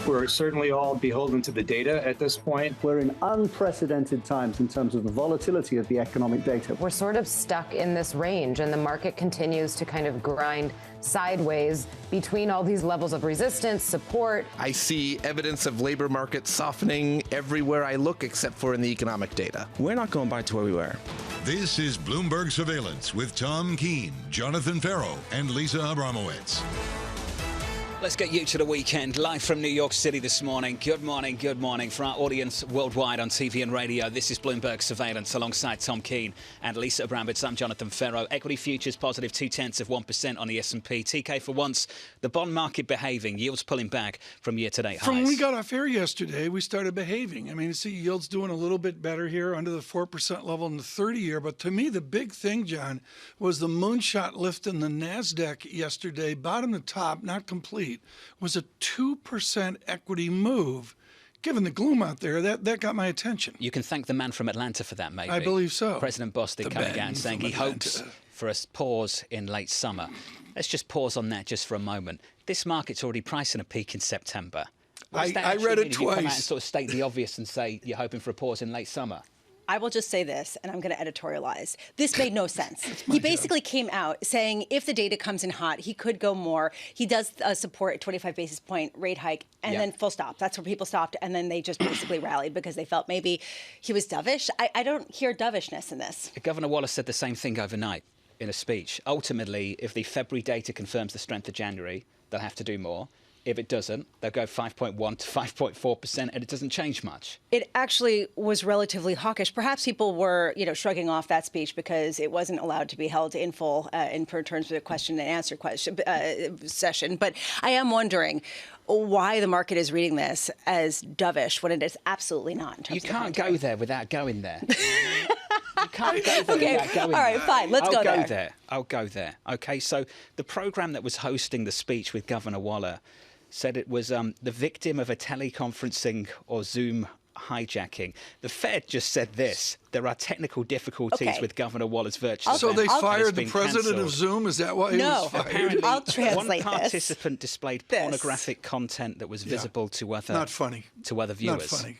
We're certainly all beholden to the data at this point. We're in unprecedented times in terms of the volatility of the economic data. We're sort of stuck in this range, and the market continues to kind of grind sideways between all these levels of resistance, support. I see evidence of labor market softening everywhere I look except for in the economic data. We're not going back to where we were. This is Bloomberg Surveillance with Tom Keene, Jonathan Ferro, and Lisa Abramowicz. Let's get you to the weekend. Live from New York City this morning. Good morning, good morning. For our audience worldwide on TV and radio, this is Bloomberg Surveillance alongside Tom Keene and Lisa Abramowicz. I'm Jonathan Ferro. Equity futures positive 0.2% on the S&P. TK, for once, the bond market behaving. Yields pulling back from year-to-date highs. From when we got off air yesterday, we started behaving. I mean, you see yields doing a little bit better here under the 4% level in the 30-year. But to me, the big thing, John, was the moonshot lift in the NASDAQ yesterday, bottom to top, not complete, was a 2% equity move. Given the gloom out there, that got my attention. You can thank the man from Atlanta for that, maybe. I believe so. President Bostic coming out and saying he hopes for a pause in late summer. Let's just pause on that just for a moment. This market's already pricing a peak in September. I read it twice. You come out and sort of state the obvious and say you're hoping for a pause in late summer. I will just say this, and I'm going to editorialize. This made no sense. He basically came out saying if the data comes in hot, he could go more. He does support a 25 basis point rate hike, and then full stop. That's where people stopped, and then they just basically rallied because they felt maybe he was dovish. I don't hear dovishness in this. Governor Wallace said the same thing overnight in a speech. Ultimately, if the February data confirms the strength of January, they'll have to do more. If it doesn't, they'll go 5.1 to 5.4%, and it doesn't change much. It actually was relatively hawkish. Perhaps people were, shrugging off that speech because it wasn't allowed to be held in full in terms of the question and answer session. But I am wondering why the market is reading this as dovish when it is absolutely not. In terms you can't go there without going there. You can't go there without going all right, there. fine. Let's go there. I'll go there. OK, so the programme that was hosting the speech with Governor Waller said it was the victim of a teleconferencing or Zoom hijacking. The Fed just said this. There are technical difficulties with Governor Waller's virtual event. So they fired the president cancelled. of Zoom? Is that why he was fired? Apparently, I'll translate one participant displayed pornographic content that was visible to other Not funny. To other viewers. Not funny.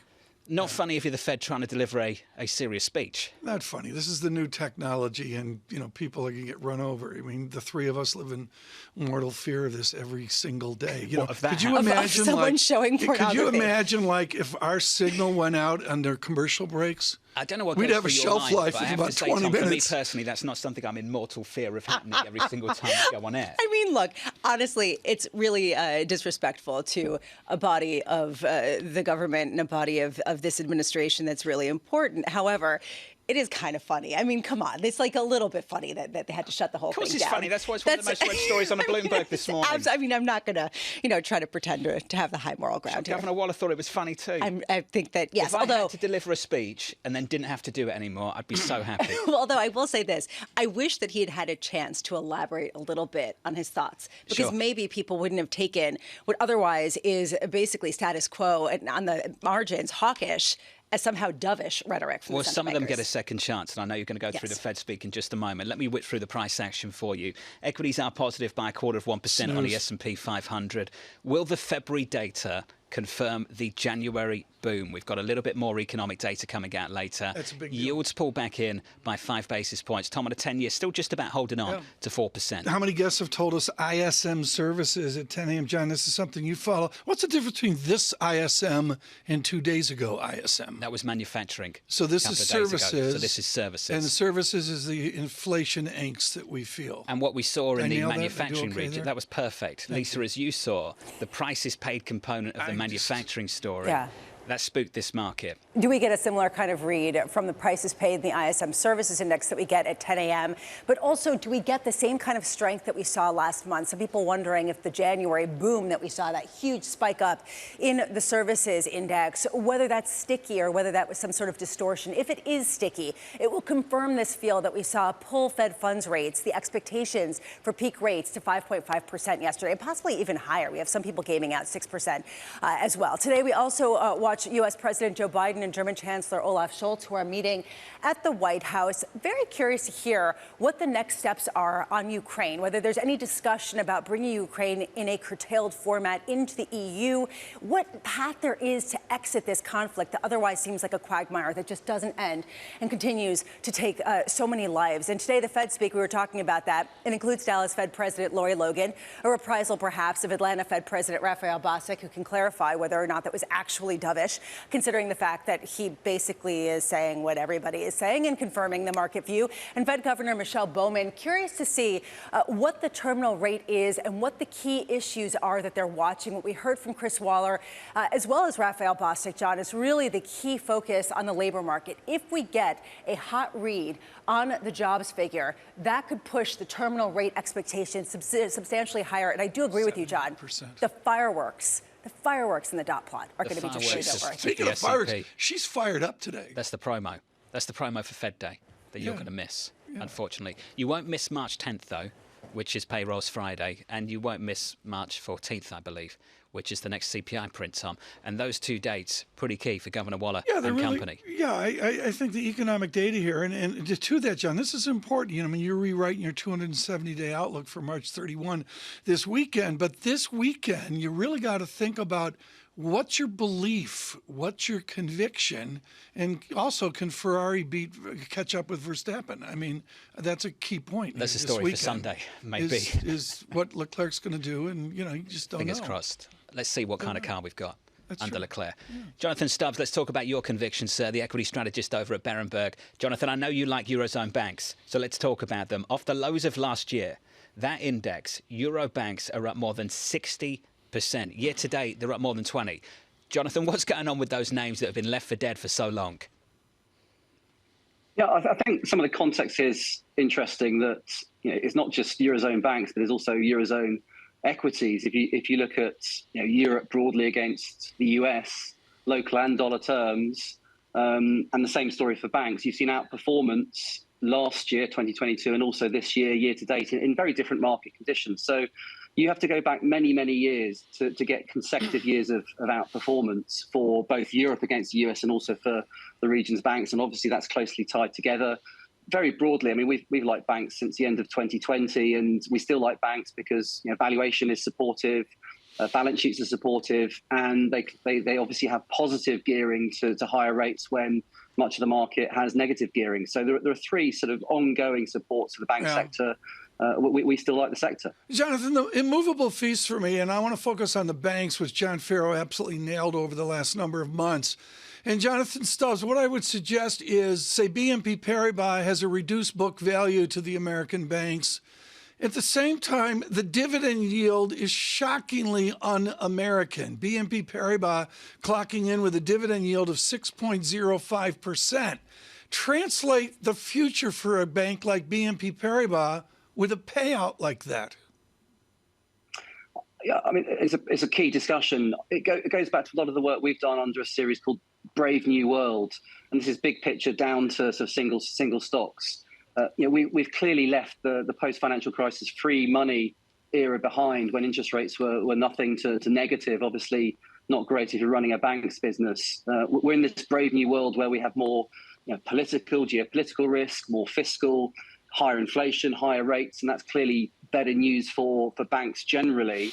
Not funny if you're the Fed trying to deliver a serious speech. Not funny. This is the new technology, and people are going to get run over. I mean, the three of us live in mortal fear of this every single day. Could you imagine, someone showing pornography? Could you imagine, if our signal went out under commercial breaks? I don't know what we'd goes have a through shelf your mind, life but I of have about to say, 20 Tom, minutes. For me personally, that's not something I'm in mortal fear of happening every single time we go on air. I mean, look, honestly, it's really disrespectful to a body of the government and a body of this administration that's really important. However, it is kind of funny. I mean, come on. It's a little bit funny that they had to shut the whole thing down. Of course it's funny. That's why it's one of the most read stories on a Bloomberg this morning. I mean, I'm not going to, try to pretend to have the high moral ground here. Governor Waller thought it was funny too. I think that, yes. If I had to deliver a speech and then didn't have to do it anymore, I'd be so happy. Although I will say this, I wish that he had a chance to elaborate a little bit on his thoughts, because maybe people wouldn't have taken what otherwise is basically status quo and on the margins, hawkish, as somehow dovish rhetoric from the central some of them bankers. get a second chance, and I know you're going to go through the Fed speak in just a moment. Let me whip through the price action for you. Equities are positive by 0.25% on the S&P 500. Will the February data confirm the January boom? We've got a little bit more economic data coming out later. That's a big deal. Yields pull back in by 5 basis points. Tom, on a 10-year, still just about holding on to 4%. How many guests have told us ISM services at 10 a.m.? John, this is something you follow. What's the difference between this ISM and 2 days ago ISM? That was manufacturing. So this is services. So this is services. And the services is the inflation angst that we feel. And what we saw in the manufacturing region, there? that was perfect. Lisa, as you saw, the prices paid component of the manufacturing story. That spooked this market. Do we get a similar kind of read from the prices paid in the ISM services index that we get at 10 a.m.? But also, do we get the same kind of strength that we saw last month? Some people wondering if the January boom that we saw, that huge spike up in the services index, whether that's sticky or whether that was some sort of distortion. If it is sticky, it will confirm this feel that we saw pull Fed funds rates, the expectations for peak rates to 5.5% yesterday, and possibly even higher. We have some people gaming out 6% as well. Today, we also watch watch U.S. President Joe Biden and German Chancellor Olaf Scholz, who are meeting at the White House. Very curious to hear what the next steps are on Ukraine, whether there's any discussion about bringing Ukraine in a curtailed format into the EU, what path there is to exit this conflict that otherwise seems like a quagmire that just doesn't end and continues to take so many lives. And today, the Fed speak, we were talking about that. It includes Dallas Fed President Lori Logan, a reprisal perhaps of Atlanta Fed President Raphael Bostic, who can clarify whether or not that was actually dovish, considering the fact that he basically is saying what everybody is saying and confirming the market view. And Fed Governor Michelle Bowman, curious to see what the terminal rate is and what the key issues are that they're watching. What we heard from Chris Waller, as well as Raphael Bostic, John, is really the key focus on the labor market. If we get a hot read on the jobs figure, that could push the terminal rate expectations substantially higher. And I do agree with you, John. The fireworks in the dot plot are going to be just straight over. Speaking of fireworks, she's fired up today. That's the promo. That's the promo for Fed Day that you're going to miss, unfortunately. You won't miss March 10th, though, which is payrolls Friday, and you won't miss March 14th, I believe, which is the next CPI print, Tom. And those two dates, pretty key for Governor Waller and company. Yeah, I think the economic data here, and to that, John, this is important. You know, I mean, you're rewriting your 270-day outlook for March 31 this weekend. But this weekend, you really got to think about what's your belief, what's your conviction, and also can Ferrari catch up with Verstappen? I mean, that's a key point. That's a story for Sunday, maybe. Is what Leclerc's going to do, and, you know, you just don't know. Fingers crossed. Let's see what kind of car we've got under true. Leclerc. Yeah. Jonathan Stubbs, let's talk about your convictions, sir, the equity strategist over at Berenberg. Jonathan, I know you like Eurozone banks, so let's talk about them. Off the lows of last year, that index, Euro banks are up more than 60%. Year to date, they're up more than 20%. Jonathan, what's going on with those names that have been left for dead for so long? Yeah, I think some of the context is interesting, that it's not just Eurozone banks, but there's also Eurozone equities. If you look at Europe broadly against the US, local and dollar terms, and the same story for banks, you've seen outperformance last year, 2022, and also this year to date in very different market conditions. So you have to go back many, many years to get consecutive years of outperformance for both Europe against the US and also for the region's banks. And obviously that's closely tied together. Very broadly, I mean, we've liked banks since the end of 2020, and we still like banks because valuation is supportive, balance sheets are supportive, and they obviously have positive gearing to higher rates when much of the market has negative gearing. So there are three sort of ongoing supports for the bank sector. We still like the sector. Jonathan, the immovable feast for me, and I want to focus on the banks, which John Ferro absolutely nailed over the last number of months. And Jonathan Stubbs, what I would suggest is, say, BNP Paribas has a reduced book value to the American banks. At the same time, the dividend yield is shockingly un-American. BNP Paribas clocking in with a dividend yield of 6.05%. Translate the future for a bank like BNP Paribas with a payout like that. Yeah, I mean, it's a key discussion. It goes back to a lot of the work we've done under a series called Brave New World, and this is big picture down to sort of single stocks. We've clearly left the post-financial crisis free money era behind, when interest rates were nothing to negative. Obviously, not great if you're running a bank's business. We're in this brave new world where we have more political, geopolitical risk, more fiscal, higher inflation, higher rates, and that's clearly better news for banks generally.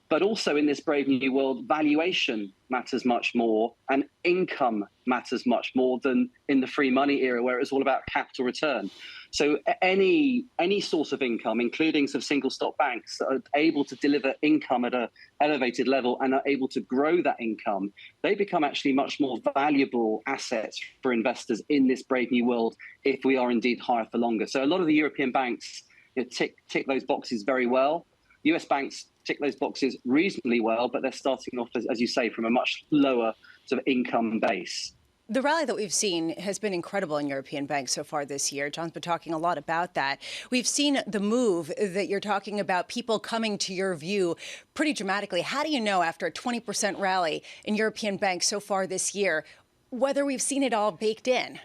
But also in this brave new world, valuation matters much more and income matters much more than in the free money era, where it was all about capital return. So any source of income, including some single stock banks that are able to deliver income at an elevated level and are able to grow that income, they become actually much more valuable assets for investors in this brave new world if we are indeed higher for longer. So a lot of the European banks tick those boxes very well. US banks tick those boxes reasonably well, but they're starting off, as you say, from a much lower sort of income base. The rally that we've seen has been incredible in European banks so far this year. John's been talking a lot about that. We've seen the move that you're talking about, people coming to your view pretty dramatically. How do you know, after a 20% rally in European banks so far this year, whether we've seen it all baked in?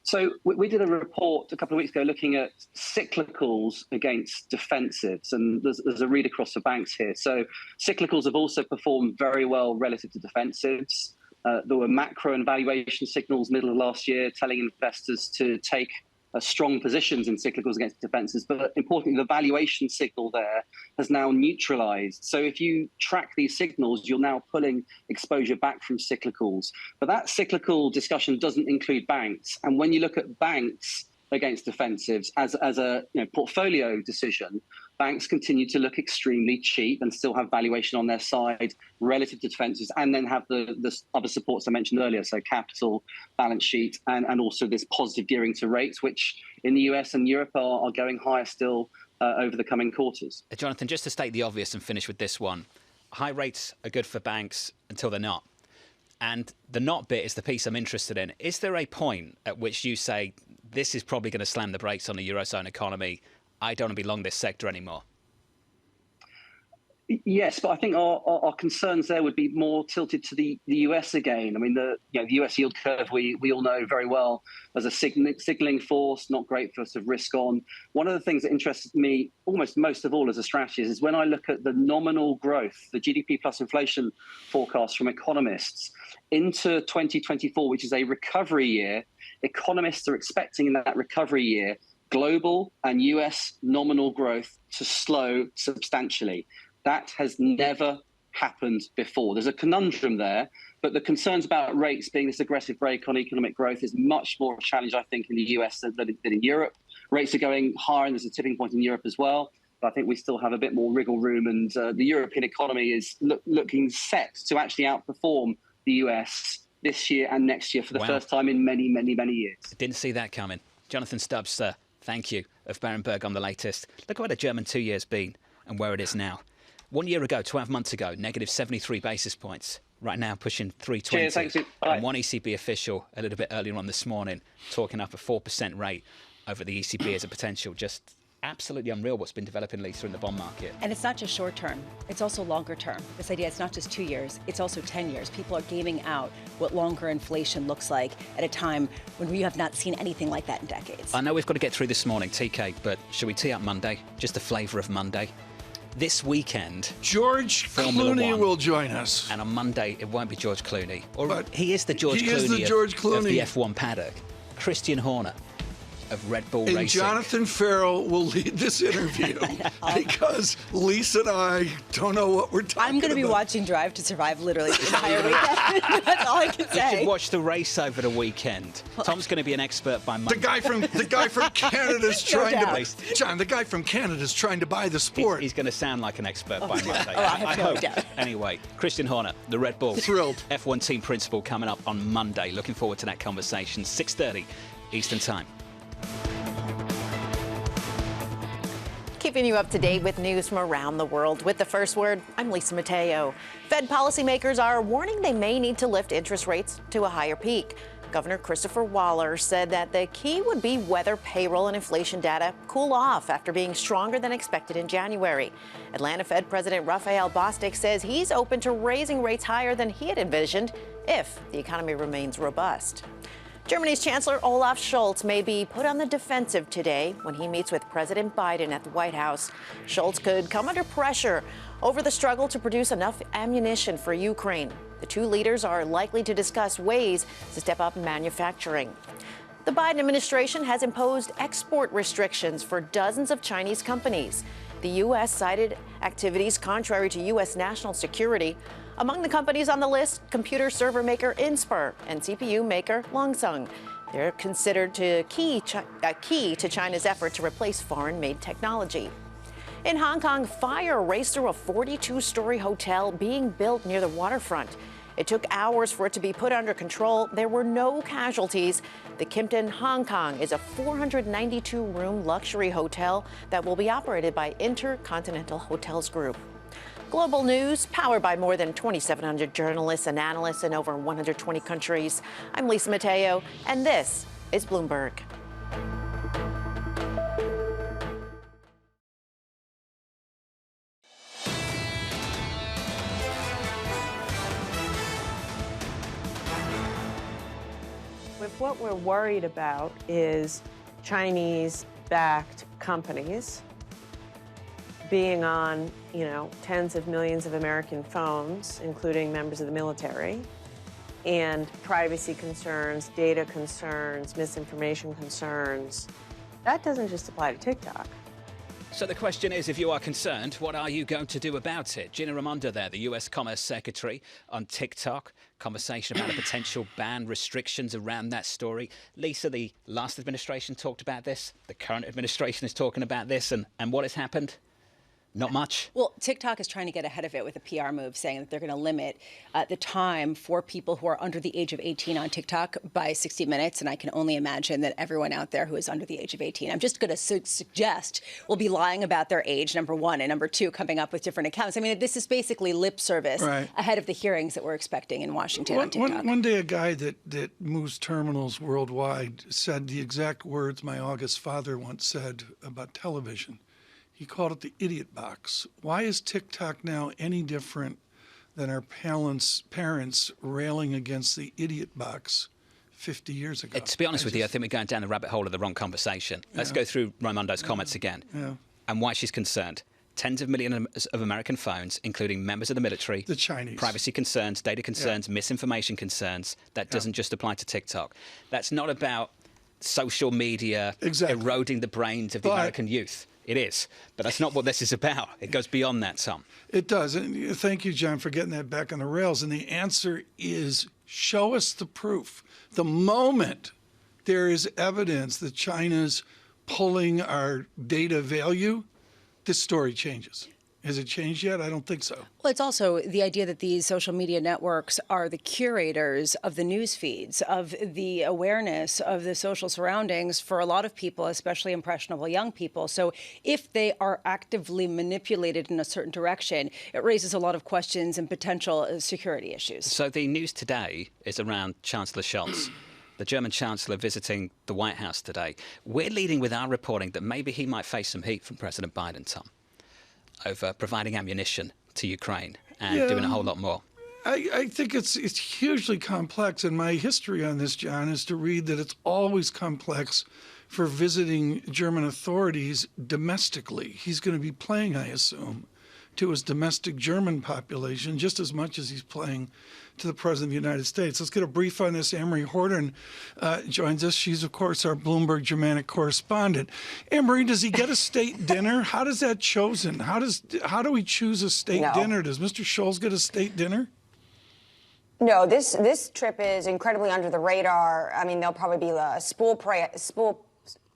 So we did a report a couple of weeks ago looking at cyclicals against defensives, and there's a read across the banks here. So cyclicals have also performed very well relative to defensives. There were macro and valuation signals middle of last year telling investors to take strong positions in cyclicals against defenses, but importantly, the valuation signal there has now neutralized. So if you track these signals, you're now pulling exposure back from cyclicals. But that cyclical discussion doesn't include banks. And when you look at banks against defensives as a portfolio decision, banks continue to look extremely cheap and still have valuation on their side relative to defenses, and then have the other supports I mentioned earlier, so capital, balance sheet, and also this positive gearing to rates, which in the US and Europe are going higher still over the coming quarters. Jonathan, just to state the obvious and finish with this one, high rates are good for banks until they're not. And the not bit is the piece I'm interested in. Is there a point at which you say, this is probably going to slam the brakes on the Eurozone economy, I don't want to be long this sector anymore? Yes, but I think our concerns there would be more tilted to the US again. I mean, the US yield curve, we all know very well as a signaling force, not great for sort of risk on. One of the things that interests me almost most of all as a strategist is when I look at the nominal growth, the GDP plus inflation forecast from economists into 2024, which is a recovery year. Economists are expecting in that recovery year global and US nominal growth to slow substantially. That has never happened before. There's a conundrum there, but the concerns about rates being this aggressive brake on economic growth is much more a challenge, I think, in the US than in Europe. Rates are going higher, and there's a tipping point in Europe as well. But I think we still have a bit more wriggle room, and the European economy is looking set to actually outperform the US this year and next year for the first time in many, many, many years. Didn't see that coming. Jonathan Stubbs, sir, thank you, of Berenberg on the latest. Look at where the German 2 years been and where it is now. 1 year ago, 12 months ago, negative 73 basis points. Right now, pushing 320. Cheers, thanks. Bye. And one ECB official a little bit earlier on this morning talking up a 4% rate over the ECB as a potential. Just absolutely unreal what's been developing, Lisa, in the bond market. And it's not just short term, it's also longer term. This idea, it's not just 2 years, it's also 10 years. People are gaming out what longer inflation looks like at a time when we have not seen anything like that in decades. I know we've got to get through this morning, TK, but should we tee up Monday? Just the flavour of Monday. This weekend, George Clooney will join us. And on Monday, it won't be George Clooney. But he is the George Clooney of the F1 paddock. Christian Horner of Red Bull and Racing. Jonathan Farrell will lead this interview because Lisa and I don't know what we're talking about. I'm going to be watching Drive to Survive literally the entire weekend. That's all I can say. You should watch the race over the weekend. Tom's going to be an expert by Monday. The guy from Canada's trying to John. The guy from Canada's trying to buy the sport. He's going to sound like an expert by Monday. I have no doubt. Anyway, Christian Horner, the Red Bull Thrilled. F1 team principal, coming up on Monday. Looking forward to that conversation. 6:30 Eastern Time. Keeping you up to date with news from around the world. With the first word, I'm Lisa Mateo. Fed policymakers are warning they may need to lift interest rates to a higher peak. Governor Christopher Waller said that the key would be whether payroll and inflation data cool off after being stronger than expected in January. Atlanta Fed President Raphael Bostic says he's open to raising rates higher than he had envisioned if the economy remains robust. Germany's Chancellor Olaf Scholz may be put on the defensive today when he meets with President Biden at the White House. Scholz could come under pressure over the struggle to produce enough ammunition for Ukraine. The two leaders are likely to discuss ways to step up manufacturing. The Biden administration has imposed export restrictions for dozens of Chinese companies. The U.S. cited activities contrary to U.S. national security. Among the companies on the list, computer server maker Inspur and CPU maker Longsung. They're considered key to China's effort to replace foreign-made technology. In Hong Kong, fire raced through a 42-story hotel being built near the waterfront. It took hours for it to be put under control. There were no casualties. The Kimpton Hong Kong is a 492-room luxury hotel that will be operated by Intercontinental Hotels Group. Global news, powered by more than 2,700 journalists and analysts in over 120 countries. I'm Lisa Mateo, and this is Bloomberg. what we're worried about is Chinese-backed companies being on, tens of millions of American phones, including members of the military, and privacy concerns, data concerns, misinformation concerns. That doesn't just apply to TikTok. So the question is, if you are concerned, what are you going to do about it? Gina Raimondo there, the US Commerce Secretary, on TikTok. Conversation about a potential ban, restrictions around that story. Lisa, the last administration talked about this. The current administration is talking about this. And what has happened? Not much. Well, TikTok is trying to get ahead of it with a PR move, saying that they're going to limit the time for people who are under the age of 18 on TikTok by 60 minutes. And I can only imagine that everyone out there who is under the age of 18, I'm just going to suggest, will be lying about their age, number one, and number two, coming up with different accounts. I mean, this is basically lip service ahead of the hearings that we're expecting in Washington on TikTok. One day, a guy that moves terminals worldwide said the exact words my august father once said about television. He called it the idiot box. Why is TikTok now any different than our parents railing against the idiot box 50 years ago? To be honest with you, I think we're going down the rabbit hole of the wrong conversation. Let's go through Raimondo's comments again and why she's concerned. Tens of millions of American phones, including members of the military, the Chinese, privacy concerns, data concerns, misinformation concerns. That doesn't just apply to TikTok. That's not about social media eroding the brains of the American youth. It is, but that's not what this is about. It goes beyond that, Tom. It does. And thank you, John, for getting that back on the rails. And the answer is, show us the proof. The moment there is evidence that China's pulling our data value, this story changes. Has it changed yet? I don't think so. Well, it's also the idea that these social media networks are the curators of the news feeds, of the awareness of the social surroundings for a lot of people, especially impressionable young people. So if they are actively manipulated in a certain direction, it raises a lot of questions and potential security issues. So the news today is around Chancellor Scholz. The German Chancellor visiting the White House today. We're leading with our reporting that maybe he might face some heat from President Biden, Tom, over providing ammunition to Ukraine and doing a whole lot more. I think it's hugely complex, and my history on this, John, is to read that it's always complex for visiting German authorities domestically. He's going to be playing, I assume, to his domestic German population just as much as he's playing to the President of the United States. Let's get a brief on this. Anne-Marie Horton joins us. She's, of course, our Bloomberg Germanic correspondent. Anne-Marie, does he get a state dinner? How does that chosen? How do we choose a state dinner? Does Mr. Scholz get a state dinner? No, this trip is incredibly under the radar. I mean, there'll probably be a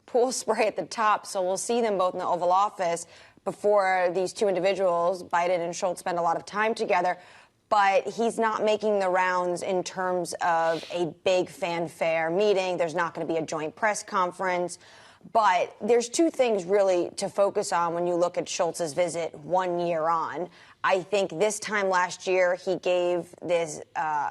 pool spray at the top, so we'll see them both in the Oval Office before these two individuals, Biden and Scholz, spend a lot of time together. But he's not making the rounds in terms of a big fanfare meeting. There's not going to be a joint press conference. But there's two things really to focus on when you look at Scholz's visit 1 year on. I think this time last year he gave this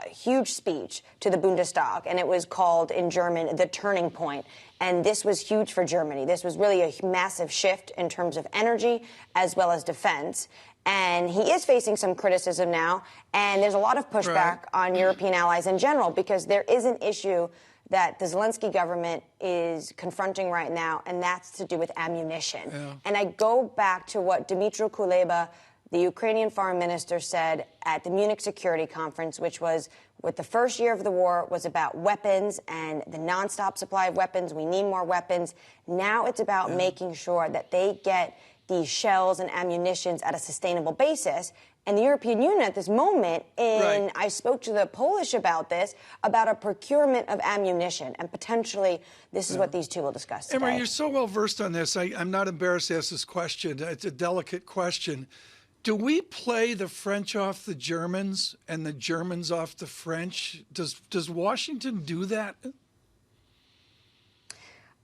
huge speech to the Bundestag, and it was called in German the turning point. And this was huge for Germany. This was really a massive shift in terms of energy as well as defense. And he is facing some criticism now, and there's a lot of pushback on European allies in general because there is an issue that the Zelensky government is confronting right now, and that's to do with ammunition. And I go back to what Dmytro Kuleba, the Ukrainian foreign minister, said at the Munich Security Conference, which was with the first year of the war was about weapons and the nonstop supply of weapons. We need more weapons. Now it's about making sure that they get these shells and ammunitions at a sustainable basis. And the European Union at this moment, I spoke to the Polish about this, about a procurement of ammunition. And potentially this is what these two will discuss today. Emma, you're so well versed on this. I'm not embarrassed to ask this question. It's a delicate question. Do we play the French off the Germans and the Germans off the French? Does Washington do that?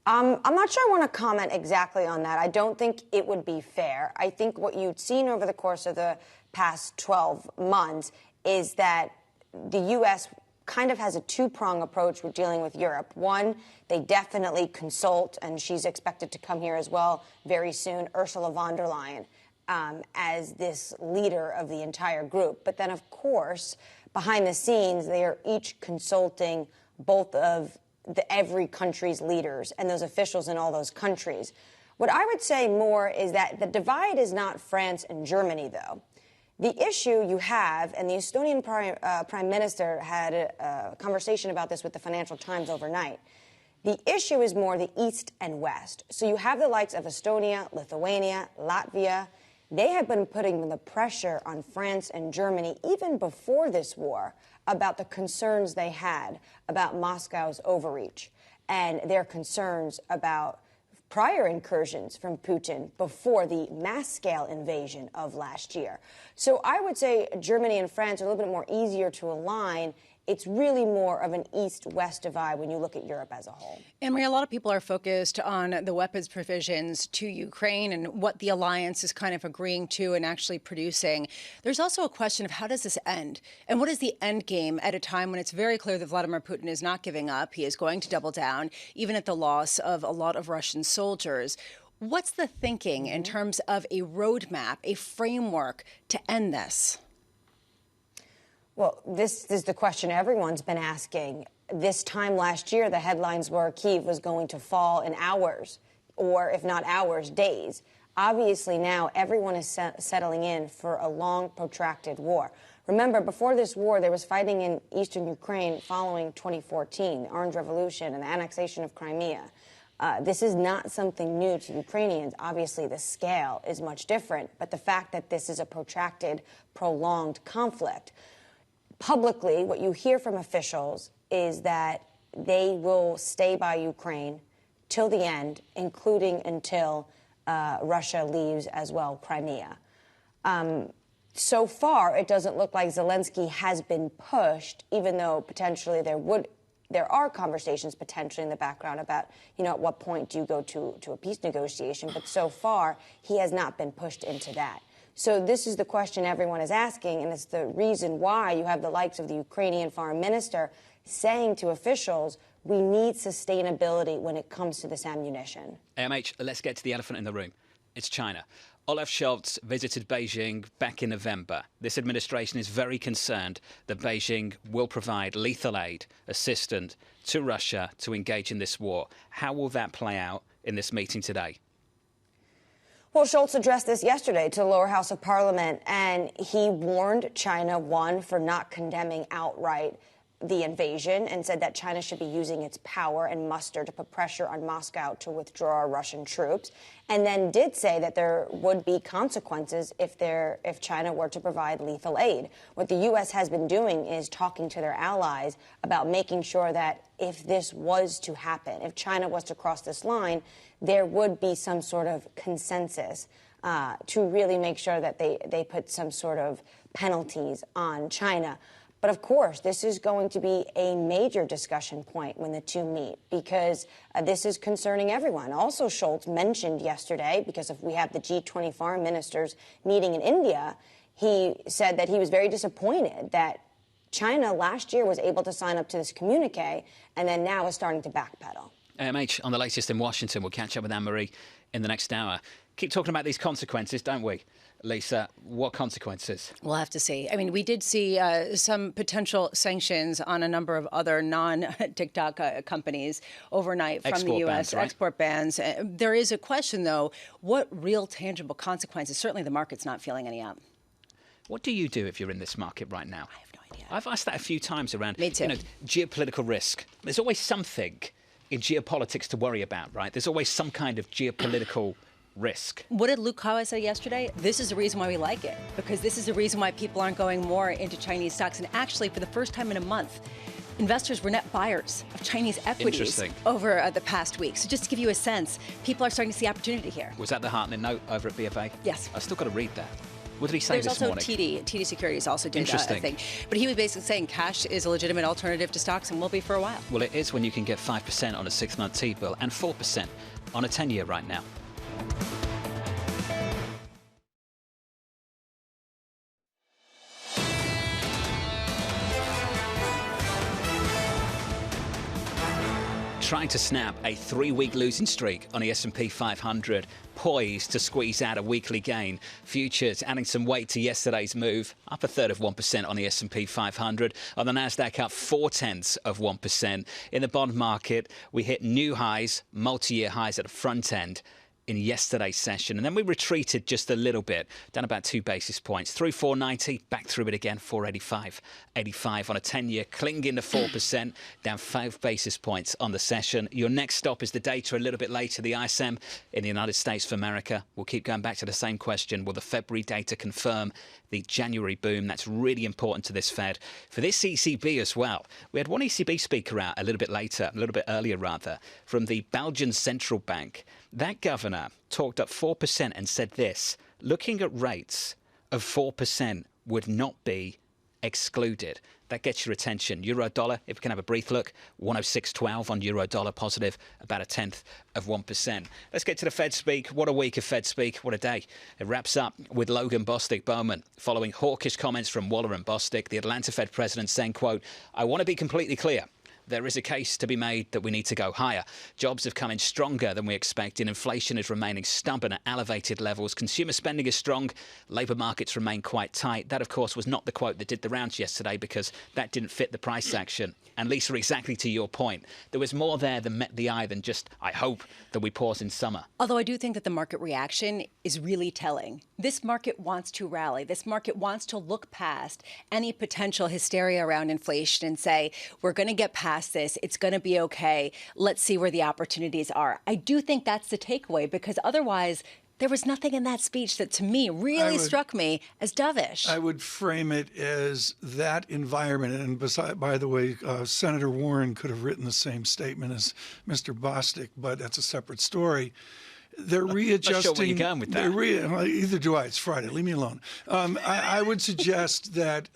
I'm not sure I want to comment exactly on that. I don't think it would be fair. I think what you've seen over the course of the past 12 months is that the U.S. kind of has a two-prong approach with dealing with Europe. One, they definitely consult, and she's expected to come here as well very soon, Ursula von der Leyen, as this leader of the entire group. But then, of course, behind the scenes, they are each consulting both of every country's leaders and those officials in all those countries. What I would say more is that the divide is not France and Germany, though. The issue you have, and the Estonian Prime Minister had a conversation about this with the Financial Times overnight, the issue is more the East and West. So you have the likes of Estonia, Lithuania, Latvia. They have been putting the pressure on France and Germany even before this war about the concerns they had about Moscow's overreach and their concerns about prior incursions from Putin before the mass-scale invasion of last year. So I would say Germany and France are a little bit more easier to align. It's really more of an East-West divide when you look at Europe as a whole. Anne-Marie, a lot of people are focused on the weapons provisions to Ukraine and what the alliance is kind of agreeing to and actually producing. There's also a question of how does this end? And what is the end game at a time when it's very clear that Vladimir Putin is not giving up? He is going to double down, even at the loss of a lot of Russian soldiers. What's the thinking in terms of a roadmap, a framework to end this? Well, this is the question everyone's been asking. This time last year, the headlines were Kyiv was going to fall in hours, or if not hours, days. Obviously now everyone is settling in for a long, protracted war. Remember, before this war, there was fighting in eastern Ukraine following 2014, the Orange Revolution and the annexation of Crimea. This is not something new to Ukrainians. Obviously, the scale is much different, but the fact that this is a protracted, prolonged conflict. Publicly, what you hear from officials is that they will stay by Ukraine till the end, including until Russia leaves as well Crimea. So far, it doesn't look like Zelensky has been pushed, even though potentially there are conversations potentially in the background about, at what point do you go to a peace negotiation? But so far, he has not been pushed into that. So this is the question everyone is asking, and it's the reason why you have the likes of the Ukrainian foreign minister saying to officials, we need sustainability when it comes to this ammunition. AMH, let's get to the elephant in the room. It's China. Olaf Scholz visited Beijing back in November. This administration is very concerned that Beijing will provide lethal aid, assistance to Russia to engage in this war. How will that play out in this meeting today? Well, Scholz addressed this yesterday to the lower house of parliament, and he warned China, one, for not condemning outright the invasion and said that China should be using its power and muster to put pressure on Moscow to withdraw Russian troops, and then did say that there would be consequences if China were to provide lethal aid. What the U.S. has been doing is talking to their allies about making sure that if this was to happen, if China was to cross this line, there would be some sort of consensus to really make sure that they put some sort of penalties on China. But of course, this is going to be a major discussion point when the two meet, because this is concerning everyone. Also, Scholz mentioned yesterday, because if we have the G20 foreign ministers meeting in India, he said that he was very disappointed that China last year was able to sign up to this communique and then now is starting to backpedal. AMH, on the latest in Washington, we'll catch up with Anne-Marie in the next hour. Keep talking about these consequences, don't we? Lisa, what consequences? We'll have to see. I mean, we did see some potential sanctions on a number of other non-TikTok companies overnight from the U.S. Bans, right? Export bans. There is a question, though, what real tangible consequences? Certainly the market's not feeling any up. What do you do if you're in this market right now? I have no idea. I've asked that a few times around Me too. Geopolitical risk. There's always something in geopolitics to worry about, right? There's always some kind of geopolitical risk. What did Luke Kawa say yesterday? This is the reason why we like it, because this is the reason why people aren't going more into Chinese stocks. And actually, for the first time in a month, investors were net buyers of Chinese equities over the past week. So just to give you a sense, people are starting to see opportunity here. Was that the heartening note over at BFA? Yes. I've still got to read that. What did he say this morning? There's also TD Securities also did that, I think. But he was basically saying cash is a legitimate alternative to stocks and will be for a while. Well, it is when you can get 5% on a 6-month T-bill and 4% on a 10-year right now. trying to snap a 3-week losing streak on the S&P 500, poised to squeeze out a weekly gain. Futures adding some weight to yesterday's move, up 1/3% on the S&P 500. On the Nasdaq, up 0.4%. In the bond market, we hit new highs, multi-year highs at the front end in yesterday's session, and then we retreated just a little bit, down about 2 basis points, through 490, back through it again, 485 on a 10-year, clinging to 4%, down 5 basis points on the session. Your next stop is the data a little bit later, the ISM in the United States of America. We'll keep going back to the same question. Will the February data confirm the January boom? That's really important to this Fed. For this ECB as well, we had one ECB speaker out a little bit earlier from the Belgian Central Bank. That governor talked up 4% and said this: looking at rates of 4% would not be excluded. That gets your attention. Euro dollar, if we can have a brief look, 106.12 on euro dollar, positive about 0.1%. Let's get to the Fed speak. What a week of Fed speak. What a day. It wraps up with Logan Bostic-Bowman following hawkish comments from Waller and Bostic, the Atlanta Fed president, saying, quote, "I want to be completely clear. There is a case to be made that we need to go higher. Jobs have come in stronger than we expected. Inflation is remaining stubborn at elevated levels. Consumer spending is strong. Labour markets remain quite tight." That, of course, was not the quote that did the rounds yesterday because that didn't fit the price action. And Lisa, exactly to your point, there was more there than met the eye than just, I hope that we pause in summer. Although I do think that the market reaction is really telling. This market wants to rally. This market wants to look past any potential hysteria around inflation and say, we're going to get past this. It's going to be okay. Let's see where the opportunities are. I do think that's the takeaway, because otherwise there was nothing in that speech that, to me, really struck me as dovish. I would frame it as that environment. And by the way, Senator Warren could have written the same statement as Mr. Bostic, but that's a separate story. They're readjusting. Not sure where you're going with that. Either do I. It's Friday. Leave me alone. I would suggest that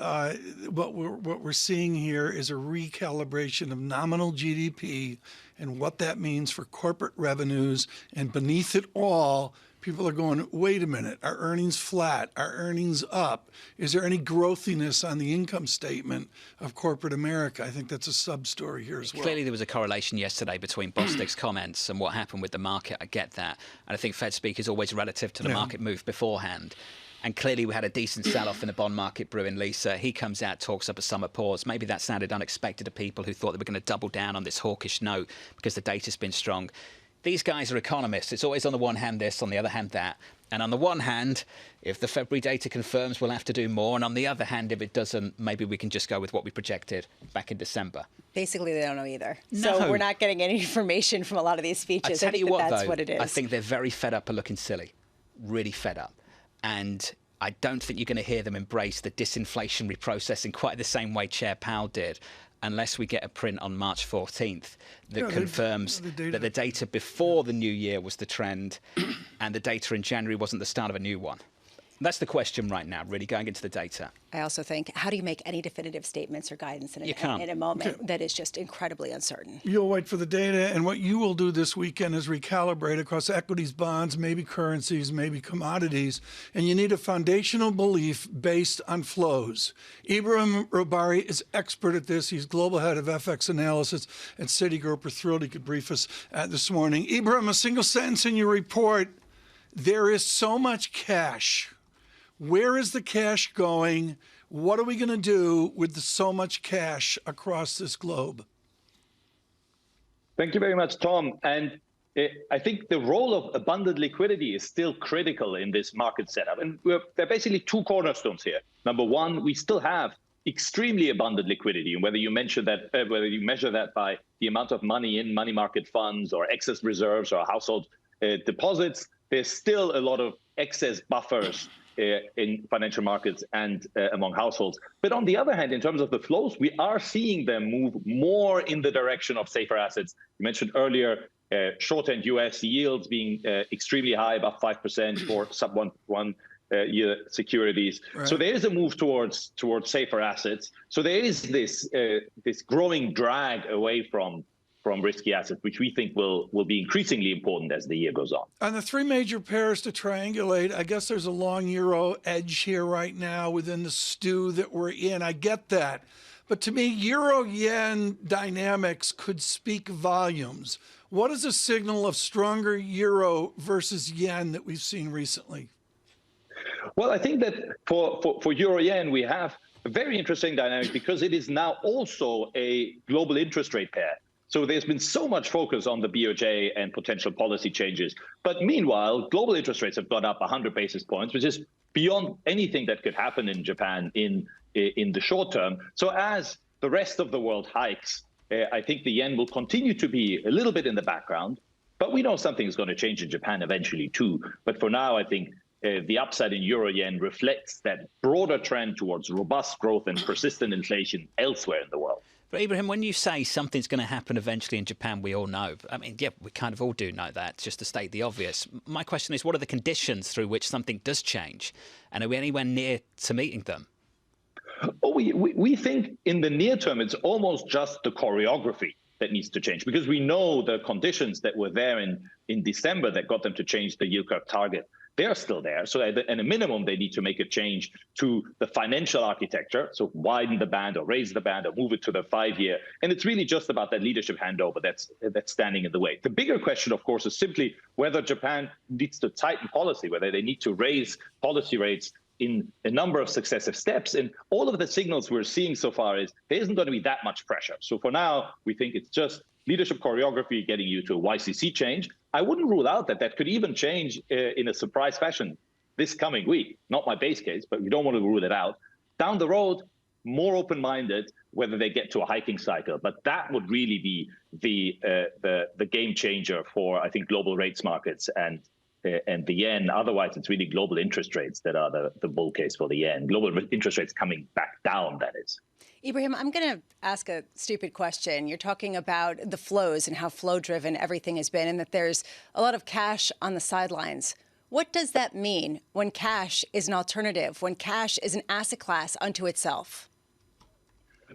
what we're seeing here is a recalibration of nominal GDP and what that means for corporate revenues. And beneath it all, people are going, wait a minute, are earnings flat? Are earnings up? Is there any growthiness on the income statement of corporate America? I think that's a sub-story here as well. Clearly, there was a correlation yesterday between Bostic's comments and what happened with the market. I get that. And I think Fed speak is always relative to the market move beforehand. And clearly, we had a decent sell-off in the bond market brewing, Lisa. He comes out, talks up a summer pause. Maybe that sounded unexpected to people who thought they were going to double down on this hawkish note because the data's been strong. These guys are economists. It's always on the one hand this, on the other hand that. And on the one hand, if the February data confirms, we'll have to do more. And on the other hand, if it doesn't, maybe we can just go with what we projected back in December. Basically, they don't know either. No. So we're not getting any information from a lot of these speeches. I tell you what, that's though, what it is. I think they're very fed up of looking silly, really fed up. And I don't think you're going to hear them embrace the disinflationary process in quite the same way Chair Powell did, unless we get a print on March 14th that confirms that the data before the new year was the trend and the data in January wasn't the start of a new one. That's the question right now, really, going into the data. I also think, how do you make any definitive statements or guidance in a moment that is just incredibly uncertain? You'll wait for the data, and what you will do this weekend is recalibrate across equities, bonds, maybe currencies, maybe commodities, and you need a foundational belief based on flows. Ibrahim Robari is expert at this. He's global head of FX analysis at Citigroup. We're thrilled he could brief us this morning. Ibrahim, a single sentence in your report: there is so much cash. Where is the cash going? What are we going to do with so much cash across this globe? Thank you very much, Tom. And I think the role of abundant liquidity is still critical in this market setup. And there are basically two cornerstones here. Number one, we still have extremely abundant liquidity. And whether you measure that by the amount of money in money market funds or excess reserves or household deposits, there's still a lot of excess buffers in financial markets and among households. But on the other hand, in terms of the flows, we are seeing them move more in the direction of safer assets. You mentioned earlier short-end U.S. yields being extremely high, above 5% for sub-1 year securities. Right. So there is a move towards safer assets. So there is this growing drag away from risky assets, which we think will be increasingly important as the year goes on. On the three major pairs to triangulate, I guess there's a long euro edge here right now within the stew that we're in. I get that. But to me, euro-yen dynamics could speak volumes. What is a signal of stronger euro versus yen that we've seen recently? Well, I think that for euro-yen, we have a very interesting dynamic because it is now also a global interest rate pair. So there's been so much focus on the BOJ and potential policy changes. But meanwhile, global interest rates have gone up 100 basis points, which is beyond anything that could happen in Japan in the short term. So as the rest of the world hikes, I think the yen will continue to be a little bit in the background. But we know something is going to change in Japan eventually, too. But for now, I think the upside in euro-yen reflects that broader trend towards robust growth and persistent inflation elsewhere in the world. But Ibrahim, when you say something's going to happen eventually in Japan, we all know. I mean, yeah, we kind of all do know that, just to state the obvious. My question is, what are the conditions through which something does change? And are we anywhere near to meeting them? Oh, we think in the near term, it's almost just the choreography that needs to change, because we know the conditions that were there in December that got them to change the yield curve target. They're still there. So at a minimum, they need to make a change to the financial architecture. So widen the band or raise the band or move it to the 5-year. And it's really just about that leadership handover that's standing in the way. The bigger question, of course, is simply whether Japan needs to tighten policy, whether they need to raise policy rates in a number of successive steps. And all of the signals we're seeing so far is there isn't going to be that much pressure. So for now, we think it's just leadership choreography getting you to a YCC change. I wouldn't rule out that could even change in a surprise fashion this coming week. Not my base case, but we don't want to rule it out. Down the road, more open-minded whether they get to a hiking cycle. But that would really be the game changer for, I think, global rates markets and the yen. Otherwise, it's really global interest rates that are the bull case for the yen. Global interest rates coming back down, that is. Ibrahim, I'm going to ask a stupid question. You're talking about the flows and how flow-driven everything has been and that there's a lot of cash on the sidelines. What does that mean when cash is an alternative, when cash is an asset class unto itself?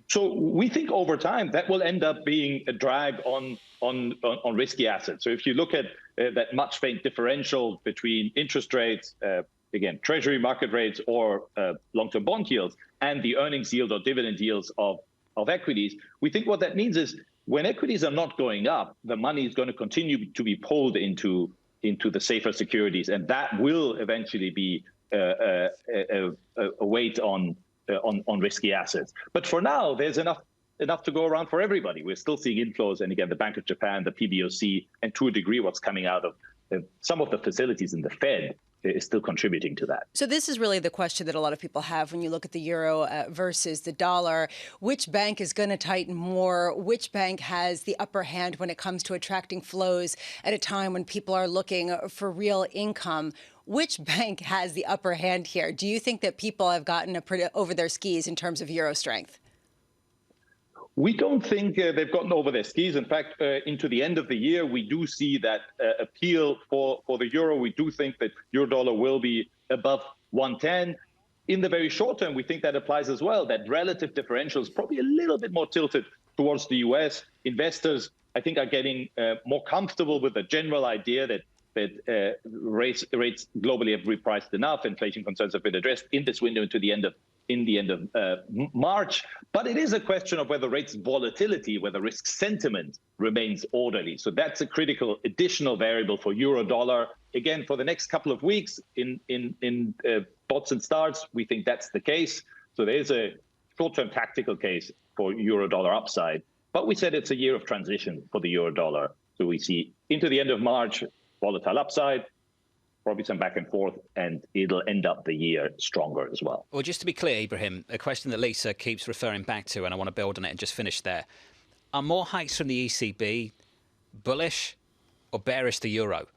So we think over time that will end up being a drag on risky assets. So if you look at that much faint differential between interest rates, again, treasury market rates or long-term bond yields, and the earnings yield or dividend yields of equities, we think what that means is when equities are not going up, the money is going to continue to be pulled into the safer securities, and that will eventually be a weight on risky assets. But for now, there's enough to go around for everybody. We're still seeing inflows, and again, the Bank of Japan, the PBOC, and to a degree, what's coming out of some of the facilities in the Fed is still contributing to that. So this is really the question that a lot of people have when you look at the euro versus the dollar. Which bank is going to tighten more? Which bank has the upper hand when it comes to attracting flows at a time when people are looking for real income? Which bank has the upper hand here? Do you think that people have gotten over their skis in terms of euro strength? We don't think they've gotten over their skis. In fact, into the end of the year, we do see that appeal for the euro. We do think that euro dollar will be above 110. In the very short term, we think that applies as well. That relative differential is probably a little bit more tilted towards the US. Investors, I think, are getting more comfortable with the general idea that rates globally have repriced enough. Inflation concerns have been addressed in this window into the end of March. But it is a question of whether rates volatility, whether risk sentiment remains orderly. So that's a critical additional variable for euro dollar. Again, for the next couple of weeks in spots and starts, we think that's the case. So there's a short-term tactical case for euro dollar upside. But we said it's a year of transition for the euro dollar. So we see into the end of March, volatile upside, probably some back and forth, and it'll end up the year stronger as well. Well, just to be clear, Ibrahim, a question that Lisa keeps referring back to, and I want to build on it and just finish there. Are more hikes from the ECB bullish or bearish the euro?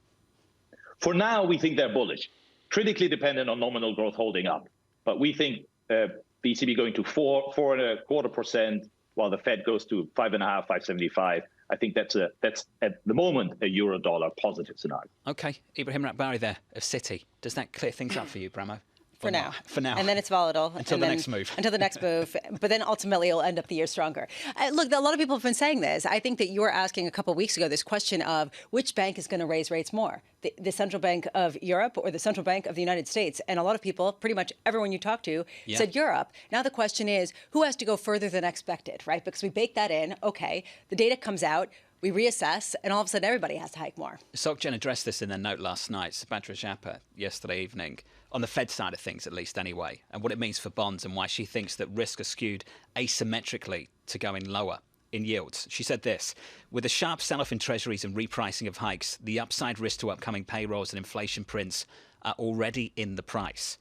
For now, we think they're bullish, critically dependent on nominal growth holding up. But we think the ECB going to 4.25%, while the Fed goes to 5.5, 5.75. I think that's at the moment a euro dollar positive scenario. Okay, Ibrahim Rakbari there of Citi. Does that clear things up for you, Bramo? For now. For now. And then it's volatile. Until the next move. Until the next move. But then ultimately it'll end up the year stronger. Look, a lot of people have been saying this. I think that you were asking a couple of weeks ago this question of which bank is going to raise rates more, the Central Bank of Europe or the Central Bank of the United States. And a lot of people, pretty much everyone you talked to, said Europe. Now the question is, who has to go further than expected, right? Because we bake that in. OK, the data comes out. We reassess, and all of a sudden, everybody has to hike more. SocGen addressed this in their note last night, Subhadra Japa, yesterday evening, on the Fed side of things, at least anyway, and what it means for bonds and why she thinks that risk are skewed asymmetrically to going lower in yields. She said this: with a sharp sell-off in treasuries and repricing of hikes, the upside risk to upcoming payrolls and inflation prints are already in the price.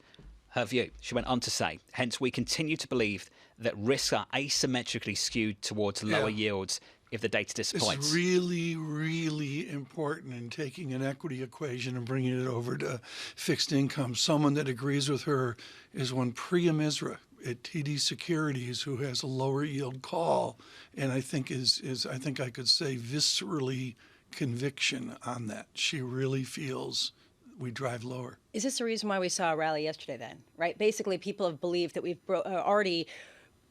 Her view, she went on to say, hence we continue to believe that risks are asymmetrically skewed towards lower yields if the data disappoints. It's really, really important in taking an equity equation and bringing it over to fixed income. Someone that agrees with her is one Priya Misra at TD Securities, who has a lower yield call, and I think I think I could say viscerally conviction on that. She really feels we drive lower. Is this the reason why we saw a rally yesterday then, right? Basically, people have believed that we've already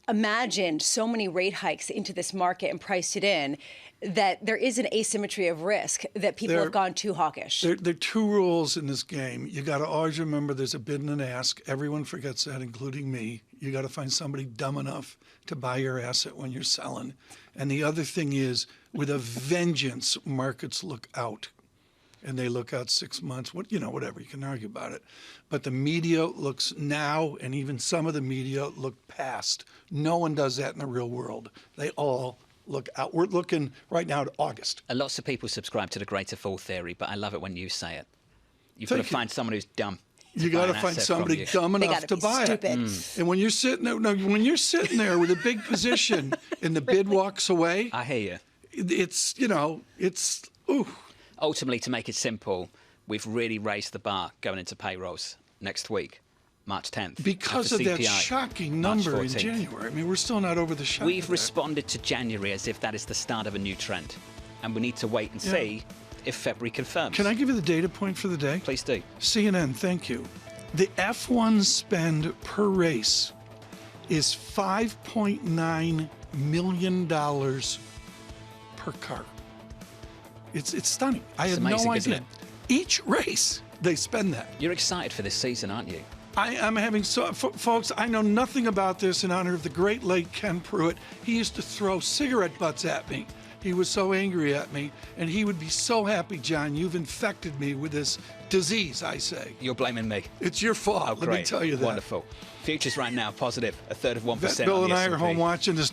imagined so many rate hikes into this market and priced it in that there is an asymmetry of risk, that people have gone too hawkish. There are two rules in this game. You got to always remember there's a bid and an ask. Everyone forgets that, including me. You got to find somebody dumb enough to buy your asset when you're selling. And the other thing is, with a vengeance, markets look out. And they look out 6 months, whatever, you can argue about it. But the media looks now, and even some of the media look past. No one does that in the real world. They all look out. We're looking right now at August. Lots of people subscribe to the greater fool theory, but I love it when you say it. You've got to find someone who's dumb. You got to find somebody dumb enough to buy it. And when you're sitting there, with a big position and the bid walks away, I hear you. It's ooh. Ultimately, to make it simple, we've really raised the bar going into payrolls next week, March 10th. Because of that shocking number in January. I mean, we're still not over the shock. We've responded to January as if that is the start of a new trend. And we need to wait and see if February confirms. Can I give you the data point for the day? Please do. CNN, thank you. The F1 spend per race is $5.9 million per car. It's stunning. I had no idea. Each race, they spend that. You're excited for this season, aren't you? I'm having folks, I know nothing about this in honor of the great late Ken Pruitt. He used to throw cigarette butts at me. He was so angry at me, and he would be so happy, John, you've infected me with this disease, I say. You're blaming me. It's your fault, oh, let me tell you that. Wonderful. Futures right now, positive, a third of 1%. Bill on and the I are S&P. home watching this.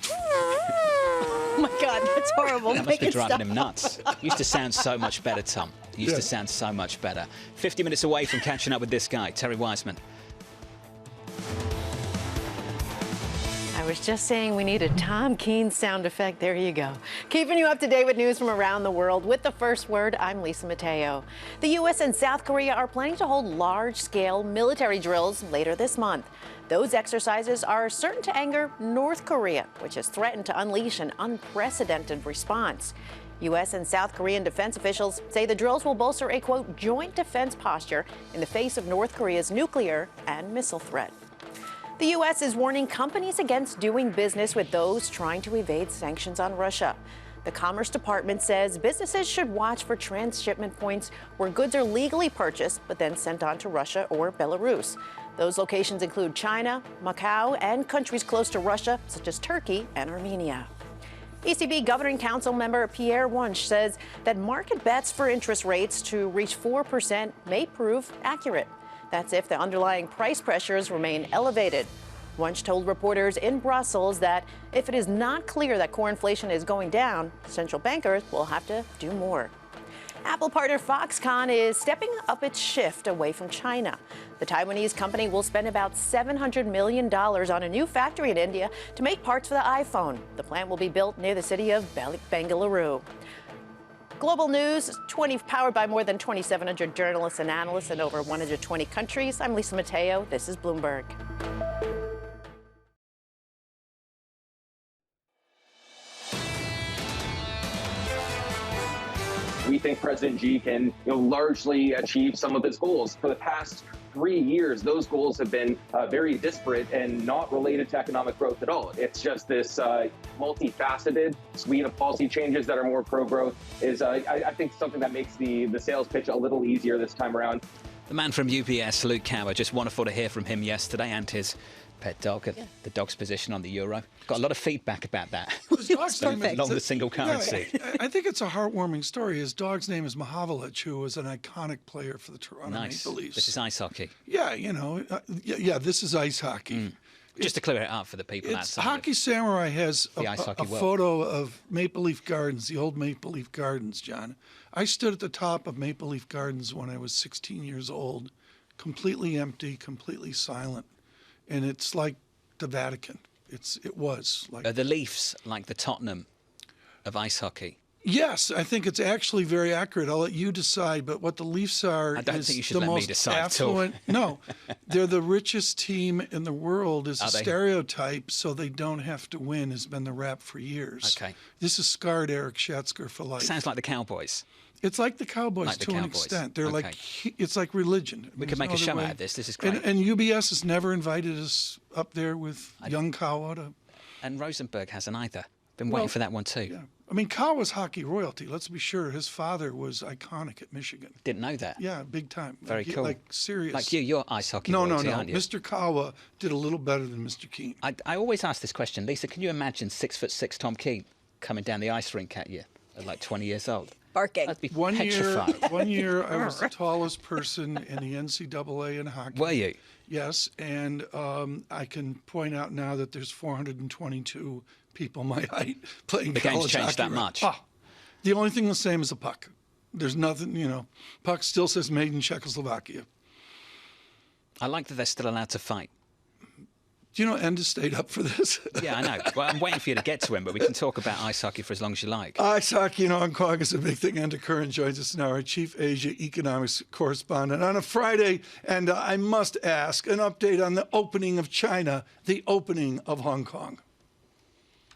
Oh my God, that's horrible. That must be driving him nuts. Used to sound so much better, Tom. Used to sound so much better. 50 minutes away from catching up with this guy, Terry Wiseman. I was just saying we need a Tom Keene sound effect. There you go. Keeping you up to date with news from around the world. With the first word, I'm Lisa Mateo. The U.S. and South Korea are planning to hold large-scale military drills later this month. Those exercises are certain to anger North Korea, which has threatened to unleash an unprecedented response. U.S. and South Korean defense officials say the drills will bolster a, quote, joint defense posture in the face of North Korea's nuclear and missile threat. The U.S. is warning companies against doing business with those trying to evade sanctions on Russia. The Commerce Department says businesses should watch for transshipment points where goods are legally purchased but then sent on to Russia or Belarus. Those locations include China, Macau, and countries close to Russia, such as Turkey and Armenia. ECB Governing Council member Pierre Wunsch says that market bets for interest rates to reach 4% may prove accurate. That's if the underlying price pressures remain elevated. Wunsch told reporters in Brussels that if it is not clear that core inflation is going down, central bankers will have to do more. Apple partner Foxconn is stepping up its shift away from China. The Taiwanese company will spend about $700 million on a new factory in India to make parts for the iPhone. The plant will be built near the city of Bengaluru. Global news, powered by more than 2,700 journalists and analysts in over 120 countries. I'm Lisa Mateo. This is Bloomberg. We think President Xi can largely achieve some of his goals. For the past 3 years, those goals have been very disparate and not related to economic growth at all. It's just this multifaceted suite of policy changes that are more pro-growth is, I think, something that makes the sales pitch a little easier this time around. The man from UBS, Luke Cower, just wonderful to hear from him yesterday, and his pet dog, the dog's position on the euro. Got a lot of feedback about that. His dog's name along the single currency. Yeah, I think it's a heartwarming story. His dog's name is Mahavlich, who was an iconic player for the Toronto Maple Leafs. This is ice hockey. Yeah, this is ice hockey. Just to clear it up for the people outside. Hockey Samurai has a world. photo of Maple Leaf Gardens, the old Maple Leaf Gardens, John. I stood at the top of Maple Leaf Gardens when I was 16 years old, completely empty, completely silent. And it's like the Vatican. It was like. Are the Leafs like the Tottenham of ice hockey? Yes, I think it's actually very accurate. I'll let you decide, but what the Leafs are I don't is think you should the let me most decide affluent. No, they're the richest team in the world is a stereotype, so they don't have to win has been the rap for years. Okay. This has scarred Eric Schatzker for life. Sounds like the Cowboys. It's like the Cowboys to an extent. They're it's like religion. We could make a show out of this. This is great. And UBS has never invited us up there with young Kawa. And Rosenberg hasn't either. Been waiting for that one too. Yeah. I mean, Kawa's hockey royalty. Let's be sure. His father was iconic at Michigan. Didn't know that. Yeah, big time. Very cool. Like serious. Like you're ice hockey royalty, aren't you? Mr. Kawa did a little better than Mr. Keene. I always ask this question. Lisa, can you imagine 6'6" Tom Keene coming down the ice rink at you at like 20 years old? Barking. That'd be One petrified. year I was the tallest person in the NCAA in hockey. Were you? Yes, and I can point out now that there's 422 people my height playing the college game's changed hockey. that much. The only thing the same is the puck. There's nothing, puck still says made in Czechoslovakia. I like that they're still allowed to fight. Do you know Enda stayed up for this? Yeah, I know. Well, I'm waiting for you to get to him, but we can talk about ice hockey for as long as you like. Ice hockey in Hong Kong is a big thing. Enda Curran joins us now, our Chief Asia Economics Correspondent, on a Friday. And I must ask an update on the opening of China, the opening of Hong Kong.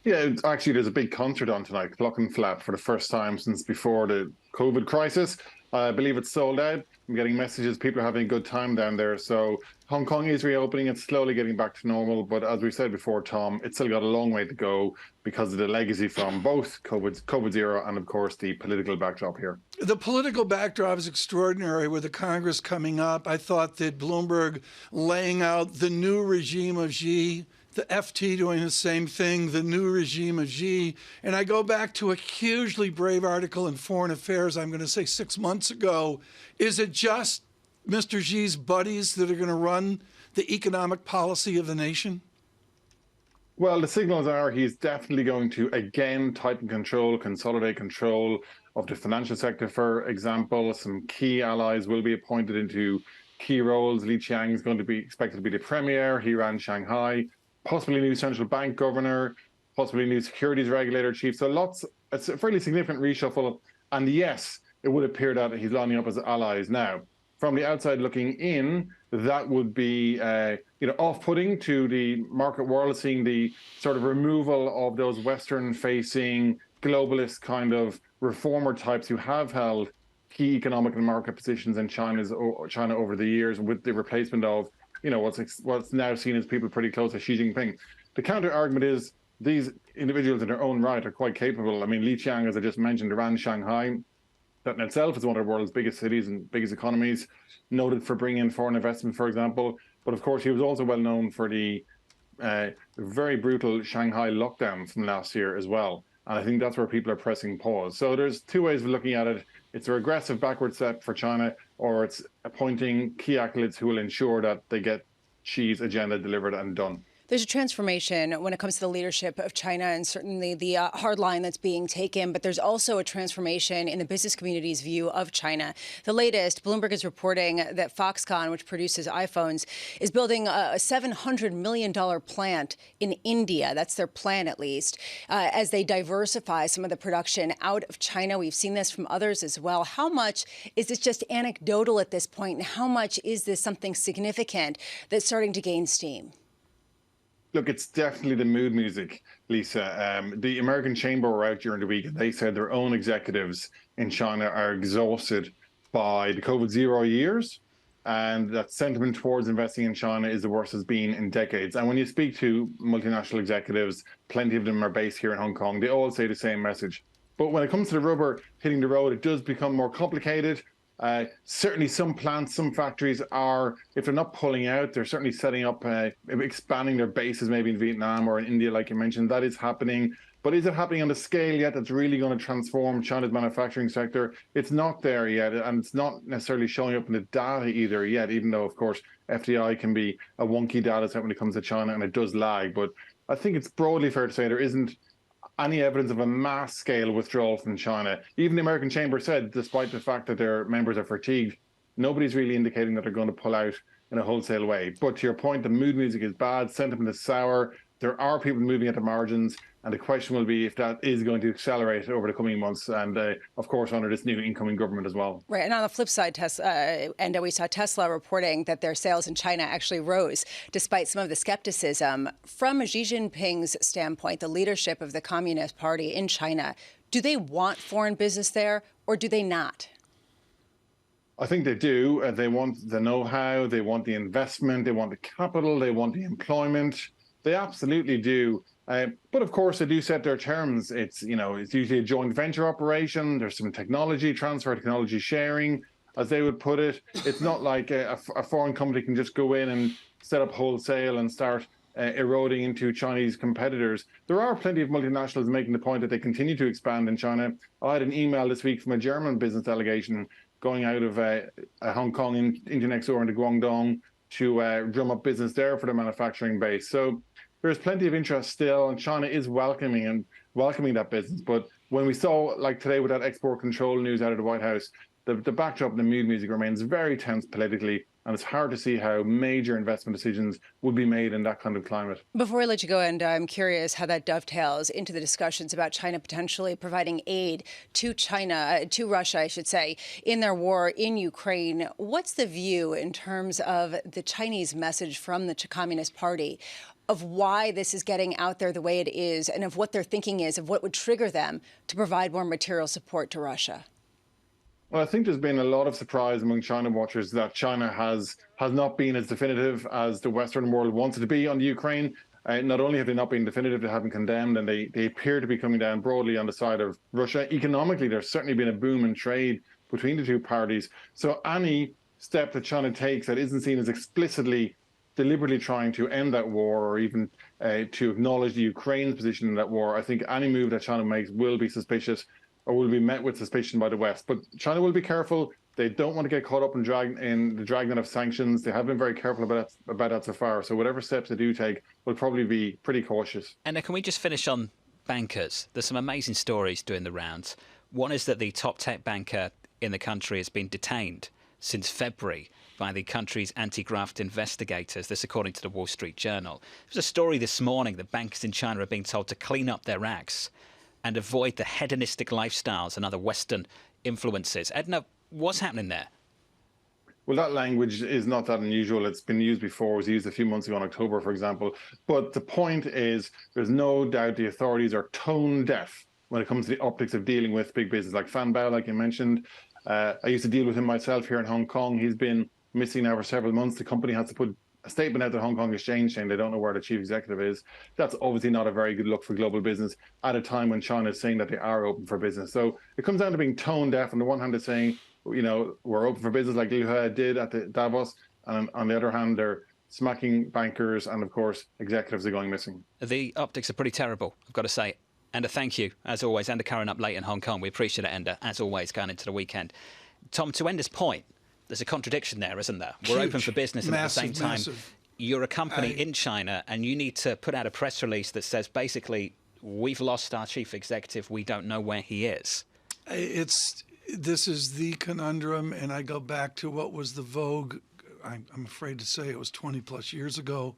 Yeah, actually, there's a big concert on tonight, Glockenflap, for the first time since before the COVID crisis. I believe it's sold out. I'm getting messages. People are having a good time down there. So Hong Kong is reopening. It's slowly getting back to normal. But as we said before, Tom, it's still got a long way to go because of the legacy from both COVID's era and, of course, the political backdrop here. The political backdrop is extraordinary with the Congress coming up. I thought that Bloomberg laying out the new regime of Xi, the FT doing the same thing, the new regime of Xi. And I go back to a hugely brave article in Foreign Affairs, I'm going to say 6 months ago. Is it just Mr. Xi's buddies that are going to run the economic policy of the nation? Well, the signals are he's definitely going to, again, tighten control, consolidate control of the financial sector, for example. Some key allies will be appointed into key roles. Li Qiang is going to be expected to be the premier. He ran Shanghai. Possibly new central bank governor, possibly new securities regulator chief. So it's a fairly significant reshuffle. And yes, it would appear that he's lining up as allies now. From the outside looking in, that would be off-putting to the market world, seeing the sort of removal of those Western-facing globalist kind of reformer types who have held key economic and market positions in China over the years, with the replacement of what's now seen as people pretty close to Xi Jinping. The counter argument is these individuals in their own right are quite capable. I mean, Li Qiang, as I just mentioned, ran Shanghai. That in itself is one of the world's biggest cities and biggest economies, noted for bringing in foreign investment, for example. But of course, he was also well known for the very brutal Shanghai lockdown from last year as well. And I think that's where people are pressing pause. So there's two ways of looking at it. It's a regressive backward step for China, or it's appointing key acolytes who will ensure that they get Xi's agenda delivered and done. There's a transformation when it comes to the leadership of China and certainly the hard line that's being taken, but there's also a transformation in the business community's view of China. The latest, Bloomberg is reporting that Foxconn, which produces iPhones, is building a $700 million plant in India. That's their plan, at least, as they diversify some of the production out of China. We've seen this from others as well. How much is this just anecdotal at this point, and how much is this something significant that's starting to gain steam? Look, it's definitely the mood music, Lisa. The American Chamber were out during the week, and they said their own executives in China are exhausted by the COVID zero years, and that sentiment towards investing in China is the worst it's been in decades. And when you speak to multinational executives, plenty of them are based here in Hong Kong, they all say the same message. But when it comes to the rubber hitting the road, it does become more complicated. Certainly some plants, some factories are, if they're not pulling out, they're certainly setting up, expanding their bases maybe in Vietnam or in India, like you mentioned. That is happening. But is it happening on the scale yet that's really going to transform China's manufacturing sector? It's not there yet, and it's not necessarily showing up in the data either yet, even though, of course, FDI can be a wonky data set when it comes to China, and it does lag. But I think it's broadly fair to say there isn't any evidence of a mass-scale withdrawal from China. Even the American Chamber said, despite the fact that their members are fatigued, nobody's really indicating that they're going to pull out in a wholesale way. But to your point, the mood music is bad, sentiment is sour, there are people moving at the margins, and the question will be if that is going to accelerate over the coming months, and of course under this new incoming government as well. Right, and on the flip side, Enda, we saw Tesla reporting that their sales in China actually rose despite some of the skepticism. From Xi Jinping's standpoint, the leadership of the Communist Party in China, do they want foreign business there, or do they not? I think they do. They want the know-how, they want the investment, they want the capital, they want the employment. They absolutely do. But of course, they do set their terms. It's usually a joint venture operation. There's some technology transfer, technology sharing, as they would put it. It's not like a foreign company can just go in and set up wholesale and start eroding into Chinese competitors. There are plenty of multinationals making the point that they continue to expand in China. I had an email this week from a German business delegation going out of Hong Kong into next door into Guangdong to drum up business there for the manufacturing base. So there's plenty of interest still, and China is welcoming that business. But when we saw, like today with that export control news out of the White House, the backdrop and the mood music remains very tense politically, and it's hard to see how major investment decisions would be made in that kind of climate. Before I let you go, and I'm curious how that dovetails into the discussions about China potentially providing aid to Russia, I should say, in their war in Ukraine. What's the view in terms of the Chinese message from the Communist Party of why this is getting out there the way it is, and of what their thinking is, of what would trigger them to provide more material support to Russia? Well, I think there's been a lot of surprise among China watchers that China has not been as definitive as the Western world wants it to be on the Ukraine. Not only have they not been definitive, they haven't condemned, and they appear to be coming down broadly on the side of Russia. Economically, there's certainly been a boom in trade between the two parties. So any step that China takes that isn't seen as explicitly deliberately trying to end that war, or even to acknowledge the Ukraine's position in that war, I think any move that China makes will be suspicious, or will be met with suspicion by the West. But China will be careful. They don't want to get caught up in the dragnet of sanctions. They have been very careful about that so far. So whatever steps they do take will probably be pretty cautious. And can we just finish on bankers? There's some amazing stories doing the rounds. One is that the top tech banker in the country has been detained since February by the country's anti-graft investigators. This according to the Wall Street Journal. There's a story this morning that bankers in China are being told to clean up their acts and avoid the hedonistic lifestyles and other Western influences. Edna, what's happening there? Well, that language is not that unusual. It's been used before. It was used a few months ago in October, for example. But the point is, there's no doubt the authorities are tone deaf when it comes to the optics of dealing with big business like Fan Bao, like you mentioned. I used to deal with him myself here in Hong Kong. He's been missing now for several months. The company has to put a statement out to the Hong Kong Exchange saying they don't know where the chief executive is. That's obviously not a very good look for global business at a time when China is saying that they are open for business. So it comes down to being tone deaf. On the one hand, they're saying, we're open for business like Liu He did at the Davos. And on the other hand, they're smacking bankers, and of course, executives are going missing. The optics are pretty terrible, I've got to say. Enda, thank you, as always. Enda Curran up late in Hong Kong. We appreciate it, Enda, as always, going into the weekend. Tom, to Enda's point, there's a contradiction there, isn't there? We're open for business, and at the same time, you're a company in China, and you need to put out a press release that says, basically, we've lost our chief executive. We don't know where he is. This is the conundrum, and I go back to what was the vogue, I'm afraid to say it was 20 plus years ago,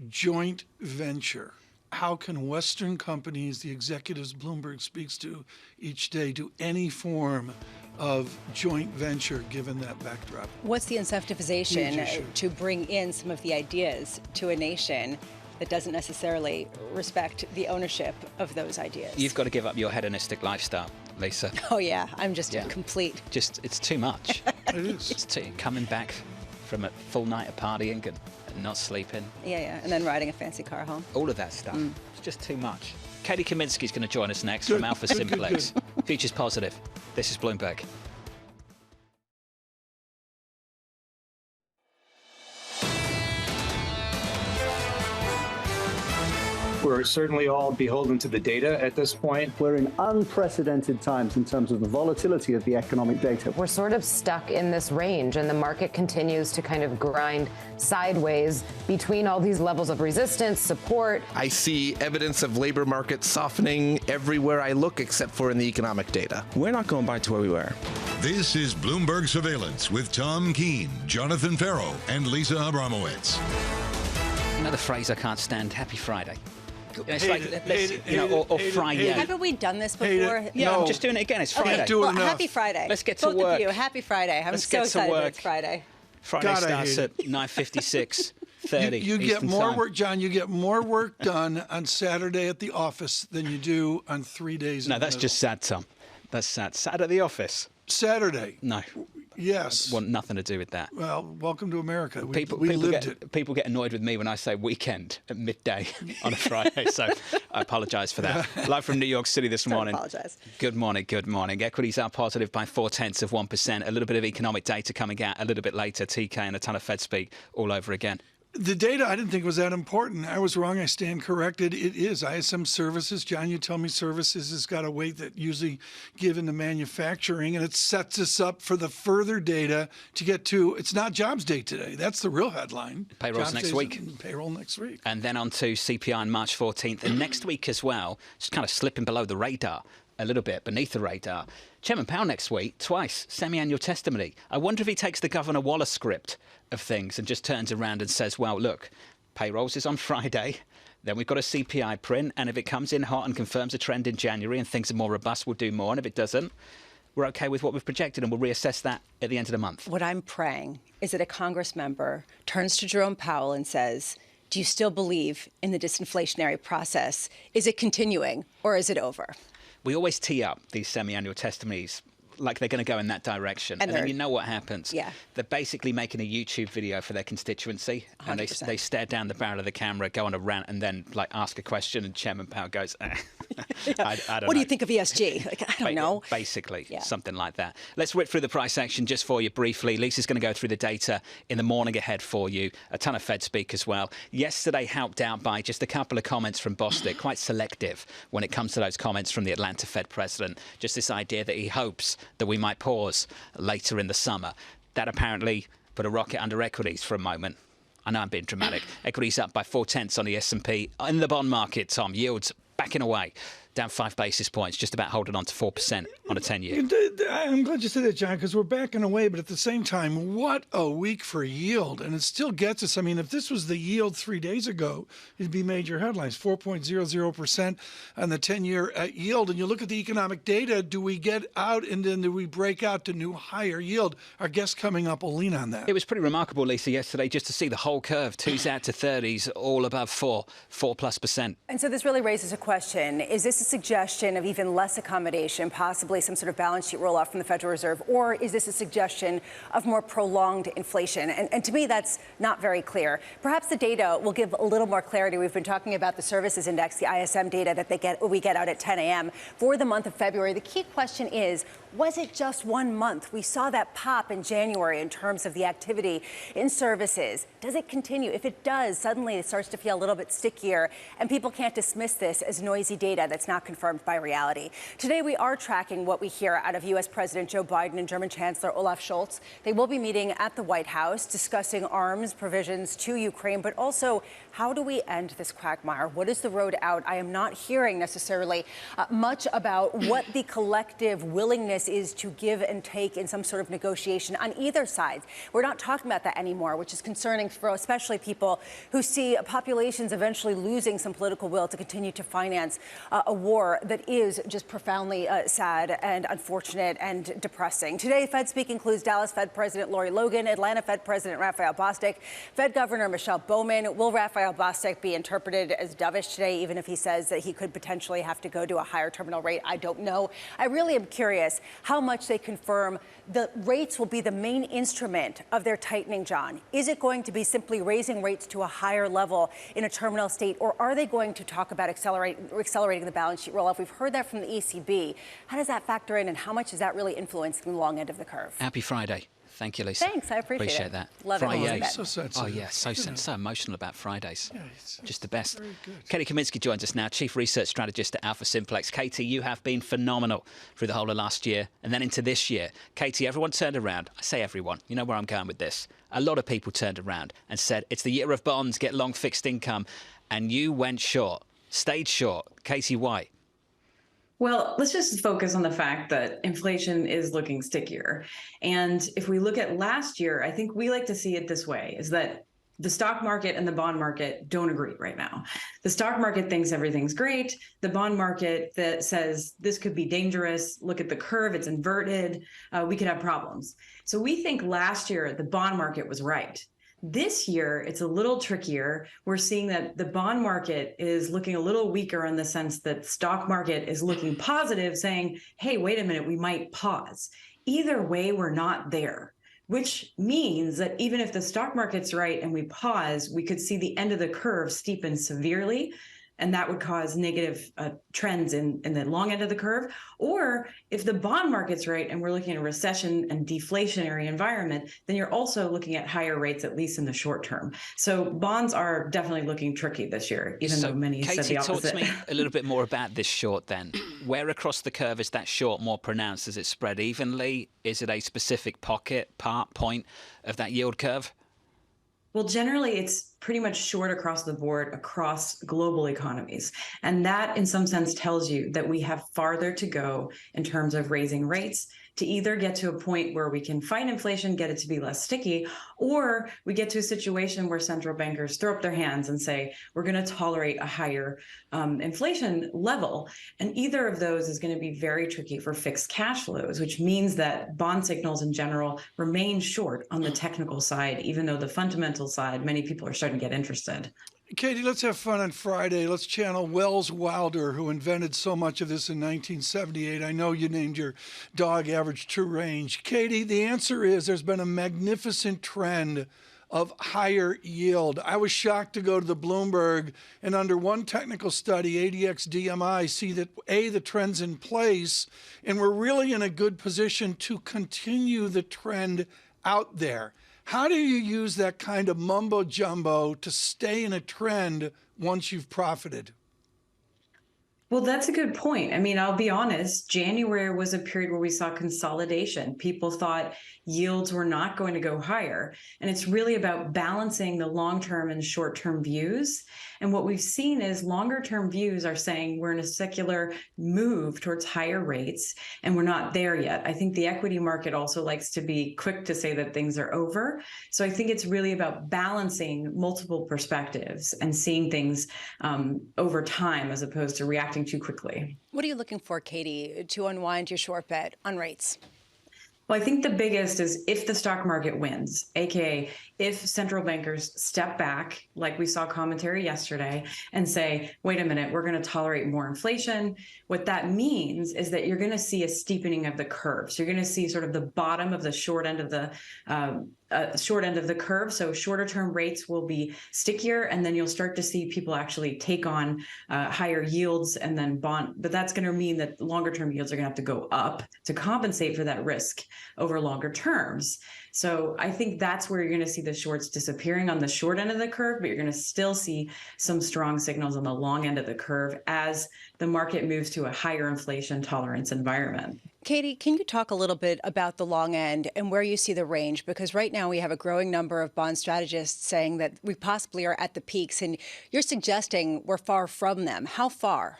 joint venture. How can Western companies, the executives Bloomberg speaks to each day, do any form of joint venture given that backdrop? What's the incentivization to bring in some of the ideas to a nation that doesn't necessarily respect the ownership of those ideas. You've got to give up your hedonistic lifestyle, Lisa. Oh, yeah. I'm just complete. It's too much. It is. It's coming back from a full night of partying and not sleeping. Yeah. And then riding a fancy car home. All of that stuff. It's just too much. Katie Kaminsky's going to join us next from Alpha Simplex. Future's positive. This is Bloomberg. We're certainly all beholden to the data at this point. We're in unprecedented times in terms of the volatility of the economic data. We're sort of stuck in this range, and the market continues to kind of grind sideways between all these levels of resistance, support. I see evidence of labor market softening everywhere I look except for in the economic data. We're not going back to where we were. This is Bloomberg Surveillance with Tom Keene, Jonathan Ferro, and Lisa Abramowicz. Another phrase I can't stand, Happy Friday. It's or Friday. Haven't we done this before? Yeah, I'm just doing it again. It's Friday. Okay, well, happy Friday. Let's get to Both work. of you, happy Friday. I'm so excited it's Friday. Friday starts at 9:56. 30. You get Eastern more time. work, John. You get more work done on Saturday at the office than you do on 3 days. No, that's just sad, Tom. That's sad. Sad at the office. Saturday. No. Yes. Want nothing to do with that. Well, welcome to America. People lived it. People get annoyed with me when I say weekend at midday on a Friday, so I apologise for that. Live from New York City this morning. Apologise. Good morning, good morning. Equities are positive by 0.4%. A little bit of economic data coming out a little bit later. TK and a ton of Fed speak all over again. The data I didn't think was that important. I was wrong. I stand corrected. It is. ISM services. John, you tell me services has got a weight that usually given to manufacturing, and it sets us up for the further data to get to. It's not jobs day today. That's the real headline. Payroll's next week. Payroll next week. And then on to CPI on March 14th. And next week as well, just kind of slipping below the radar a little bit, beneath the radar. Chairman Powell next week, twice, semi-annual testimony. I wonder if he takes the Governor Waller script of things and just turns around and says, well, look, payrolls is on Friday, then we've got a CPI print, and if it comes in hot and confirms a trend in January and things are more robust, we'll do more, and if it doesn't, we're okay with what we've projected, and we'll reassess that at the end of the month. What I'm praying is that a Congress member turns to Jerome Powell and says, do you still believe in the disinflationary process? Is it continuing, or is it over? We always tee up these semi-annual testimonies like they're going to go in that direction. And then you know what happens. Yeah. They're basically making a YouTube video for their constituency. 100%. And they stare down the barrel of the camera, go on a rant, and then like ask a question, and Chairman Powell goes, I don't know. What do you think of ESG? Like, I don't know. Basically, something like that. Let's whip through the price action just for you briefly. Lisa's going to go through the data in the morning ahead for you. A ton of Fed speak as well. Yesterday helped out by just a couple of comments from Bostic, quite selective when it comes to those comments from the Atlanta Fed president. Just this idea that he hopes that we might pause later in the summer. That apparently put a rocket under equities for a moment. I know I'm being dramatic. Equities up by 0.4 on the S&P. In the bond market, Tom, yields backing away. Down 5 basis points, just about holding on to 4% on a 10-year. I'm glad you said that, John, because we're backing away, but at the same time, what a week for yield. And it still gets us. I mean, if this was the yield 3 days ago, it'd be major headlines, 4.00% on the 10-year yield. And you look at the economic data, do we get out and then do we break out to new higher yield? Our guest coming up will lean on that. It was pretty remarkable, Lisa, yesterday, just to see the whole curve, 2s out to 30s, all above 4+%. And so this really raises a question. Is this a suggestion of even less accommodation, possibly some sort of balance sheet roll-off from the Federal Reserve, or is this a suggestion of more prolonged inflation? And to me, that's not very clear. Perhaps the data will give a little more clarity. We've been talking about the services index, the ISM data that we get out at 10 a.m. for the month of February. The key question is, was it just 1 month? We saw that pop in January in terms of the activity in services. Does it continue? If it does, suddenly it starts to feel a little bit stickier, and people can't dismiss this as noisy data that's not confirmed by reality. Today, we are tracking what we hear out of U.S. President Joe Biden and German Chancellor Olaf Scholz. They will be meeting at the White House, discussing arms provisions to Ukraine, but also how do we end this quagmire? What is the road out? I am not hearing necessarily much about what the collective willingness willingness is to give and take in some sort of negotiation on either side. We're not talking about that anymore, which is concerning for especially people who see populations eventually losing some political will to continue to finance a war that is just profoundly sad and unfortunate and depressing. Today, Fed Speak includes Dallas Fed President Lori Logan, Atlanta Fed President Raphael Bostic, Fed Governor Michelle Bowman. Will Raphael Bostic be interpreted as dovish today, even if he says that he could potentially have to go to a higher terminal rate? I don't know. I really am curious how much they confirm the rates will be the main instrument of their tightening, John. Is it going to be simply raising rates to a higher level in a terminal state, or are they going to talk about accelerating the balance sheet roll-off? We've heard that from the ECB. How does that factor in, and how much is that really influencing the long end of the curve? Happy Friday. Thank you, Lisa. Thanks, I appreciate it. that. Love Friday. it. So sensitive. Oh, yeah, so emotional about Fridays. Yeah, just the best. very good. Katie Kaminsky joins us now, Chief Research Strategist at Alpha Simplex. Katie, you have been phenomenal through the whole of last year and then into this year. Katie, everyone turned around. I say everyone. You know where I'm going with this. A lot of people turned around and said, it's the year of bonds, get long fixed income. And you went short, stayed short. Katie, why? Well, let's just focus on the fact that inflation is looking stickier. And if we look at last year, I think we like to see it this way, is that the stock market and the bond market don't agree right now. The stock market thinks everything's great. The bond market that says this could be dangerous. Look at the curve, it's inverted. We could have problems. So we think last year the bond market was right. This year, it's a little trickier. We're seeing that the bond market is looking a little weaker in the sense that stock market is looking positive, saying, hey, wait a minute, we might pause. Either way, we're not there, which means that even if the stock market's right and we pause, we could see the end of the curve steepen severely. And that would cause negative trends in the long end of the curve. Or if the bond market's right and we're looking at a recession and deflationary environment, then you're also looking at higher rates, at least in the short term. So bonds are definitely looking tricky this year, even though many said the opposite. Katie, talk to me a little bit more about this short then. Where across the curve is that short more pronounced? Is it spread evenly? Is it a specific point of that yield curve? Well, generally, it's pretty much short across the board across global economies. And that, in some sense, tells you that we have farther to go in terms of raising rates to either get to a point where we can fight inflation, get it to be less sticky, or we get to a situation where central bankers throw up their hands and say, we're going to tolerate a higher inflation level. And either of those is going to be very tricky for fixed cash flows, which means that bond signals in general remain short on the technical side, even though the fundamental side, many people are starting to get interested. Katie, let's have fun on Friday. Let's channel Wells Wilder, who invented so much of this in 1978. I know you named your dog Average True Range. Katie, the answer is there's been a magnificent trend of higher yield. I was shocked to go to the Bloomberg and under one technical study, ADX DMI, see that the trend's in place and we're really in a good position to continue the trend out there. How do you use that kind of mumbo jumbo to stay in a trend once you've profited? Well, that's a good point. I mean, I'll be honest, January was a period where we saw consolidation. People thought yields were not going to go higher. And it's really about balancing the long-term and short-term views. And what we've seen is longer-term views are saying we're in a secular move towards higher rates, and we're not there yet. I think the equity market also likes to be quick to say that things are over. So I think it's really about balancing multiple perspectives and seeing things over time as opposed to reacting too quickly. What are you looking for, Katie, to unwind your short bet on rates? Well, I think the biggest is if the stock market wins, aka if central bankers step back, like we saw commentary yesterday, and say, wait a minute, we're going to tolerate more inflation. What that means is that you're going to see a steepening of the curve. So you're going to see sort of the bottom of the short end of the curve. So shorter term rates will be stickier, and then you'll start to see people actually take on higher yields and then bond. But that's going to mean that longer term yields are going to have to go up to compensate for that risk over longer terms. So I think that's where you're going to see the shorts disappearing on the short end of the curve, but you're going to still see some strong signals on the long end of the curve as the market moves to a higher inflation tolerance environment. Katie, can you talk a little bit about the long end and where you see the range? Because right now we have a growing number of bond strategists saying that we possibly are at the peaks, and you're suggesting we're far from them. How far?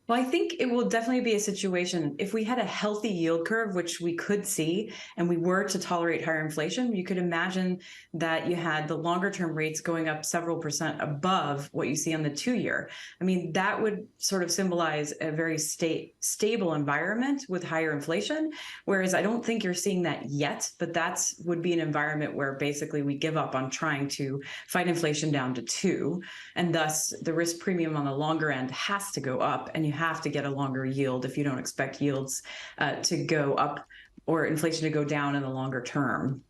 Well, I think it will definitely be a situation if we had a healthy yield curve, which we could see, and we were to tolerate higher inflation, you could imagine that you had the longer term rates going up several percent above what you see on the 2-year. I mean, that would sort of symbolize a very stable environment with higher inflation, whereas I don't think you're seeing that yet, but that would be an environment where basically we give up on trying to fight inflation down to 2, and thus the risk premium on the longer end has to go up, and you have to get a longer yield if you don't expect yields to go up or inflation to go down in the longer term.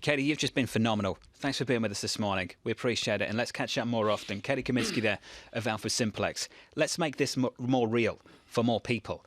Katie, you've just been phenomenal. Thanks for being with us this morning. We appreciate it, and let's catch up more often. Katie Kaminsky there of Alpha Simplex. Let's make this more real for more people.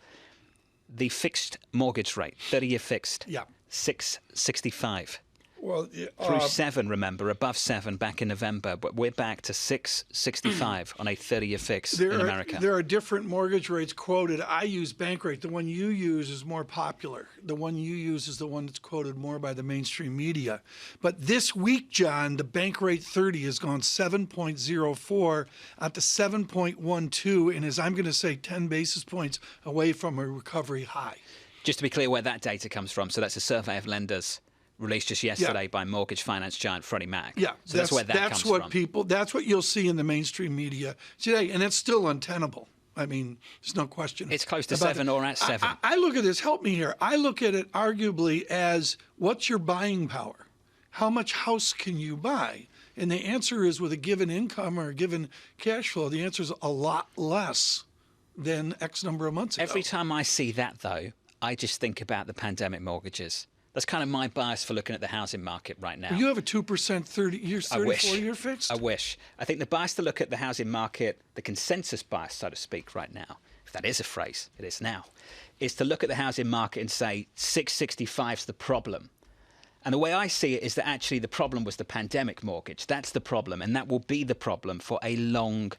The fixed mortgage rate, 30-year fixed, 6.65. Well, through 7, remember, above 7 back in November, but we're back to 6.65 on a 30-year fix in America. There are different mortgage rates quoted. I use bank rate. The one you use is more popular. The one you use is the one that's quoted more by the mainstream media. But this week, John, the bank rate 30 has gone 7.04 out to 7.12 and is, I'm going to say, 10 basis points away from a recovery high. Just to be clear where that data comes from, so that's a survey of lenders released just yesterday by mortgage finance giant Freddie Mac. Yeah, so that's where that comes from. That's what you'll see in the mainstream media today, and it's still untenable. I mean, there's no question. It's close to 7 or at 7. I look at this, help me here. I look at it arguably as what's your buying power? How much house can you buy? And the answer is with a given income or a given cash flow, the answer is a lot less than X number of months ago. Every time I see that, though, I just think about the pandemic mortgages. That's kind of my bias for looking at the housing market right now. Well, you have a 2% 34-year fixed? I wish. I think the bias to look at the housing market, the consensus bias, so to speak, right now, if that is a phrase, it is now, is to look at the housing market and say 665 is the problem. And the way I see it is that actually the problem was the pandemic mortgage. That's the problem, and that will be the problem for a long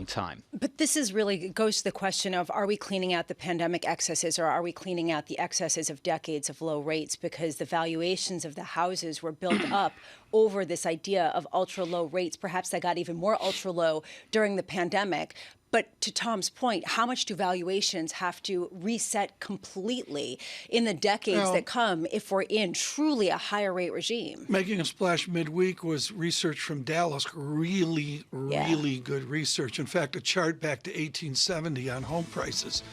time. But this is really goes to the question of, are we cleaning out the pandemic excesses, or are we cleaning out the excesses of decades of low rates? Because the valuations of the houses were built up over this idea of ultra low rates. Perhaps they got even more ultra low during the pandemic. But to Tom's point, how much do valuations have to reset completely in the decades that come if we're in truly a higher rate regime? Making a splash midweek was research from Dallas, really good research. In fact, a chart back to 1870 on home prices.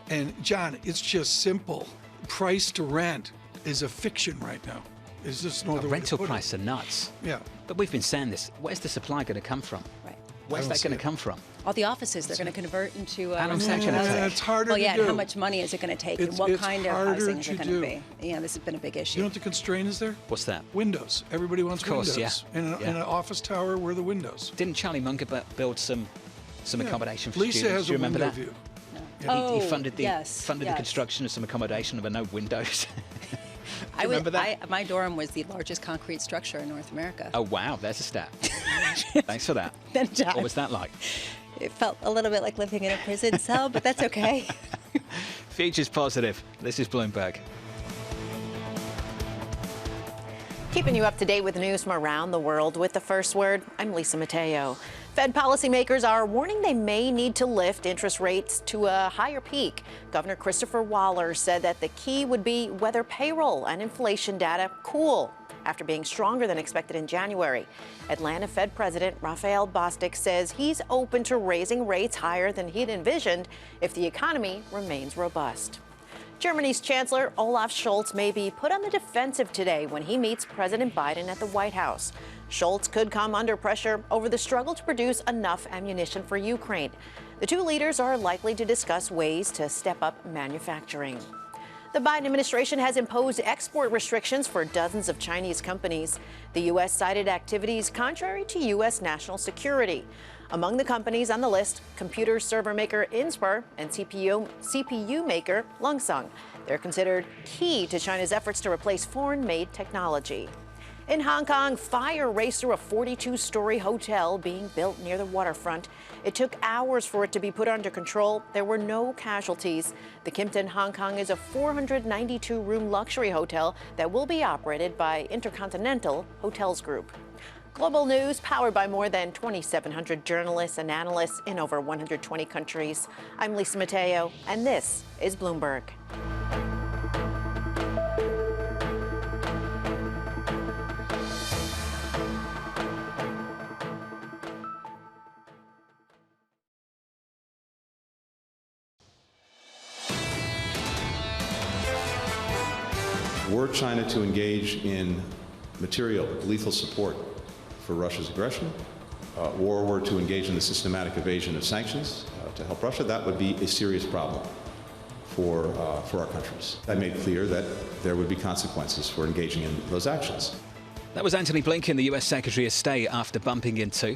And John, it's just simple. Price to rent is a fiction right now. There's just no other way to rental put prices are nuts. Yeah. But we've been saying this. Where's the supply going to come from? Right. Where's that going to come from? All the offices they're going to convert into. How long's that going to take? It's harder to do. and how much money is it going to take, and what kind of housing is it going to be? Yeah, this has been a big issue. You know what the constraint is there? What's that? Windows. Everybody wants windows. In an office tower, where are the windows? Didn't Charlie Munger build some accommodation for Lisa students? has Do you a remember window that? view. He funded the construction of some accommodation with no windows. Remember that? My dorm was the largest concrete structure in North America. Oh, wow. There's a stat. Thanks for that. What was that like? It felt a little bit like living in a prison cell, but that's okay. Future's positive. This is Bloomberg. Keeping you up to date with news from around the world with the first word, I'm Lisa Mateo. Fed policymakers are warning they may need to lift interest rates to a higher peak. Governor Christopher Waller said that the key would be whether payroll and inflation data cool after being stronger than expected in January. Atlanta Fed President Raphael Bostic says he's open to raising rates higher than he'd envisioned if the economy remains robust. Germany's Chancellor Olaf Scholz may be put on the defensive today when he meets President Biden at the White House. Scholz could come under pressure over the struggle to produce enough ammunition for Ukraine. The two leaders are likely to discuss ways to step up manufacturing. The Biden administration has imposed export restrictions for dozens of Chinese companies. The U.S. cited activities contrary to U.S. national security. Among the companies on the list, computer server maker Inspur and CPU maker Longsung. They're considered key to China's efforts to replace foreign-made technology. In Hong Kong, fire raced through a 42-story hotel being built near the waterfront. It took hours for it to be put under control. There were no casualties. The Kimpton Hong Kong is a 492-room luxury hotel that will be operated by Intercontinental Hotels Group. Global news powered by more than 2,700 journalists and analysts in over 120 countries. I'm Lisa Mateo, and this is Bloomberg. Were China to engage in material, lethal support for Russia's aggression, or were to engage in the systematic evasion of sanctions to help Russia, that would be a serious problem for our countries. I made clear that there would be consequences for engaging in those actions. That was Antony Blinken, the US Secretary of State, after bumping into,